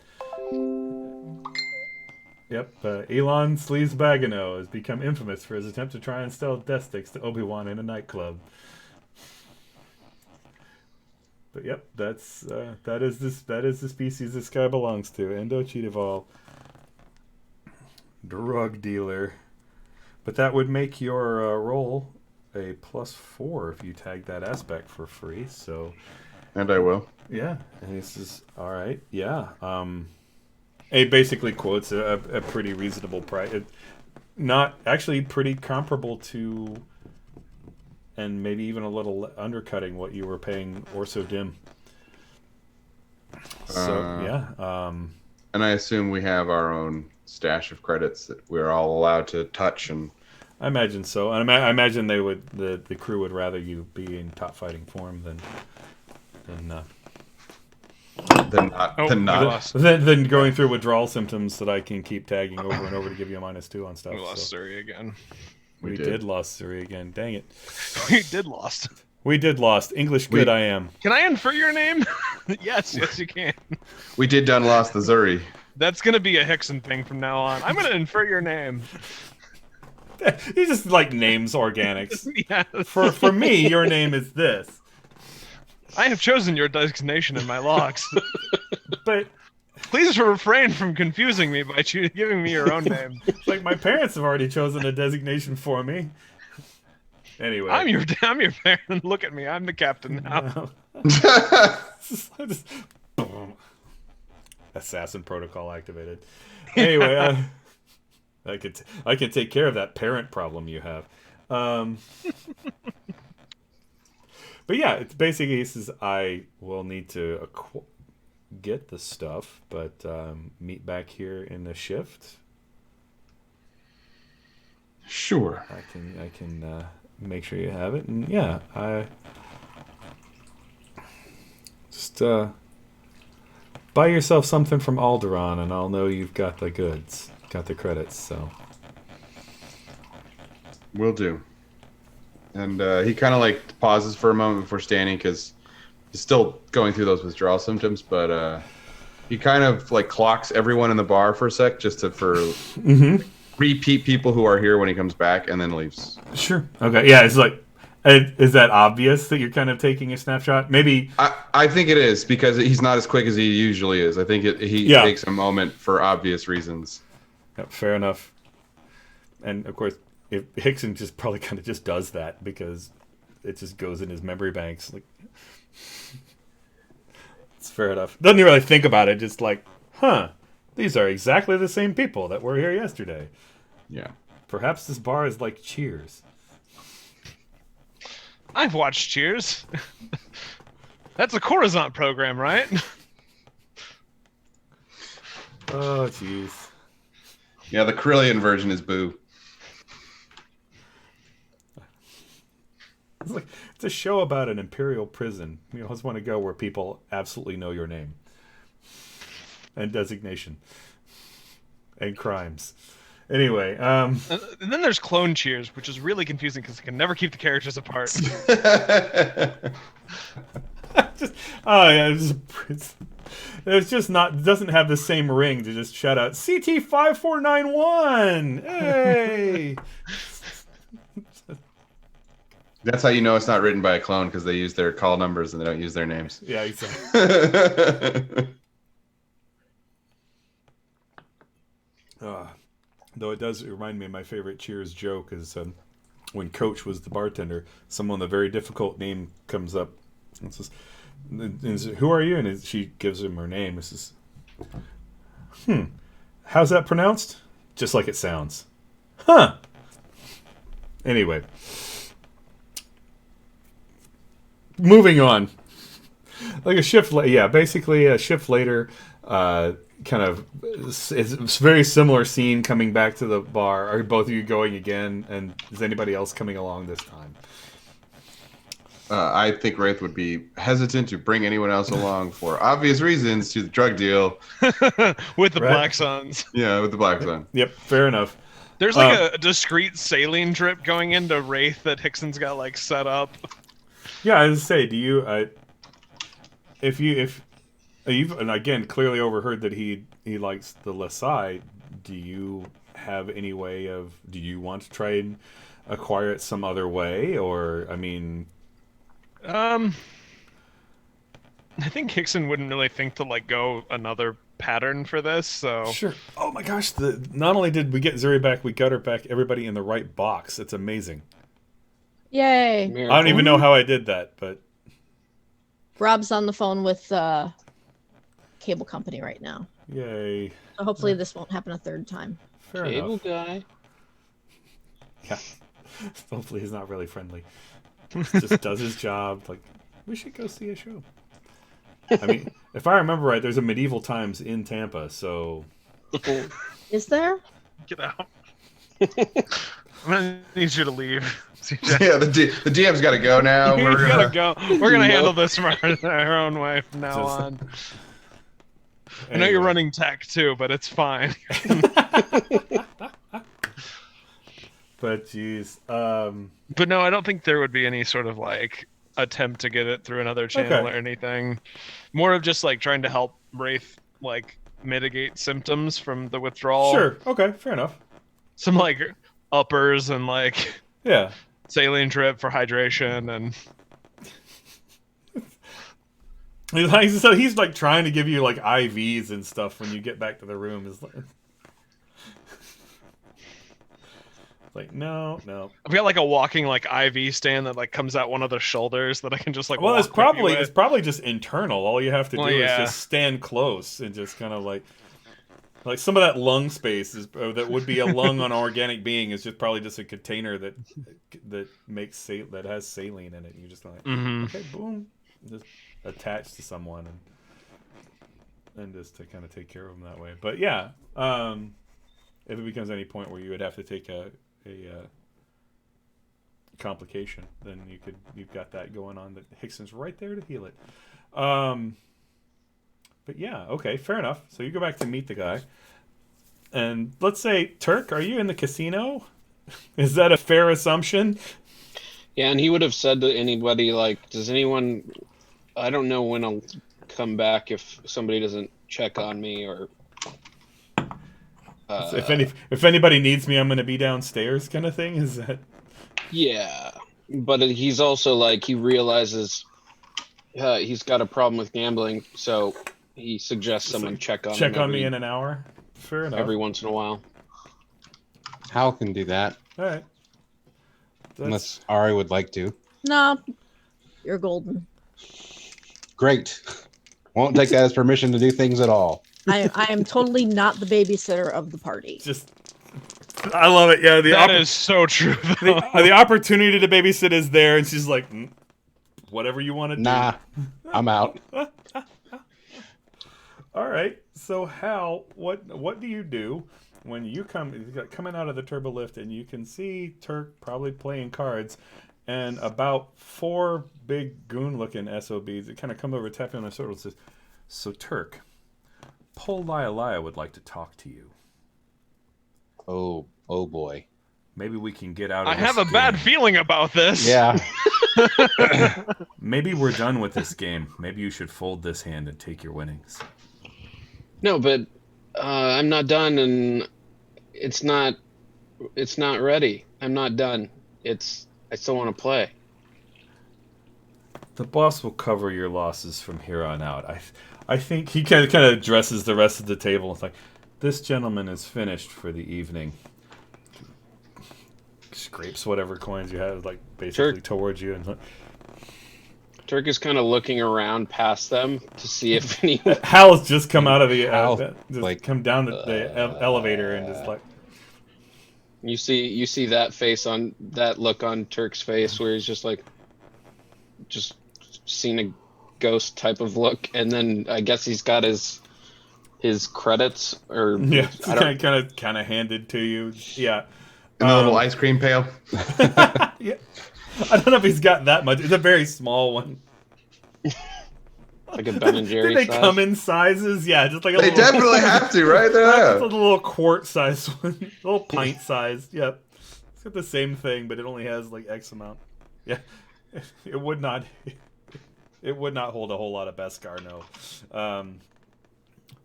Yep, Elon Sleaze Bagano has become infamous for his attempt to try and sell death sticks to Obi-Wan in a nightclub. But yep, that is the species this guy belongs to. Endo Cheetahval, drug dealer. But that would make your roll a +4 if you tag that aspect for free. So, And I will. yeah, and this is all right. Yeah, it basically quotes a pretty reasonable price. Not actually pretty comparable to, and maybe even a little undercutting what you were paying Orso Dim. So yeah, And I assume we have our own stash of credits that we're all allowed to touch and. I imagine so. And I imagine they would the crew would rather you be in top fighting form than Than not. Oh, than we not. lost. than going through withdrawal symptoms that I can keep tagging over and over to give you a -2 on stuff. We lost So Suri again. we did lost Suri again. Dang it. We did lost. We did lost. English good I am. Can I infer your name? Yes, you can. We did done lost the Zuri. That's gonna be a Hickson thing from now on. I'm gonna infer your name. He just like names organics. Yeah. For me, your name is this. I have chosen your designation in my logs. But Please refrain from confusing me by giving me your own name. like my parents have already chosen a designation for me. Anyway, I'm your parent. Look at me. I'm the captain now. Assassin protocol activated. Anyway, I can take care of that parent problem you have. But yeah, it's basically says I will need to get the stuff, but meet back here in the shift. Sure. I can make sure you have it, and yeah, I just buy yourself something from Alderaan, and I'll know you've got the goods, got the credits. So Will do. And he kind of like pauses for a moment before standing because he's still going through those withdrawal symptoms, but he kind of like clocks everyone in the bar for a sec just to repeat people who are here when he comes back, and then leaves. sure, okay, yeah, it's like. Is that obvious that you're kind of taking a snapshot? Maybe. I think it is because he's not as quick as he usually is. I think he takes a moment for obvious reasons. Yeah, fair enough. And of course, if Hickson just probably kind of just does that because it just goes in his memory banks. Like, it's fair enough. Doesn't really think about it. Just like, these are exactly the same people that were here yesterday. Yeah. Perhaps this bar is like Cheers. I've watched Cheers. That's a Coruscant program, right? Oh, jeez. Yeah, the Corellian version is Boo. It's a show about an imperial prison. You always want to go where people absolutely know your name and designation and crimes. Anyway, And then there's Clone Cheers, which is really confusing because I can never keep the characters apart. it's just not. It doesn't have the same ring to just shout out CT5491. Hey. That's how you know it's not written by a clone, because they use their call numbers and they don't use their names. Yeah, exactly. Though it does remind me of my favorite Cheers joke is when Coach was the bartender, someone with a very difficult name comes up and says, "Who are you?" And she gives him her name. It says, how's that pronounced? Just like it sounds. Huh. Anyway. moving on. Like a shift, basically a shift later, kind of, it's a very similar scene coming back to the bar. Are both of you going again? And is anybody else coming along this time? I think Wraith would be hesitant to bring anyone else along for obvious reasons to the drug deal. With the Right. Black Suns. Yeah, with the Black Sun. Yep, fair enough. There's like a discreet saline drip going into Wraith that Hickson's got like set up. Yeah, I was say, do you, if you've and again clearly overheard that he likes the Lasai, do you have any way of? Do you want to try and acquire it some other way, or I mean? I think Hickson wouldn't really think to like go another pattern for this, so Sure. Oh my gosh! Not only did we get Zuri back, we got her back. Everybody in the right box. It's amazing. Yay! Miracle. I don't even know how I did that, but Rob's on the phone with cable company right now. yay! So hopefully this won't happen a third time. Fair Cable enough. guy. Yeah. Hopefully he's not really friendly. Just does his job. Like, we should go see a show. I mean, if I remember right, there's a Medieval Times in Tampa, so Is there? get out. I'm gonna need you to leave. CJ. Yeah, the DM's got to go now. We We're gotta go. We're gonna Nope. handle this our own way from now Just- on. I know you're Anyway. running tech too, but it's fine. But geez, But no, I don't think there would be any sort of like attempt to get it through another channel Okay. or anything. More of just like trying to help Wraith like mitigate symptoms from the withdrawal. sure, okay, fair enough. Some like uppers and like Yeah, saline drip for hydration and so he's like trying to give you like IVs and stuff when you get back to the room. Is like no. I've got like a walking like IV stand that like comes out one of the shoulders that I can just like. Well, walk it's with you with. probably just internal. All you have to do Well, is yeah. just stand close and just kind of like some of that lung space is that would be a lung on an organic being is just probably just a container that that has saline in it. You just like Mhm. okay, boom, just attached to someone and just to kind of take care of them that way. But yeah, if it becomes any point where you would have to take a complication, then you've got that going on. That Hickson's right there to heal it. But yeah, okay, fair enough. So you go back to meet the guy, and let's say Turk, are you in the casino? Is that a fair assumption? Yeah, and he would have said to anybody like, "Does anyone? I don't know when I'll come back if somebody doesn't check on me or." So if anybody needs me, I'm going to be downstairs, kind of thing. Is that? Yeah, but he's also like he realizes he's got a problem with gambling, so he suggests someone check on him on me in an hour. Fair enough. every once in a while. Hal can do that, All right. unless Ari would like to. No, you're golden. Great. Won't take that as permission to do things at all. I am totally not the babysitter of the party. Just, I love it. Yeah, That is so true. Though. the opportunity to babysit is there, and she's like, whatever you want to do. Nah, I'm out. All right. So Hal, what do you do when you coming out of the turbo lift and you can see Turk probably playing cards, and about 4 big goon-looking SOBs that kind of come over, tapping on their shoulder, and says, "So Turk, Pol Lialaya would like to talk to you. Oh boy. Maybe we can get out of I this have a bad game. feeling about this. Yeah. Maybe we're done with this game. Maybe you should fold this hand and take your winnings." No, but I'm not done, and it's not ready. I'm not done. I still want to play. The boss will cover your losses from here on out. I think he kind of addresses the rest of the table. It's like, this gentleman is finished for the evening. Scrapes whatever coins you have, like basically Sure. towards you, and Turk is kind of looking around past them to see if anyone. Hal's just come out of the Hal, just like, come down the elevator and just like, You see that face on that look on Turk's face where he's just like, just seen a ghost type of look, and then I guess he's got his credits or Yeah, I don't. kind of handed to you. Yeah. In the little ice cream pail. Yeah. I don't know if he's got that much. It's a very small one. Like a Ben and Jerry Do they size? come in sizes? Yeah, just like a They little, definitely have to, right? just a Yeah. little quart size one, a little pint size. Yep, it's got the same thing, but it only has like X amount. Yeah, it would not. It would not hold a whole lot of Beskar, no.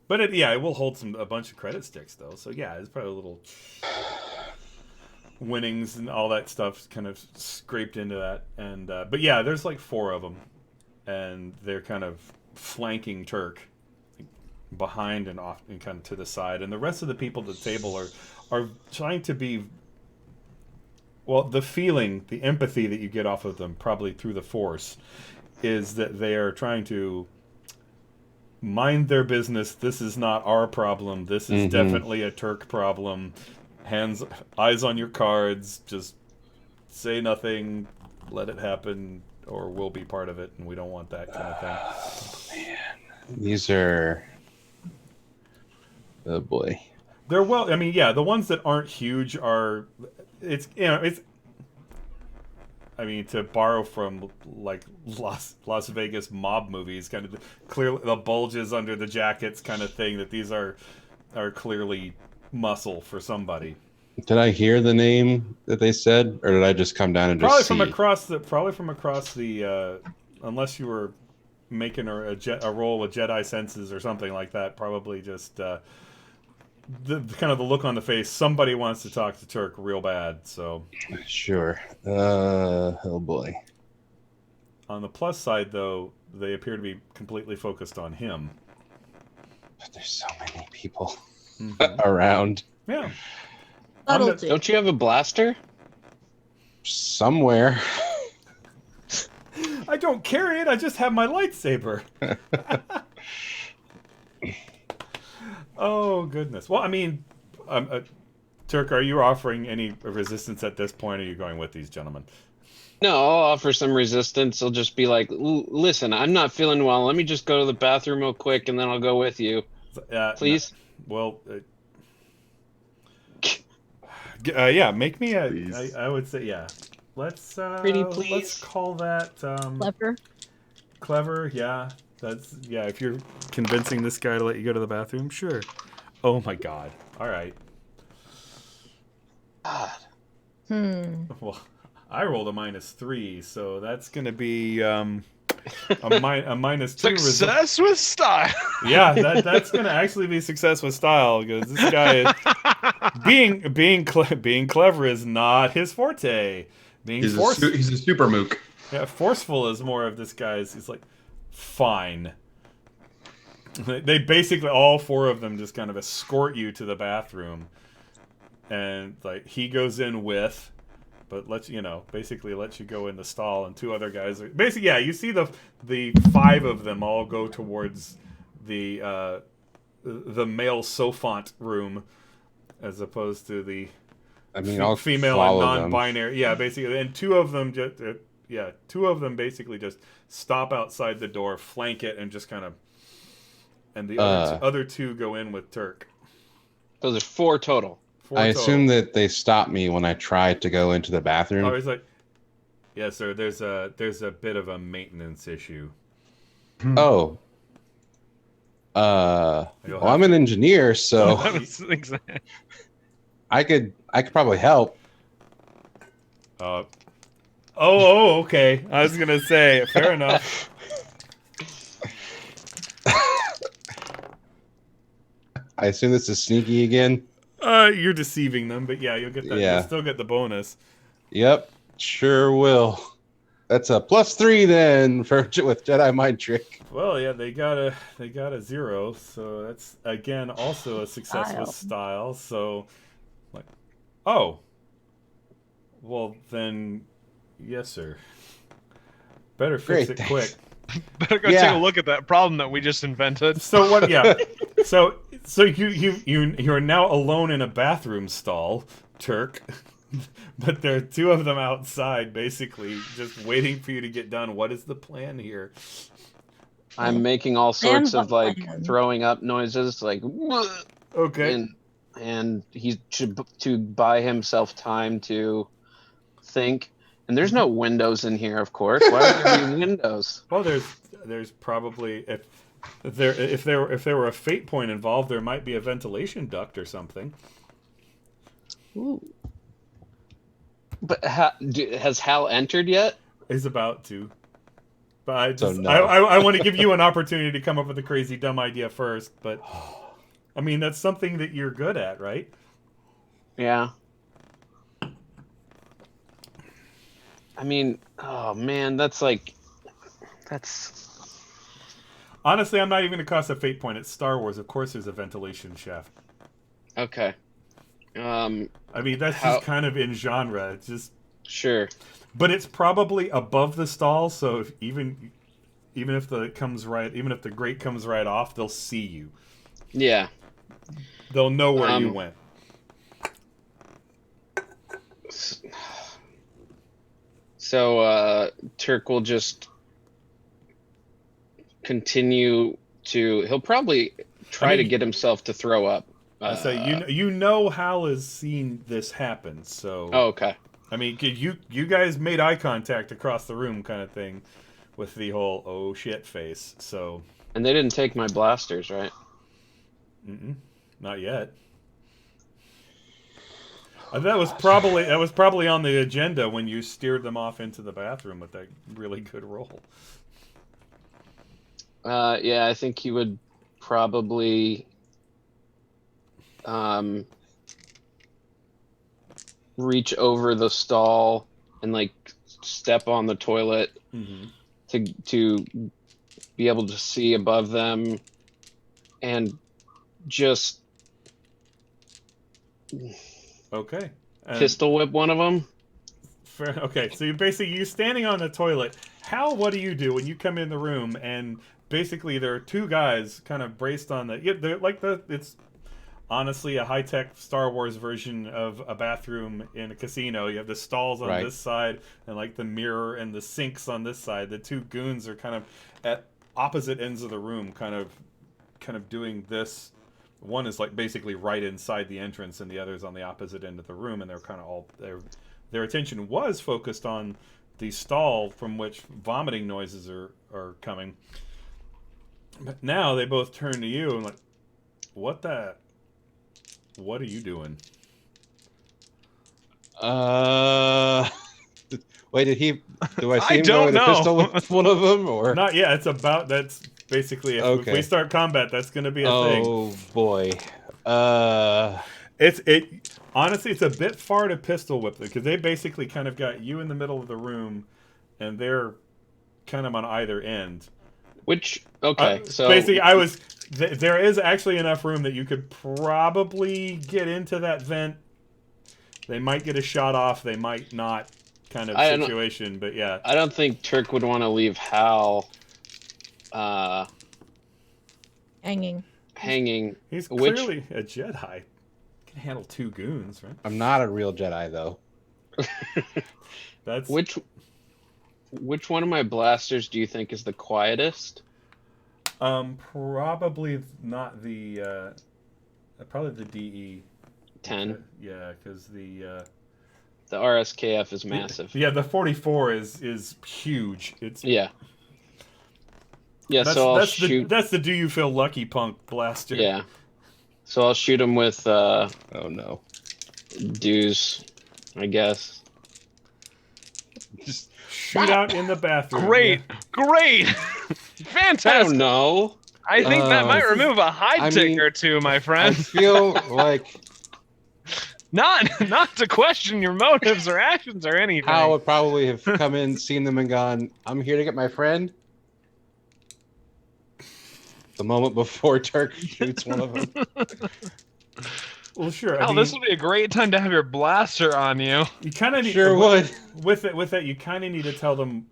But it will hold a bunch of credit sticks though. So yeah, it's probably a little winnings and all that stuff kind of scraped into that. And but yeah, there's like 4 of them, and they're kind of flanking Turk behind and off and kind of to the side, and the rest of the people at the table are trying to be, well, the feeling, the empathy that you get off of them probably through the Force is that they are trying to mind their business. This is not our problem. This is definitely a Turk problem. Eyes on your cards. Just say nothing. Let it happen, or we'll be part of it, and we don't want that kind of thing. Man, these are. Oh boy. They're well. I mean, yeah, the ones that aren't huge are. It's it's. I mean, to borrow from like Las Vegas mob movies, kind of clearly the bulges under the jackets kind of thing. That these are clearly muscle for somebody. Did I hear the name that they said, or did I just come down and Probably just from see? across the. Unless you were making a roll with Jedi senses or something like that, probably just. The kind of the look on the face. Somebody wants to talk to Turk real bad. So Sure. Oh boy. on the plus side, though, they appear to be completely focused on him. But there's so many people Mhm. around Yeah. Subtlety. Don't you have a blaster? somewhere. I don't carry it. I just have my lightsaber. Oh goodness. Well, I mean, Turk, are you offering any resistance at this point? Or are you going with these gentlemen? No, I'll offer some resistance. I'll just be like, listen, I'm not feeling well. Let me just go to the bathroom real quick, and then I'll go with you. Please? No, well, yeah, make me a. Please. I would say, yeah. Let's Pretty please. let's call that Clever. clever. Yeah, that's yeah. If you're convincing this guy to let you go to the bathroom, sure. Oh my God! All right. God. Well, I rolled a -3, so that's gonna be a -2. Success with style. Yeah, that's gonna actually be success with style because this guy is being clever is not his forte. He's a super mook. Yeah, forceful is more of this guy's. He's like, fine. They basically all 4 of them just kind of escort you to the bathroom, and like he goes in with, but basically lets you go in the stall, and 2 other guys are basically you see the 5 of them all go towards the male sophont room, as opposed to the I'll female and follow them. non-binary. Yeah, basically, and 2 of them just 2 of them basically just stop outside the door, flank it, and just kind of, and the other two go in with Turk. Those are 4 total. 4 I total. assume that they stopped me when I tried to go into the bathroom. Oh, he's like, yeah, sir. There's a bit of a maintenance issue. Oh. You'll Well, have I'm an engineer, so That was exactly. I could probably help. Okay. I was gonna say, fair enough. I assume this is sneaky again. You're deceiving them, but yeah, you'll get that. Yeah. You'll still get the bonus. Yep, sure will. That's a +3 then with Jedi Mind Trick. Well, yeah, they got a 0, so that's again also a success with style. So, like, oh, well then, yes, sir. Better fix Great, it quick. Better go Yeah. take a look at that problem that we just invented. So what? Yeah. So you are now alone in a bathroom stall, Turk. but there are two of them outside, basically, just waiting for you to get done. What is the plan here? I'm making all sorts of what like plan? throwing up noises, like, Okay. and he should to buy himself time to think. And there's no windows in here, of course. Why would there be windows? Well, there's probably if there were a fate point involved, there might be a ventilation duct or something. Ooh. But has Hal entered yet? Is about to. But I So just no. I want to give you an opportunity to come up with a crazy dumb idea first, but I mean that's something that you're good at, right? Yeah. I mean, oh man, that's Honestly, I'm not even going to cost a fate point. It's Star Wars. Of course, there's a ventilation shaft. okay. I mean, that's How- just kind of in genre. It's just, Sure. but it's probably above the stall. So even if the grate comes right off, they'll see you. Yeah. They'll know where you Um, went. So Turk will just continue to. He'll probably try to mean- get himself to throw up. I say you know Hal has seen this happen. So Oh, okay. I mean, you guys made eye contact across the room, kind of thing, with the whole oh shit face. So And they didn't take my blasters, right? not yet. That was probably on the agenda when you steered them off into the bathroom with that really good roll. Yeah, I think he would probably reach over the stall and like step on the toilet to be able to see above them and just Okay. And pistol whip one of them. okay, so you're standing on the toilet. Hal, what do you do when you come in the room and basically there are two guys kind of braced on it's honestly a high-tech Star Wars version of a bathroom in a casino. You have the stalls on Right. this side and like the mirror and the sinks on this side. The two goons are kind of at opposite ends of the room, kind of doing this. One is like basically right inside the entrance and the other's on the opposite end of the room, and they're kind of all their attention was focused on the stall from which vomiting noises are coming. But now they both turn to you and like, what are you doing? Wait, do I see I him don't going to know. pistol with one of them, or? Not yet. That's basically if Okay. we start combat, that's going to be a thing. Oh boy. Honestly, it's a bit far to pistol whip them because they basically kind of got you in the middle of the room, and they're kind of on either end. Which okay, so basically, there is actually enough room that you could probably get into that vent. They might get a shot off. They might not. Kind of situation, but yeah. I don't think Turk would want to leave Hal Hanging. hanging. He's Which- clearly a Jedi. Can handle two goons, right? I'm not a real Jedi though. That's Which one of my blasters do you think is the quietest? probably not the probably the DE 10. Yeah, because the RSKF is massive. yeah, the 44 is huge. It's Yeah. Yeah, that's, so I'll that's shoot. that's the do you feel lucky punk blaster. Yeah. So I'll shoot him with Oh no. Deuce, I guess. Just Shoot out in the bathroom. Great, great, I fantastic. don't know. I think that might this is- remove a hide I tick mean, or two, my I friend. feel like Not to question your motives or actions or anything. Hal would probably have come in, seen them, and gone, "I'm here to get my friend." The moment before Turk shoots one of them. Well, sure. I Hal, mean, this would be a great time to have your blaster on you. you kind of Sure would. with that. You kind of need to tell them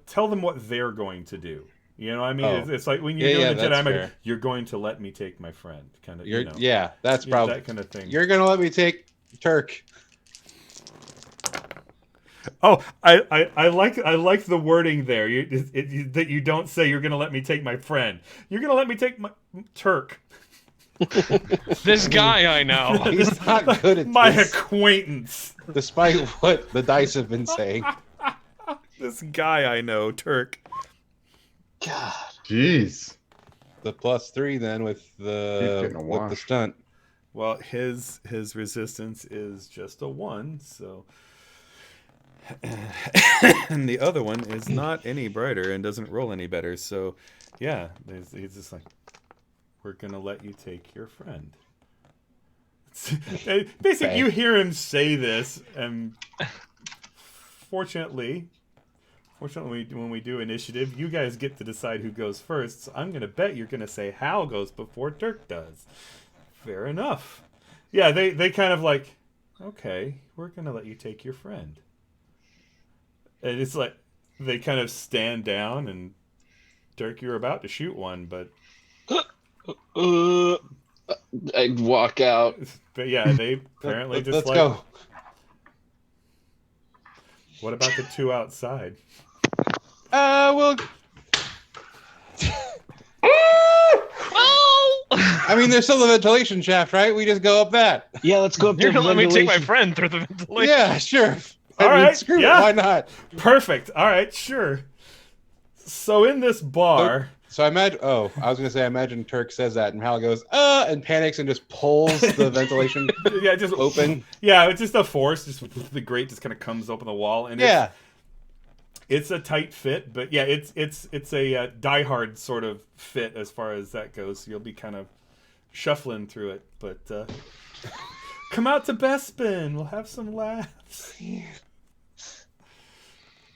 tell them what they're going to do. You know, what I mean, Oh. it's like when you're Yeah, doing yeah, the Jedi, that's I'm like, fair. you're going to let me take my friend, kind of. You're, You know, yeah, that's probably that kind of thing. You're gonna let me take Turk. Oh, I like the wording there. That you don't say you're going to let me take my friend. You're going to let me take my Turk. This guy I know. He's not good at My this, acquaintance. despite what the dice have been saying. This guy I know, Turk. God. Jeez. The +3 then with He's getting a the wash. stunt. Well, his resistance is just a 1, so and the other one is not any brighter and doesn't roll any better. So, yeah, he's just like, we're gonna let you take your friend. Basically, you hear him say this, and fortunately, when we do initiative, you guys get to decide who goes first. So I'm gonna bet you're gonna say Hal goes before Dirk does. Fair enough. Yeah, they kind of like, okay, we're gonna let you take your friend. And it's like they kind of stand down, and Dirk, you're about to shoot one, but I'd walk out. yeah, they apparently just Let's like. go. What about the 2 outside? Well, I mean, there's still the ventilation shaft, right? We just go up that. Yeah, let's go up You're there. gonna let me take my friend through the ventilation. Yeah, sure. All right, Screw yeah. it. Why not? Perfect. All right, sure. So in this bar, So I imagine. Oh, I was gonna say, I imagine Turk says that, and Hal goes, and panics and just pulls the ventilation yeah, just open. Yeah, it's just a force. Just the grate just kind of comes open the wall, and Yeah. it's a tight fit. But yeah, it's a diehard sort of fit as far as that goes. So you'll be kind of shuffling through it, but come out to Bespin. We'll have some laughs.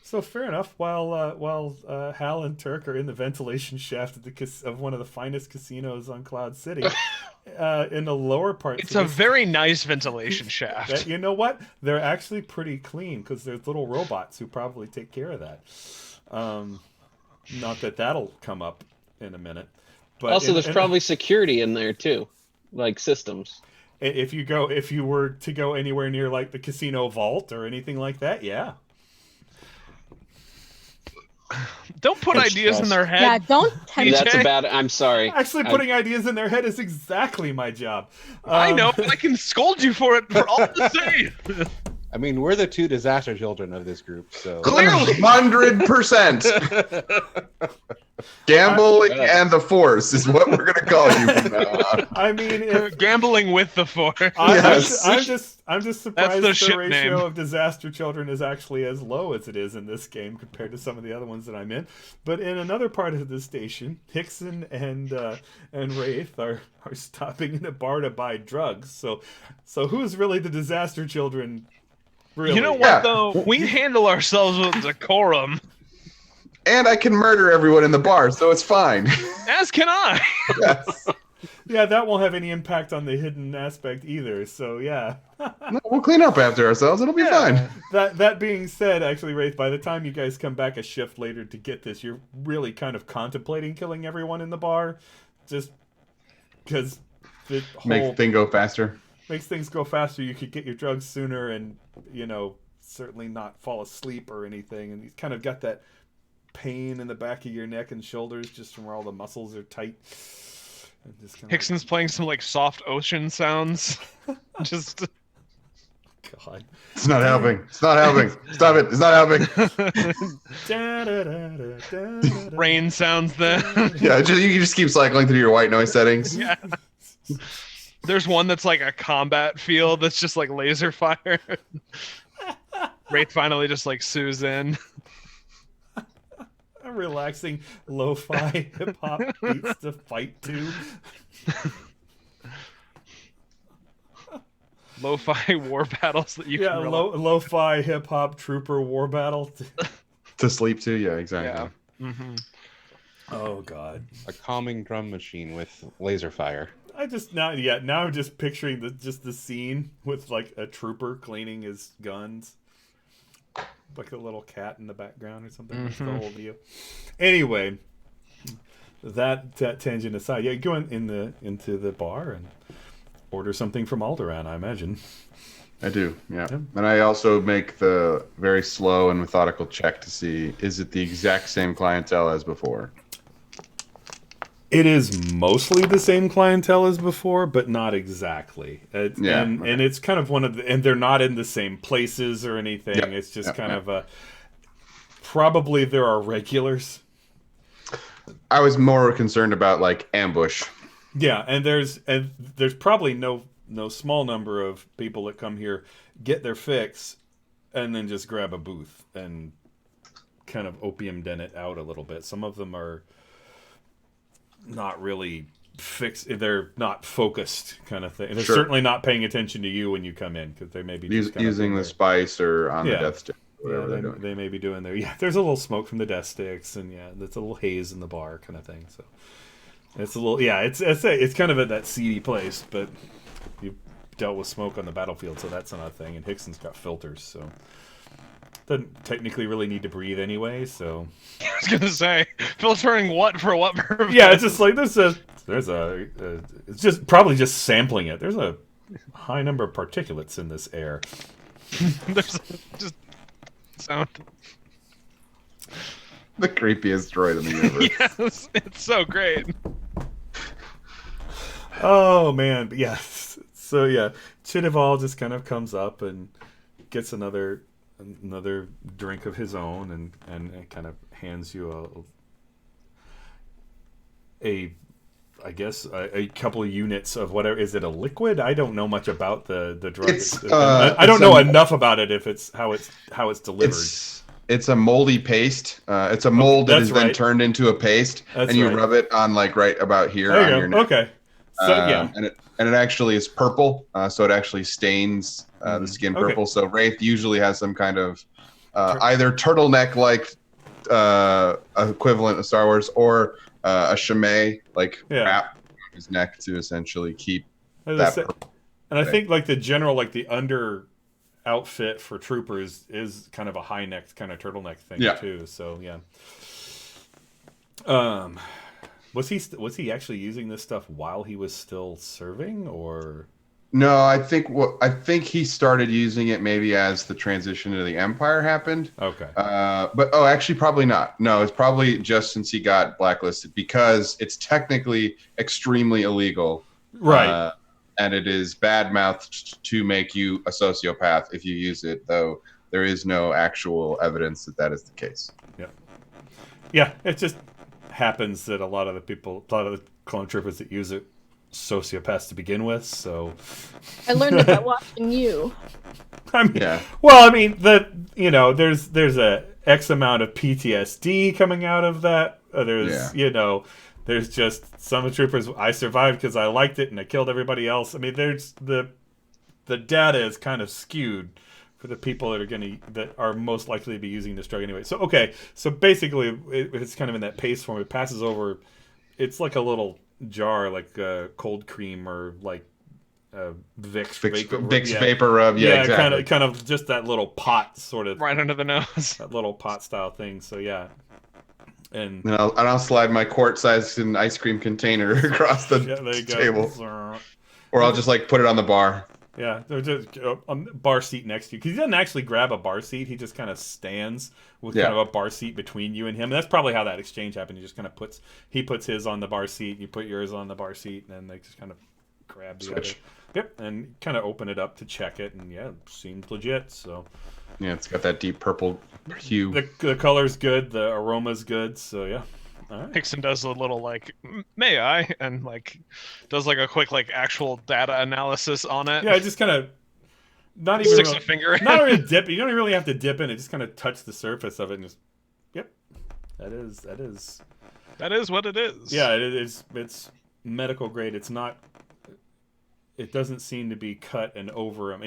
So fair enough. While Hal and Turk are in the ventilation shaft of one of the finest casinos on Cloud City, in the lower parts, It's a very nice ventilation shaft. you know what? They're actually pretty clean because there's little robots who probably take care of that. Not that that'll come up in a minute. But Also, there's probably security in there too, like systems. if you were to go anywhere near like the casino vault or anything like that, yeah. Don't put It's ideas in stressed. their head. Yeah, don't tempt DJ? That's a bad. I'm sorry. Actually, putting ideas in their head is exactly my job. I know, but I can scold you for it for all the same. I mean, we're the 2 disaster children of this group, so. Clearly. 100%. Gambling and the Force is what we're going to call you from now on. I mean, if, Gambling with the Force. Yes. I'm just surprised the the ship ratio name. of disaster children is actually as low as it is in this game compared to some of the other ones that I'm in. But in another part of the station, Hickson and Wraith are stopping in a bar to buy drugs. So who's really the disaster children? Really? You know what, Yeah. though? We handle ourselves with decorum. And I can murder everyone in the bar, so it's fine. As can I. Yes. Yeah, that won't have any impact on the hidden aspect either. So yeah. No, we'll clean up after ourselves. It'll be fine. That being said, actually, Wraith, by the time you guys come back a shift later to get this, you're really kind of contemplating killing everyone in the bar, just because the whole Make thing go faster. makes things go faster. You could get your drugs sooner, and certainly not fall asleep or anything. And you kind of got that pain in the back of your neck and shoulders just from where all the muscles are tight. And just kind of Hickson's playing some like soft ocean sounds. Just God. It's not helping. It's not helping. Stop it. It's not helping. rain sounds then. Yeah, you just keep cycling through your white noise settings. Yeah. There's one that's like a combat field that's just like laser fire. Wraith finally just like sues in. A relaxing lo-fi hip-hop beats to fight to. Lo-fi war battles that you Yeah, can lo-fi hip-hop trooper war battle. To sleep to? Yeah, exactly. Mm-hmm. Oh, God. A calming drum machine with laser fire. Now I'm just picturing the scene with like a trooper cleaning his guns, like a little cat in the background or something. That's the whole video. Anyway, that tangent aside, yeah, go into the bar and order something from Alderaan, I imagine. I do, yeah. Yeah. And I also make the very slow and methodical check to see, is it the exact same clientele as before? It is mostly the same clientele as before, but not exactly. Yeah, And okay. it's kind of one of the, and they're not in the same places or anything. Yep, It's just yep, kind yep. of a, probably there are regulars. I was more concerned about like ambush. Yeah, and there's probably no small number of people that come here, get their fix, and then just grab a booth and kind of opium den it out a little bit. Some of them are not really fixed; they're not focused, kind of thing. They're Sure. certainly not paying attention to you when you come in, because they may be just kind Using of the spice or on the Yeah. death stick, whatever yeah, they're doing. they may be doing their There's a little smoke from the death sticks, and there's a little haze in the bar, kind of thing. So it's a little it's kind of at that seedy place, but you dealt with smoke on the battlefield, so that's not a thing. And Hickson's got filters, so doesn't technically really need to breathe anyway. So I was gonna say, filtering what for what purpose? yeah, it's just like it's just probably just sampling it. There's a high number of particulates in this air. There's just sound. The creepiest droid in the universe. Yes, it's so great. Oh man, but yes. So yeah, Chidival just kind of comes up and gets another drink of his own, and kind of hands you a I guess a couple of units of whatever. Is it a liquid? I don't know much about the drug. I don't know enough about it if it's how it's delivered. It's a moldy paste. It's a mold that that's is then right. turned into a paste, That's and you right. rub it on like right about here There on you your go. neck. Okay. So yeah. And it actually is purple, so it actually stains the skin Okay. purple. So Wraith usually has some kind of either turtleneck-like equivalent of Star Wars, or a chimay like Yeah. wrap on his neck to essentially keep As I that. said- and I think like the general, like the under outfit for troopers is kind of a high neck kind of turtleneck thing Yeah. too. So yeah. Was he actually using this stuff while he was still serving, or? No, I think he started using it maybe as the transition to the Empire happened. Okay. But actually, probably not. No, it's probably just since he got blacklisted, because it's technically extremely illegal, Right. and it is bad-mouthed to make you a sociopath if you use it. Though there is no actual evidence that is the case. Yeah, it just happens that a lot of the clone troopers that use it, sociopaths to begin with. So I learned it by watching you. I mean, Yeah. well, I mean there's a X amount of PTSD coming out of that. There's just some troopers. I survived because I liked it and I killed everybody else. I mean, there's the data is kind of skewed for the people that are most likely to be using this drug anyway. So okay, so basically it's kind of in that paste form. It passes over. It's like a little jar, like cold cream or like Vicks Vapor Rub. Yeah, exactly. kind of just that little pot sort of Right under the nose. that little pot style thing. So yeah, and And I'll slide my quart-sized ice cream container across the yeah, there you go. table, or I'll just like put it on the bar. Yeah, they're just on the bar seat next to you, because he doesn't actually grab a bar seat. He just kind of stands with kind of a bar seat between you and him. And that's probably how that exchange happened. He just kind of puts his on the bar seat, you put yours on the bar seat, and then they just kind of grab the Switch. other. Yep, and kind of open it up to check it, and yeah, it seemed legit. So Yeah, it's got that deep purple hue. the color's good, the aroma's good. So yeah. All right. Hickson does a little like, may I? And like, does like a quick like actual data analysis on it. Yeah, just kind of not even Sticks real- a finger in. not really dip. You don't really have to dip in it. Just kind of touch the surface of it and just. Yep, that is. That is what it is. Yeah, it's medical grade. It's not. It doesn't seem to be cut and over.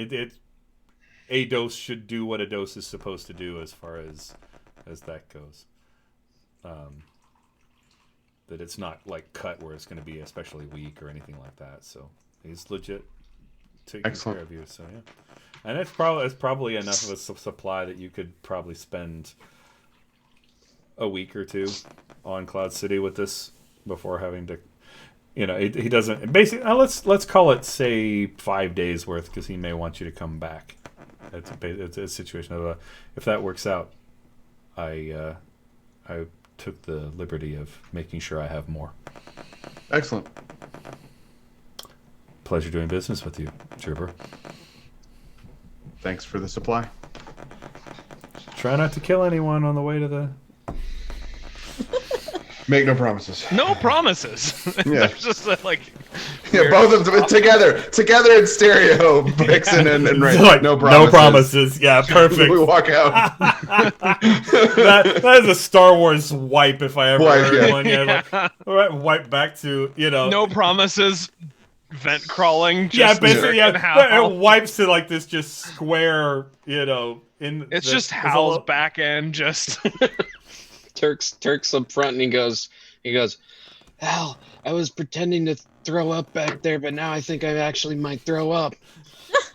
A dose should do what a dose is supposed to do as far as that goes. That it's not like cut where it's going to be especially weak or anything like that. So he's legit taking Excellent. care of you. So yeah, and it's probably enough of a supply that you could probably spend a week or two on Cloud City with this before having to. you know, he doesn't. Basically, let's call it, say, 5 days worth, because he may want you to come back. It's a situation of if that works out, I took the liberty of making sure I have more. Excellent. Pleasure doing business with you, Gerber. Thanks for the supply. Try not to kill anyone on the way to the. Make no promises. No promises. Yeah. There's just like. Yeah, both of them together in stereo, Brixton and Ray. Like, no promises. No promises. Yeah, perfect. We walk out. that is a Star Wars wipe if I ever Wipe, heard yeah. one. Yeah, like, all right, wipe back to, you know. No promises. Vent crawling. Yeah, Just basically, freaking yeah. Hal. It wipes to like this just square, you know. It's just there's Hal's a- back end. Just Turk's up front, and he goes, Hal, I was pretending to throw up back there, but now I think I actually might throw up.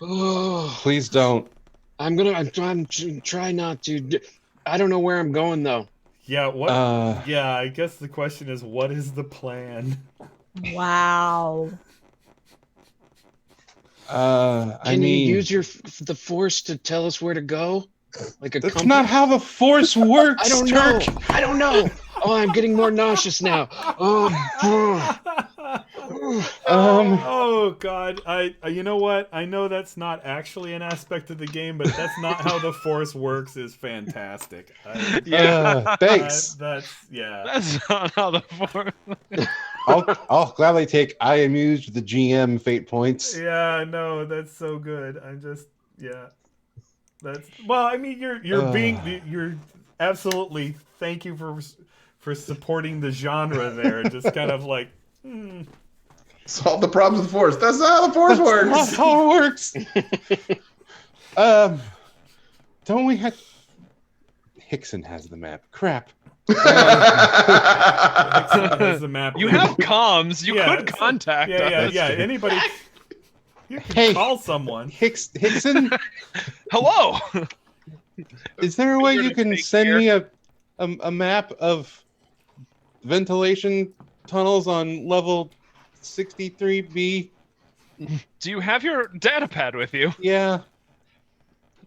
Oh, Please don't. I'm try not to. I don't know where I'm going though. Yeah. What? Uh, Yeah. I guess the question is, what is the plan? Wow. I Can mean, you use the force to tell us where to go? Like a that's compass? not how the Force works, I don't Turk. know. I don't know. Oh, I'm getting more nauseous now. Oh, Oh God! You know what? I know that's not actually an aspect of the game, but that's not how the Force works. Is fantastic. Thanks. That's yeah. that's not how the form. I'll gladly take I am used with the GM fate points. Yeah, no, that's so good. I'm just yeah. That's well. I mean, you're absolutely. Thank you for supporting the genre there. Just kind of like. Solve the problems with the Force. That's not how the Force works. That's how it works. Don't we have? Hickson has the map. Crap. Has the map. You have comms. You Yeah, could contact Yeah, us. yeah. Anybody. You can Hey. call someone. Hickson, Hello. is there a way You're you to can take send care. me a map of ventilation tunnels on level 63B? Do you have your data pad with you? Yeah,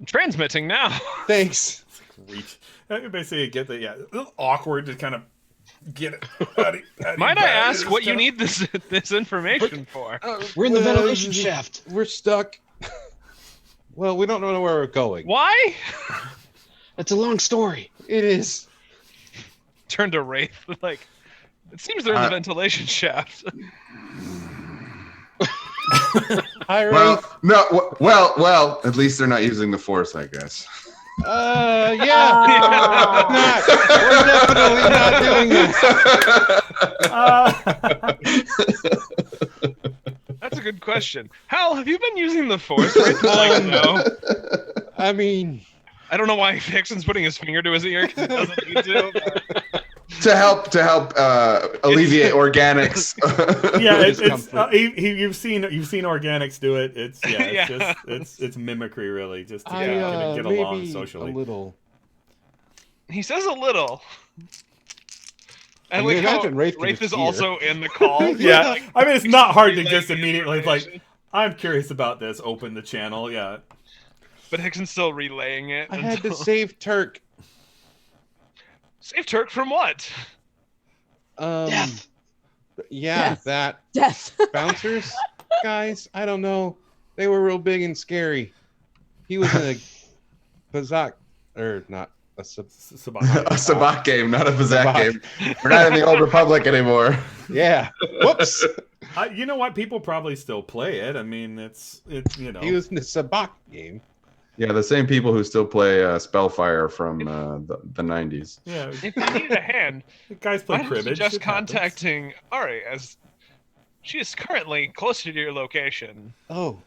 Transmitting now. thanks. Reach. Basically, get the a little awkward to kind of get it. How do you Might I back? ask It's what you kinda- need this information for? we're in the ventilation shaft. We're stuck. Well, we don't know where we're going. Why? That's a long story. It is. Turn to Wraith. Like, it seems they're in the ventilation shaft. Hi, Ray. Well, no. Well. At least they're not using the Force, I guess. Yeah. Not. We're definitely not doing this. That's a good question. Hal, have you been using the Force? Wraith is like, no. I mean, I don't know why Hickson's putting his finger to his ear because he doesn't need to. but- to help alleviate organics. Yeah, it's Discomfort. you've seen organics do it. It's Yeah. just it's mimicry really. Just to I get along maybe socially. a little. He says a little. I And mean, like how imagine Wraith can Wraith is just hear. also in the call. Yeah, Like, I mean it's not hard to relaying just the immediately like information. I'm curious about this. Open the channel. Yeah. But Hickson's still relaying it. I had to until- save Turk. Save Turk from what? Death. Yeah, Death. that Death. bouncers guys. I don't know. They were real big and scary. He was in a Bazak, or not a sub. A Sabak game, not a Bazak Sabak. game. We're not in the Old Republic anymore. Yeah. Whoops. You know what? People probably still play it. I mean, it's you know. He was in the Sabak game. Yeah, the same people who still play Spellfire from the 90s. Yeah, If you need a hand, guys play why don't cribbage. you just It happens. contacting Ari as she is currently closer to your location. Oh,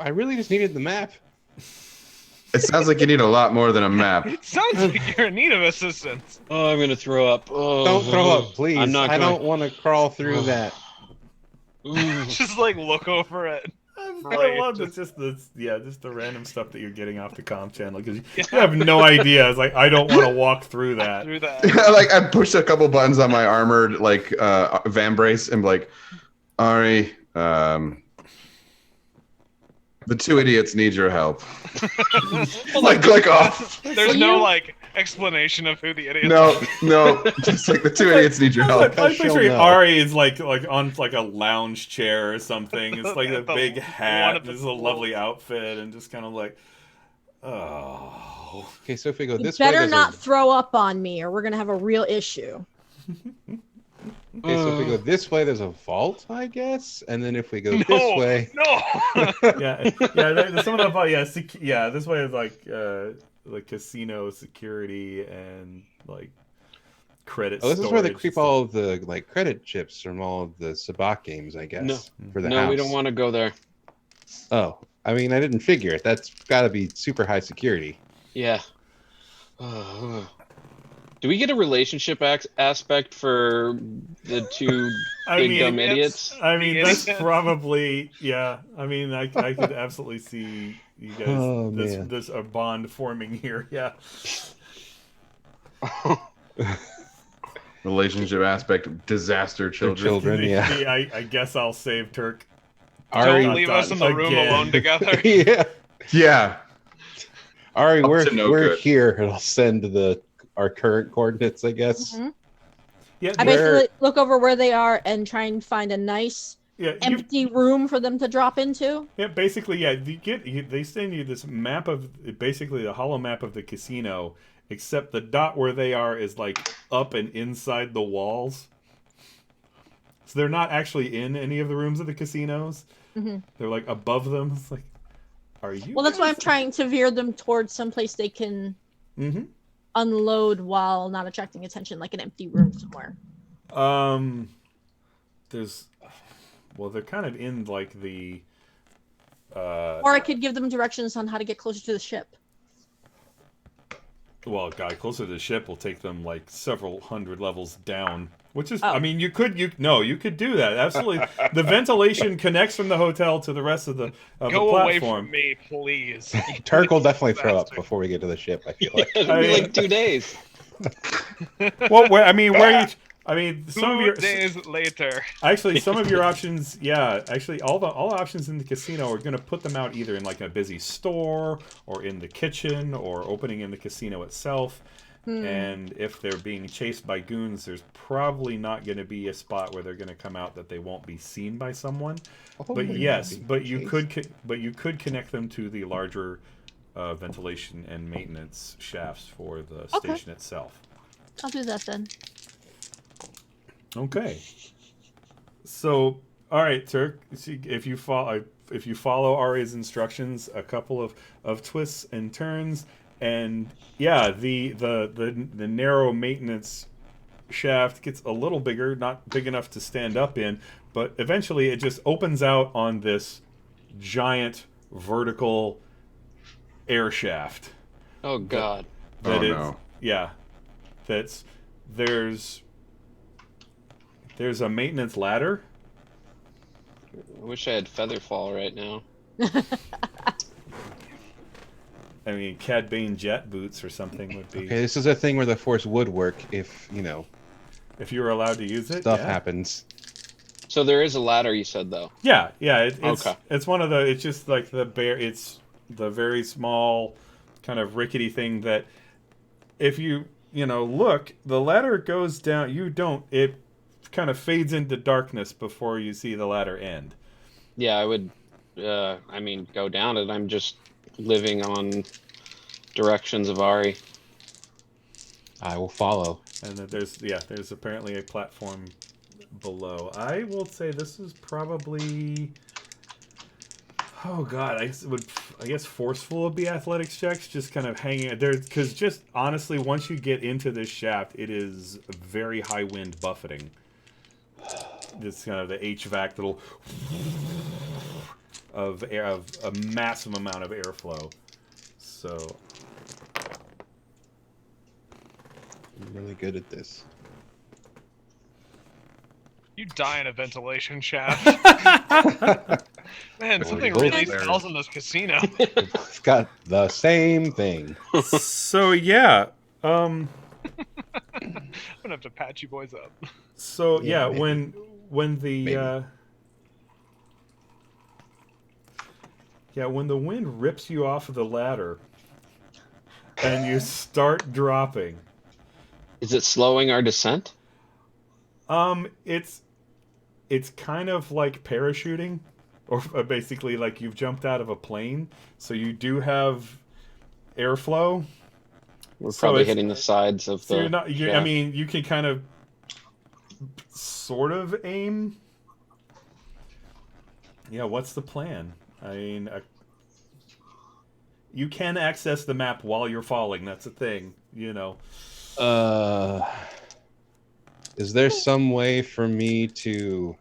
I really just needed the map. It sounds like you need a lot more than a map. It sounds like you're in need of assistance. Oh, I'm gonna throw up. Oh, Don't throw up, please. I'm not I going. don't want to crawl through that. Ooh. Just like look over it. I love this, just the random stuff that you're getting off the comm channel because you have no idea. It's like I don't want to walk through that. Like I pushed a couple buttons on my armored like van brace and like, Ari, the two idiots need your help. Like click off. There's no like explanation of who the idiots No, are. no, just like the two idiots need your help. I'm she'll picturing know. Ari is like on like a lounge chair or something. It's like a The- big one hat. of the This is a lovely outfit, and just kind of like, oh. Okay, so if we go You this way, better there's not throw up on me, or we're gonna have a real issue. okay, so if we go this way, there's a vault, I guess, and then if we go No, this way, no. Yeah, some of the this way is like casino security and like credit. oh, this is where they storage keep and all of the like credit chips from all of the sabacc games, I guess, No. for the No, house. we don't want to go there. Oh, I mean, I didn't figure it. That's got to be super high security. Yeah. Do we get a relationship aspect for the two I big mean, dumb idiots? I mean, that's Idiots. probably yeah. I mean, I could absolutely see you guys Oh, man. this a bond forming here. Yeah. Relationship aspect, disaster children. children. Yeah. I guess I'll save Turk. Ari, Don't leave us in the room Again. alone together. yeah. Yeah. Ari, Up we're to no we're good. here, and I'll send our current coordinates, I guess. Mhm. Yeah, I basically look over where they are and try and find a nice yeah, empty room for them to drop into. yeah. Basically, yeah. They send you this map of basically the hollow map of the casino, except the dot where they are is like up and inside the walls. So they're not actually in any of the rooms of the casinos. Mhm. They're like above them. It's like, are you? Well, that's why I'm trying to veer them towards someplace they can Mm-hmm. unload while not attracting attention, like an empty room somewhere. They're kind of in like the. Or I could give them directions on how to get closer to the ship. Well, guy closer to the ship will take them like several hundred levels down, which is, Oh. I mean, you could do that. Absolutely. The ventilation connects from the hotel to the rest of the Go away platform. from me, please. Turk will definitely throw up Bastard. before we get to the ship. I feel like. It'll be like 2 days. Well, some of 2 your days later. actually some of your options, yeah, actually all options in the casino are going to put them out either in like a busy store or in the kitchen or opening in the casino itself. And if they're being chased by goons, there's probably not going to be a spot where they're going to come out that they won't be seen by someone. Oh, But they're yes, not but being you could connect them to the larger ventilation and maintenance shafts for the Okay. station itself. I'll do that then. Okay. So, all right, Turk. See, if you follow Ari's instructions, a couple of twists and turns, and yeah, the narrow maintenance shaft gets a little bigger, not big enough to stand up in, but eventually it just opens out on this giant vertical air shaft. Oh God. That Oh, is, no. yeah, there's a maintenance ladder. I wish I had Featherfall right now. I mean, Cad Bane jet boots or something would be Okay, this is a thing where the force would work if if you were allowed to use it. stuff yeah. happens. So there is a ladder, you said though. Yeah, yeah. It's Okay. it's one of the. It's just like it's the very small, kind of rickety thing that, if you look, the ladder goes down. You don't. It kind of fades into darkness before you see the ladder end. Yeah, I would. Go down it. I'm just living on directions of Ari. I will follow. And that there's apparently a platform below. I will say this is probably. Oh God, I guess forceful would be athletics checks, just kind of hanging there, because just honestly, once you get into this shaft, it is very high wind buffeting. This kind of the HVAC little of air, of a massive amount of airflow. So I'm really good at this. You die in a ventilation shaft. Man, Oh, something both really there. smells in this casino. It's got the same thing. So yeah, I'm gonna have to patch you boys up. so Yeah, yeah, maybe. when the Maybe. when the wind rips you off of the ladder and you start dropping, Is it slowing our descent? it's kind of like parachuting, or basically like you've jumped out of a plane, so you do have airflow. We're So probably it's- hitting the sides of So the. you're not. I shaft. mean, you can kind of, sort of aim. Yeah. What's the plan? I mean, you can access the map while you're falling. That's a thing. Is there some way for me to,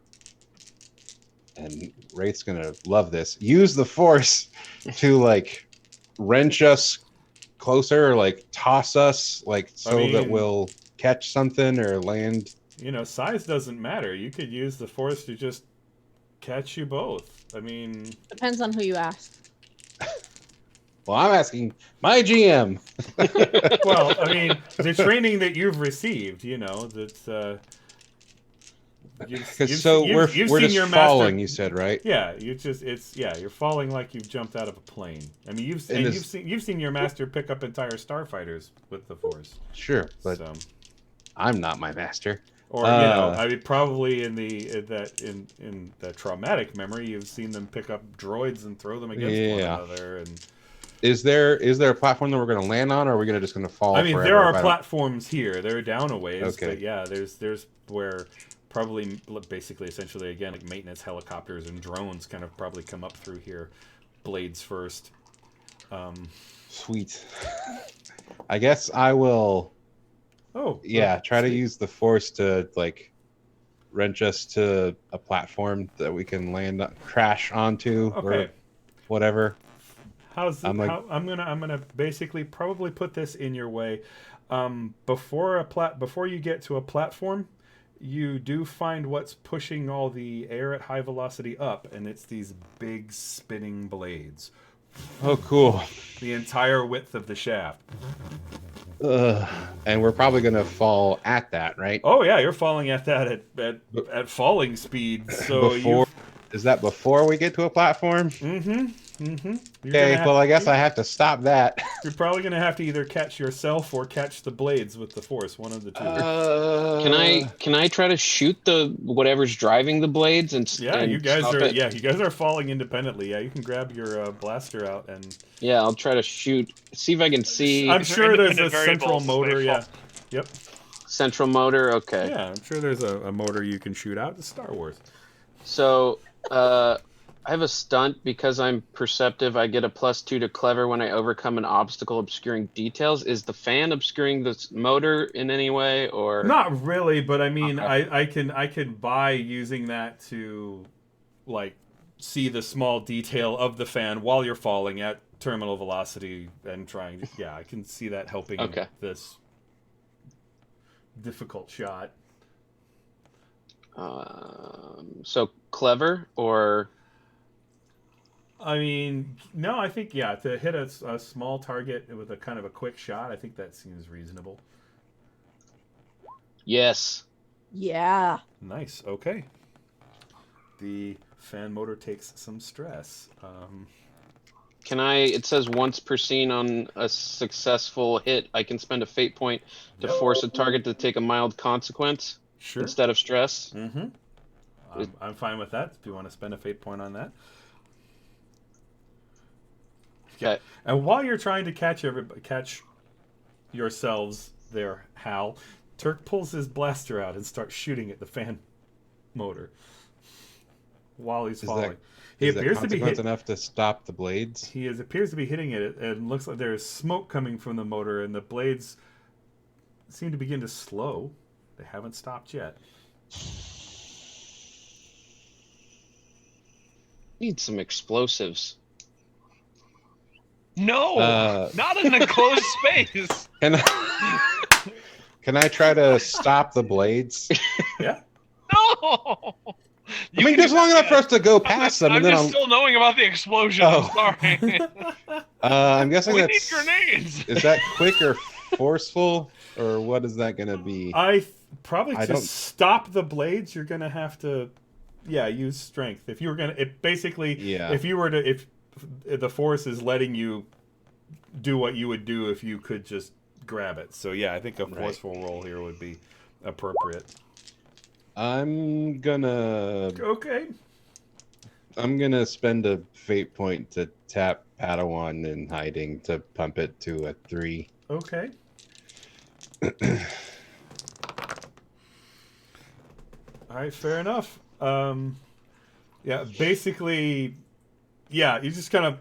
and Wraith's gonna love this, use the force to like wrench us closer or like toss us like so that mean- we'll catch something or land? Size doesn't matter. You could use the force to just catch you both. I mean, Depends on who you ask. Well, I'm asking my GM. well, I mean, the training that you've received, that's. Because so we're seen just your falling, master. you said, right? Yeah, you're falling like you've jumped out of a plane. I mean, you've seen your master pick up entire starfighters with the force. Sure, but So, I'm not my master. or I mean, probably in the traumatic memory, you've seen them pick up droids and throw them against one Yeah. another. And Is there a platform that we're going to land on, or are we going to just going to fall? I mean, forever there if are I don't- platforms here. They're down a ways. Okay. But yeah, there's where probably basically essentially again like maintenance helicopters and drones kind of probably come up through here, blades first. Sweet. I guess I will. Oh Yeah, try to sweet. use the force to like wrench us to a platform that we can crash onto, or Okay. whatever. How's I'm like- I'm gonna basically probably put this in your way. Before you get to a platform, you do find what's pushing all the air at high velocity up, and it's these big spinning blades, Oh, cool. the entire width of the shaft. And we're probably going to fall at that, right? Oh yeah, you're falling at that at falling speed. So Is that before we get to a platform? Okay, well, I guess I have to stop that. You're probably gonna have to either catch yourself or catch the blades with the force. One of the two. Can I try to shoot the whatever's driving the blades and and you guys stop are it? you guys are falling independently. Yeah, you can grab your blaster out and. Yeah, I'll try to shoot. See if I can see I'm These are sure there's a independent central variables, motor. they Yeah. fall. Yep. central motor. Okay. Yeah, I'm sure there's a motor you can shoot out. It's Star Wars. So, I have a stunt because I'm perceptive. I get a +2 to clever when I overcome an obstacle obscuring details. Is the fan obscuring the motor in any way, or Not really, but I mean, Okay. I can buy using that to, like, see the small detail of the fan while you're falling at terminal velocity and trying. Yeah, I can see that helping Okay. this difficult shot. so clever or? I mean, no, I think to hit a small target with a kind of a quick shot, I think that seems reasonable. Yes. Yeah. Nice. Okay. The fan motor takes some stress. Can I? It says once per scene on a successful hit, I can spend a fate point to force a target to take a mild consequence Sure. instead of stress. Mm-hmm. I'm fine with that. If you want to spend a fate point on that. Okay. And while you're trying to catch yourselves there, Hal, Turk pulls his blaster out and starts shooting at the fan motor while he's falling. He Is that appears to be consequence enough to stop the blades? He appears to be hitting it, and looks like there is smoke coming from the motor, and the blades seem to begin to slow. They haven't stopped yet. Need some explosives. No, not in an enclosed space. Can I try to stop the blades? Yeah. No. I mean, just long enough for us to go past them, I'm and then just still knowing about the explosion. Oh. I'm sorry. I'm guessing We need that's grenades. Is that quick or forceful, or what is that going to be? Probably I to don't- stop the blades, you're gonna have to, use strength. If you were gonna, Yeah. if you were to, if the force is letting you do what you would do if you could just grab it. So yeah, I think a Right. forceful roll here would be appropriate. I'm gonna Okay. spend a fate point to tap Padawan in hiding to pump it to a 3. Okay. All right, fair enough. Basically, you just kind of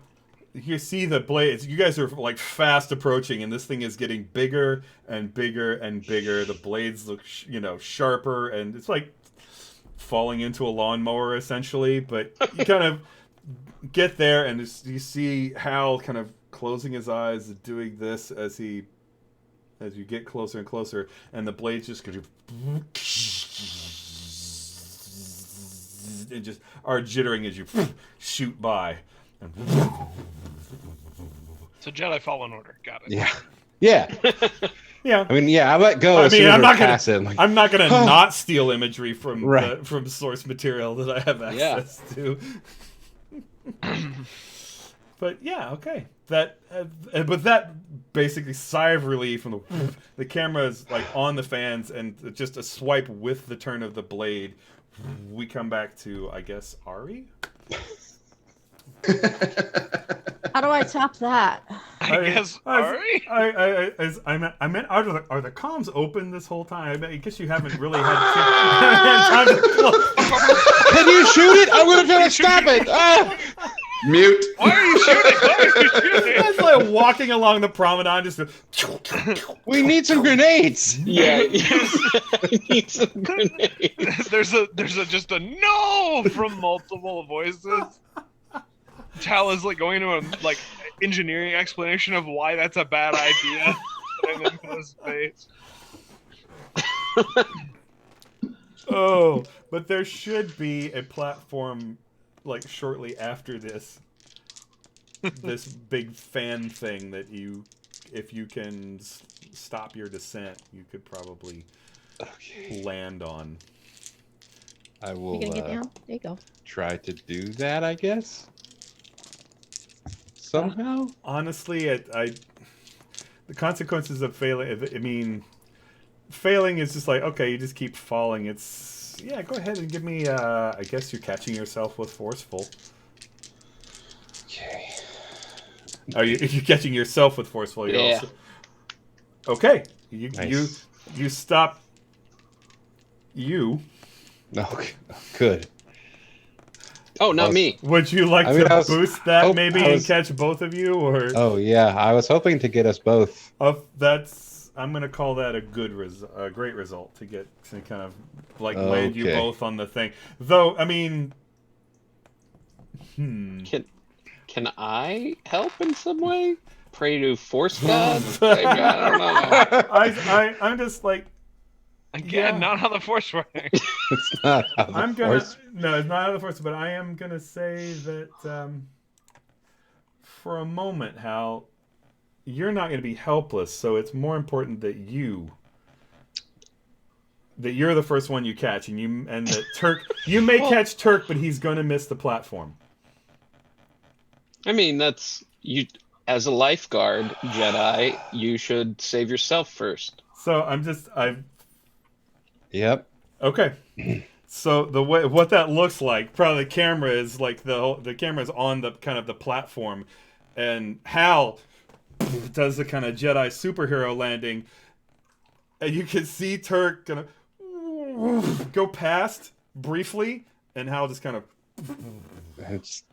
you see the blades. You guys are like fast approaching, and this thing is getting bigger and bigger and bigger. The blades look, sharper, and it's like falling into a lawnmower essentially. But you kind of get there, and you see Hal kind of closing his eyes, doing this as you get closer and closer, and the blades just and just are jittering as you shoot by. And So Jedi Fallen Order. Got it. Yeah. Yeah. yeah. I mean, I let go as soon as I'm we're not gonna, past it. Like, I'm not gonna not steal imagery from Right. from source material that I have access to. But yeah, okay. That, but that basically sigh of relief from the camera is like on the fans, and just a swipe with the turn of the blade. We come back to, I guess, Ari. How do I top that? I guess. Ari. I meant, are the comms open this whole time? I guess you haven't really had time to close. can you shoot it? I'm gonna try to stop it. Ah! Mute. Why are you shooting? Why are you shooting? It's like walking along the promenade, just. We need some grenades. Yeah, I need some grenades. There's just a no from multiple voices. Tal is like going into a engineering explanation of why that's a bad idea. And then his face. Oh, but there should be a platform shortly after this big fan thing that if you can stop your descent, you could probably land on. I You will gonna get down? There you go. try to do that, I guess. Somehow. Honestly, the consequences of failing. I mean, failing is just like, okay, you just keep falling. It's go ahead and give me. I guess you're catching yourself with forceful. Okay. If you're catching yourself with forceful, you're Yeah. also okay. Nice. You stop. You. Okay. Good. Oh, not me. Would you like I mean, to I was- boost that hope- maybe I and was- catch both of you, or? Oh yeah, I was hoping to get us both. I'm gonna call that a great result to kind of land you Okay. both on the thing. Though, I mean, Can I help in some way? Pray to Force God? Like, I don't know. I'm just like, Again, Yeah. not how the Force works. It's not how the I'm gonna Force- no, it's not out of the force, but I am gonna say that for a moment, Hal, you're not gonna be helpless. So it's more important that you're the first one you catch, and that Turk. You may catch Turk, but he's gonna miss the platform. I mean, that's you. As a lifeguard Jedi, you should save yourself first. So Yep. okay. So what that looks like, probably the camera is like the camera's on the kind of the platform, and Hal does the kind of Jedi superhero landing, and you can see Turk gonna go past briefly, and Hal just kind of It's,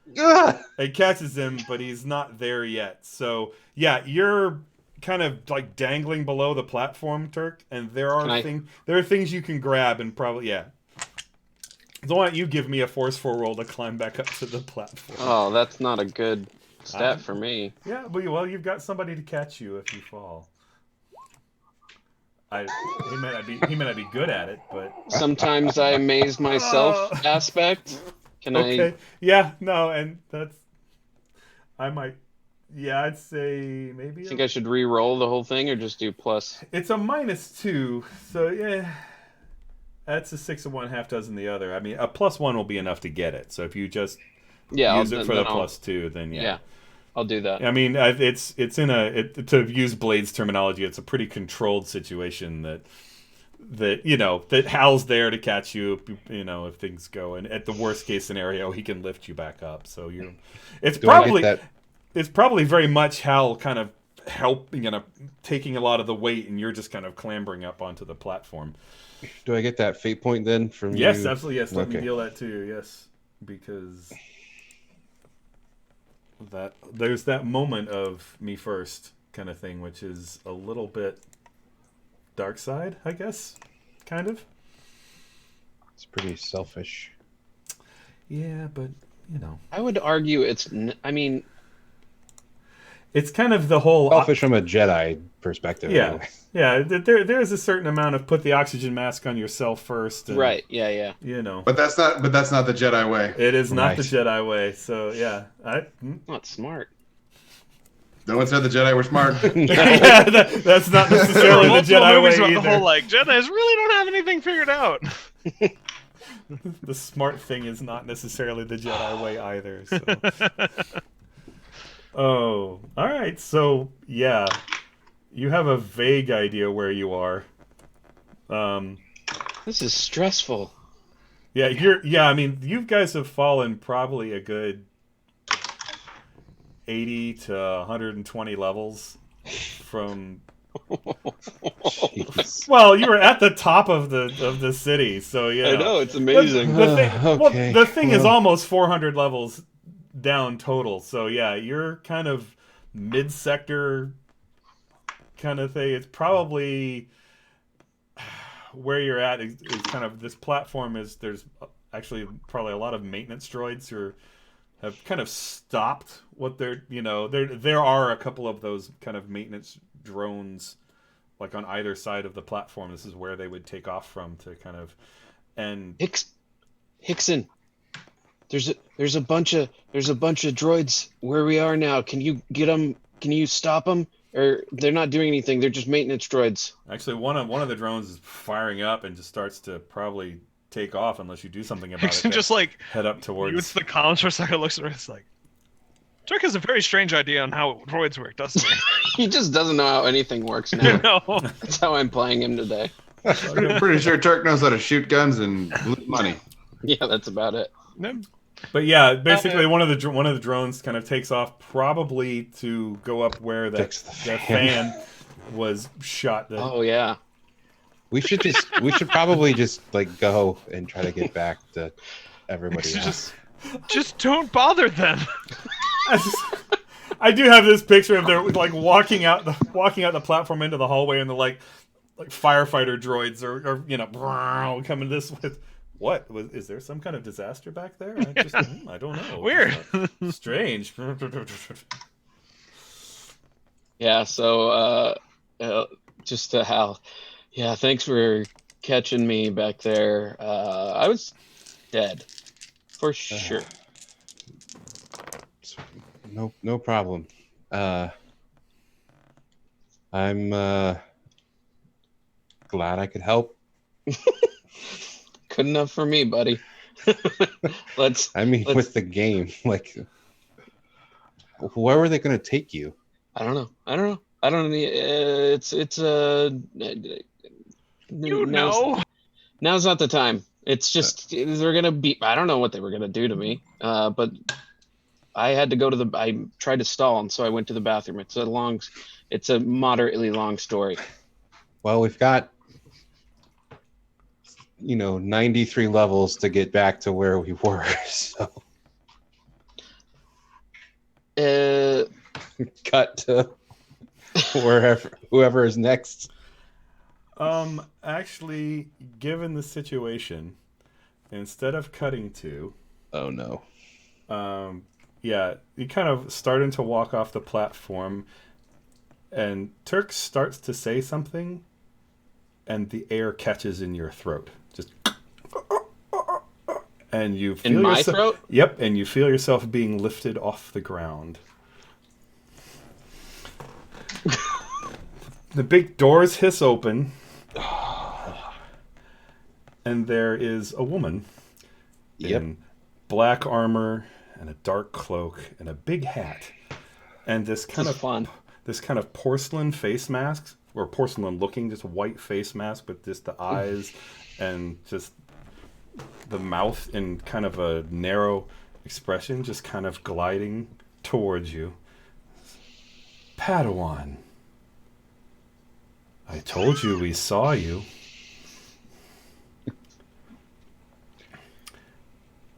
it catches him, but he's not there yet. So yeah, you're kind of like dangling below the platform, Turk, and there are things you can grab, and probably So why don't you give me a forceful roll to climb back up to the platform? Oh, that's not a good stat for me. Yeah, well, you've got somebody to catch you if you fall. He may not be good at it, but Sometimes I amaze myself aspect. Can okay. Yeah, no, and that's I might. Yeah, I'd say maybe I think I should re-roll the whole thing or just do plus? it's a -2, so yeah, that's a 6 of one, half dozen the other. I mean, a +1 will be enough to get it. So if you just Yeah, use it for the +2, then yeah, I'll do that. I mean, it's in to use Blade's terminology, it's a pretty controlled situation that Hal's there to catch you, if things go, and at the worst case scenario, he can lift you back up. So it's Do I probably get that? it's probably very much Hal kind of taking a lot of the weight, and you're just kind of clambering up onto the platform. Do I get that fate point then from you? Yes, absolutely. Yes, let me Okay. deal that to you. Yes, because there's that moment of me first kind of thing, which is a little bit dark side, I guess, kind of. It's pretty selfish. Yeah, but I would argue I mean, it's kind of the whole Selfish from a Jedi perspective. Yeah, Anyway. yeah. There's a certain amount of put the oxygen mask on yourself first, and, right? Yeah. But that's not the Jedi way. It is not Right. the Jedi way. So yeah, Not smart. No one said the Jedi were smart. yeah, that's not There were necessarily the multiple Jedi movies way about either. the whole Jedis really don't have anything figured out. The smart thing is not necessarily the Jedi way either. So. Oh, all right. So yeah, you have a vague idea where you are. This is stressful. Yeah, I mean, you guys have fallen probably a good 80 to 120 levels from. Jeez. Well, you were at the top of the city, so yeah. I know, it's amazing. Okay. The thing is Well. almost 400 levels down total. So yeah, you're kind of mid-sector kind of thing. It's probably where you're at is kind of this platform there's actually probably a lot of maintenance droids who have kind of stopped what there are a couple of those kind of maintenance drones like on either side of the platform. This is where they would take off from to kind of and Hickson, there's a bunch of droids where we are now. Can you get them? Can you stop them? Or they're not doing anything. They're just maintenance droids. actually one of the drones is firing up and just starts to probably take off unless you do something about Hickson it. just head up mutes towards the comms for a second, looks at her, it's like, Turk has a very strange idea on how droids work, doesn't he? He just doesn't know how anything works now. No. That's how I'm playing him today. I'm pretty sure Turk knows how to shoot guns and loot money. Yeah, that's about it. But yeah, basically one of the drones kind of takes off, probably to go up where Fix that the fan was shot. Oh yeah. We should probably just like go and try to get back to everybody It's else. just don't bother them. I do have this picture of they're like walking out the platform into the hallway, and the like firefighter droids are coming this with. What is there some kind of disaster back there? I don't know. Weird. Strange. Yeah. So just to Hal. Yeah. Thanks for catching me back there. I was dead for sure. No problem. I'm glad I could help. Good enough for me, buddy. Let's. With the game, like, where were they going to take you? I don't know. It's Now's not the time. It's just they're gonna be. I don't know what they were gonna do to me. But I had to go to I tried to stall, and so I went to the bathroom. It's a moderately long story. Well, we've got 93 levels to get back to where we were. So cut to whoever is next. Actually, given the situation, instead of cutting to, Oh no. yeah, you kind of starting to walk off the platform, and Turk starts to say something, and the air catches in your throat. Just and you feel In my yourself, throat? Yep, and you feel yourself being lifted off the ground. The big doors hiss open, and there is a woman in black armor and a dark cloak and a big hat, and this kind of porcelain face mask, or porcelain looking, just white face mask with just the eyes and just the mouth in kind of a narrow expression, just kind of gliding towards you. Padawan, I told you we saw you.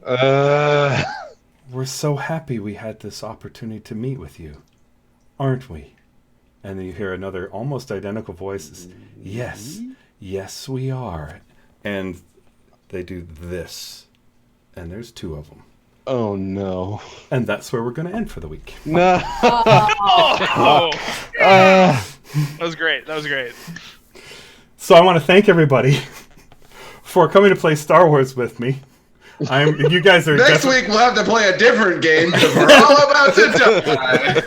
We're so happy we had this opportunity to meet with you, aren't we? And then you hear another almost identical voice. Yes, we are. And they do this. And there's two of them. Oh, no. And that's where we're going to end for the week. No. Oh, that was great. That was great. So I want to thank everybody for coming to play Star Wars with me. You guys are Next week we'll have to play a different game because we're all about to die.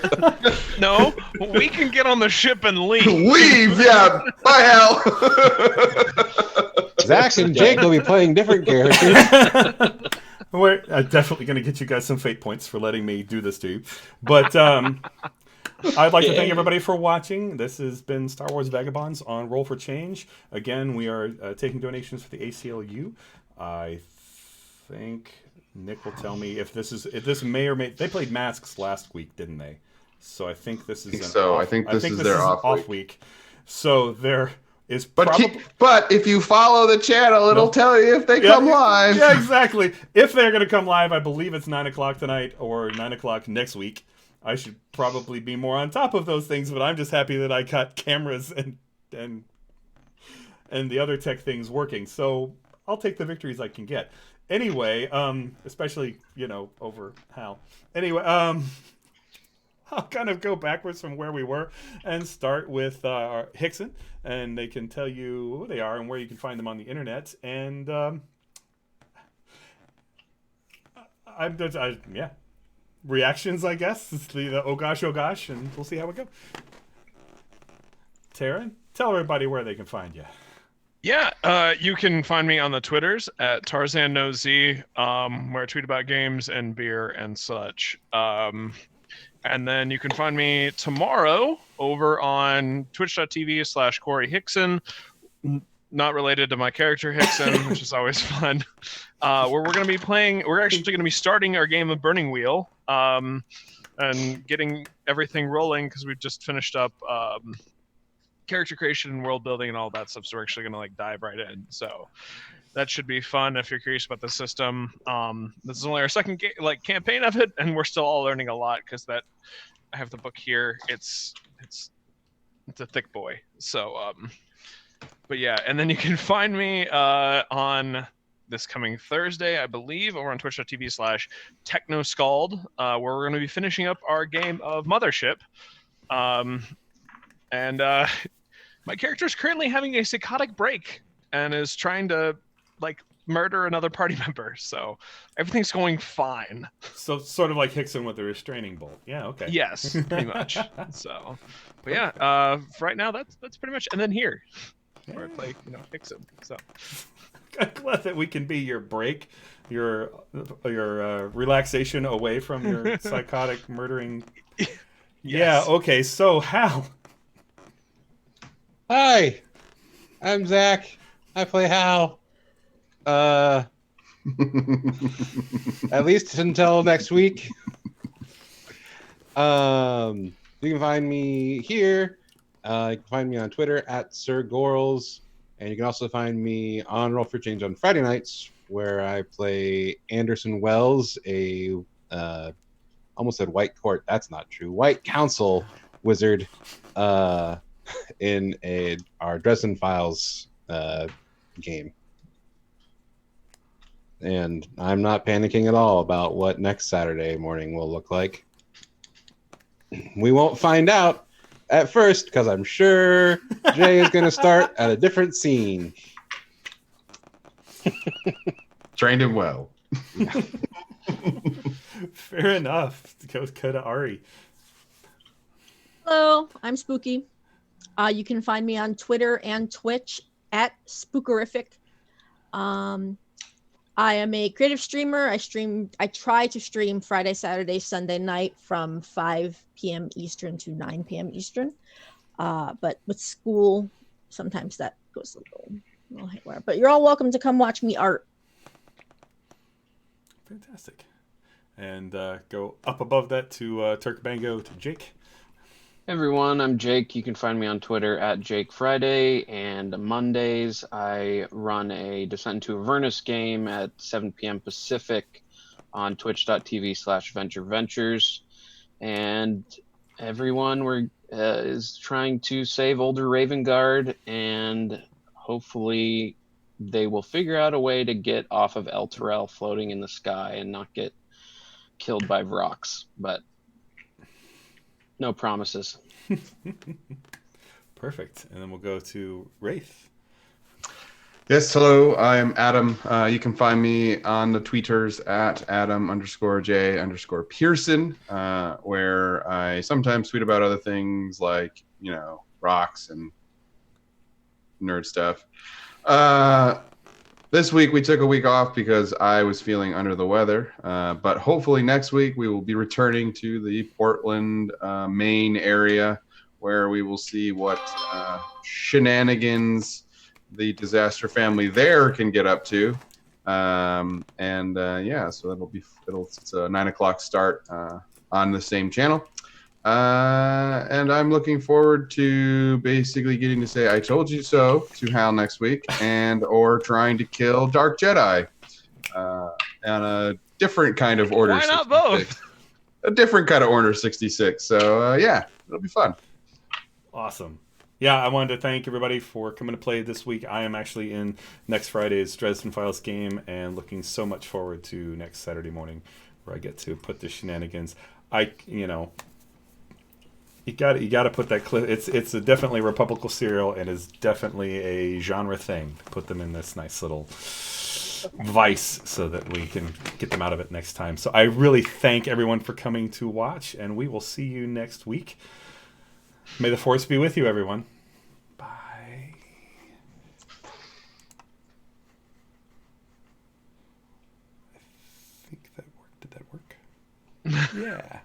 No, we can get on the ship and leave. Leave, yeah. Bye, hell. Zach and Jake will be playing different characters. We're definitely going to get you guys some fate points for letting me do this to you. But I'd like to thank everybody for watching. This has been Star Wars Vagabonds on Roll for Change. Again, we are taking donations for the ACLU. I think Nick will tell me if this may or may. They played Masks last week, didn't they? So I think this is I think this is their off week. So there is but if you follow the channel, it'll tell you if they come live. Yeah, exactly. If they're going to come live, I believe it's 9 o'clock tonight or 9 o'clock next week. I should probably be more on top of those things, but I'm just happy that I got cameras and the other tech things working. So I'll take the victories I can get. Anyway, especially, over Hal. Anyway, I'll kind of go backwards from where we were and start with Hickson, and they can tell you who they are and where you can find them on the internet. And reactions, I guess. It's the oh gosh, and we'll see how we go. Taryn, tell everybody where they can find you. Yeah, you can find me on the Twitters at Tarzan Knows Z, where I tweet about games and beer and such. And then you can find me tomorrow over on twitch.tv/Corey Hickson, not related to my character Hickson, which is always fun. Where we're going to be playing, we're actually going to be starting our game of Burning Wheel and getting everything rolling because we've just finished up character creation and world building and all that stuff. So we're actually going to dive right in. So that should be fun if you're curious about the system. This is only our second campaign of it, and we're still all learning a lot because I have the book here. It's a thick boy. So, but yeah, and then you can find me on this coming Thursday, I believe, over on twitch.tv/TechnoScald, where we're going to be finishing up our game of Mothership. And my character is currently having a psychotic break and is trying to murder another party member. So everything's going fine. So sort of like Hickson with the restraining bolt. Yeah, okay. Yes, pretty much. So, but yeah, right now that's pretty much. And then here, where I play Hickson. So I'm glad that we can be your break, your relaxation away from your psychotic murdering. Yes. Yeah. Okay. So Hal. Hi, I'm Zach. I play Hal. At least until next week. You can find me here. You can find me on Twitter at Sir Gorals, and you can also find me on Roll for Change on Friday nights, where I play Anderson Wells, a almost said White Court. That's not true. White Council wizard. In our Dresden Files game. And I'm not panicking at all about what next Saturday morning will look like. We won't find out at first because I'm sure Jay is going to start at a different scene. Trained him well. Fair enough. Go to Ari. Hello, I'm Spooky. You can find me on Twitter and Twitch at Spookerific. I am a creative streamer. I try to stream Friday, Saturday, Sunday night from 5 p.m. Eastern to 9 p.m. Eastern. But with school, sometimes that goes a little haywire. But you're all welcome to come watch me art. Fantastic. And go up above that to Turk Bango to Jake. Hey everyone, I'm Jake. You can find me on Twitter at Jake Friday, and Mondays I run a Descent into Avernus game at 7 p.m. Pacific on twitch.tv/VentureVentures. And everyone is trying to save older Ravengard, and hopefully they will figure out a way to get off of El Terrell floating in the sky and not get killed by Vrox, but no promises. Perfect. And then we'll go to Wraith. Yes, hello, I'm Adam. You can find me on the tweeters at Adam_J_Pearson, where I sometimes tweet about other things like, rocks and nerd stuff. This week we took a week off because I was feeling under the weather, but hopefully next week we will be returning to the Portland, Maine area, where we will see what shenanigans the Disaster family there can get up to. So it's a 9 o'clock start on the same channel. And I'm looking forward to basically getting to say "I told you so" to Hal next week, or trying to kill Dark Jedi on a different kind of Order. Why not 66. both? A different kind of Order 66. So it'll be fun. Awesome. Yeah, I wanted to thank everybody for coming to play this week. I am actually in next Friday's Dresden Files game and looking so much forward to next Saturday morning where I get to put the shenanigans. You got to put that clip. It's a definitely Republical serial and is definitely a genre thing. Put them in this nice little vice so that we can get them out of it next time. So I really thank everyone for coming to watch, and we will see you next week. May the Force be with you, everyone. Bye. I think that worked. Did that work? Yeah.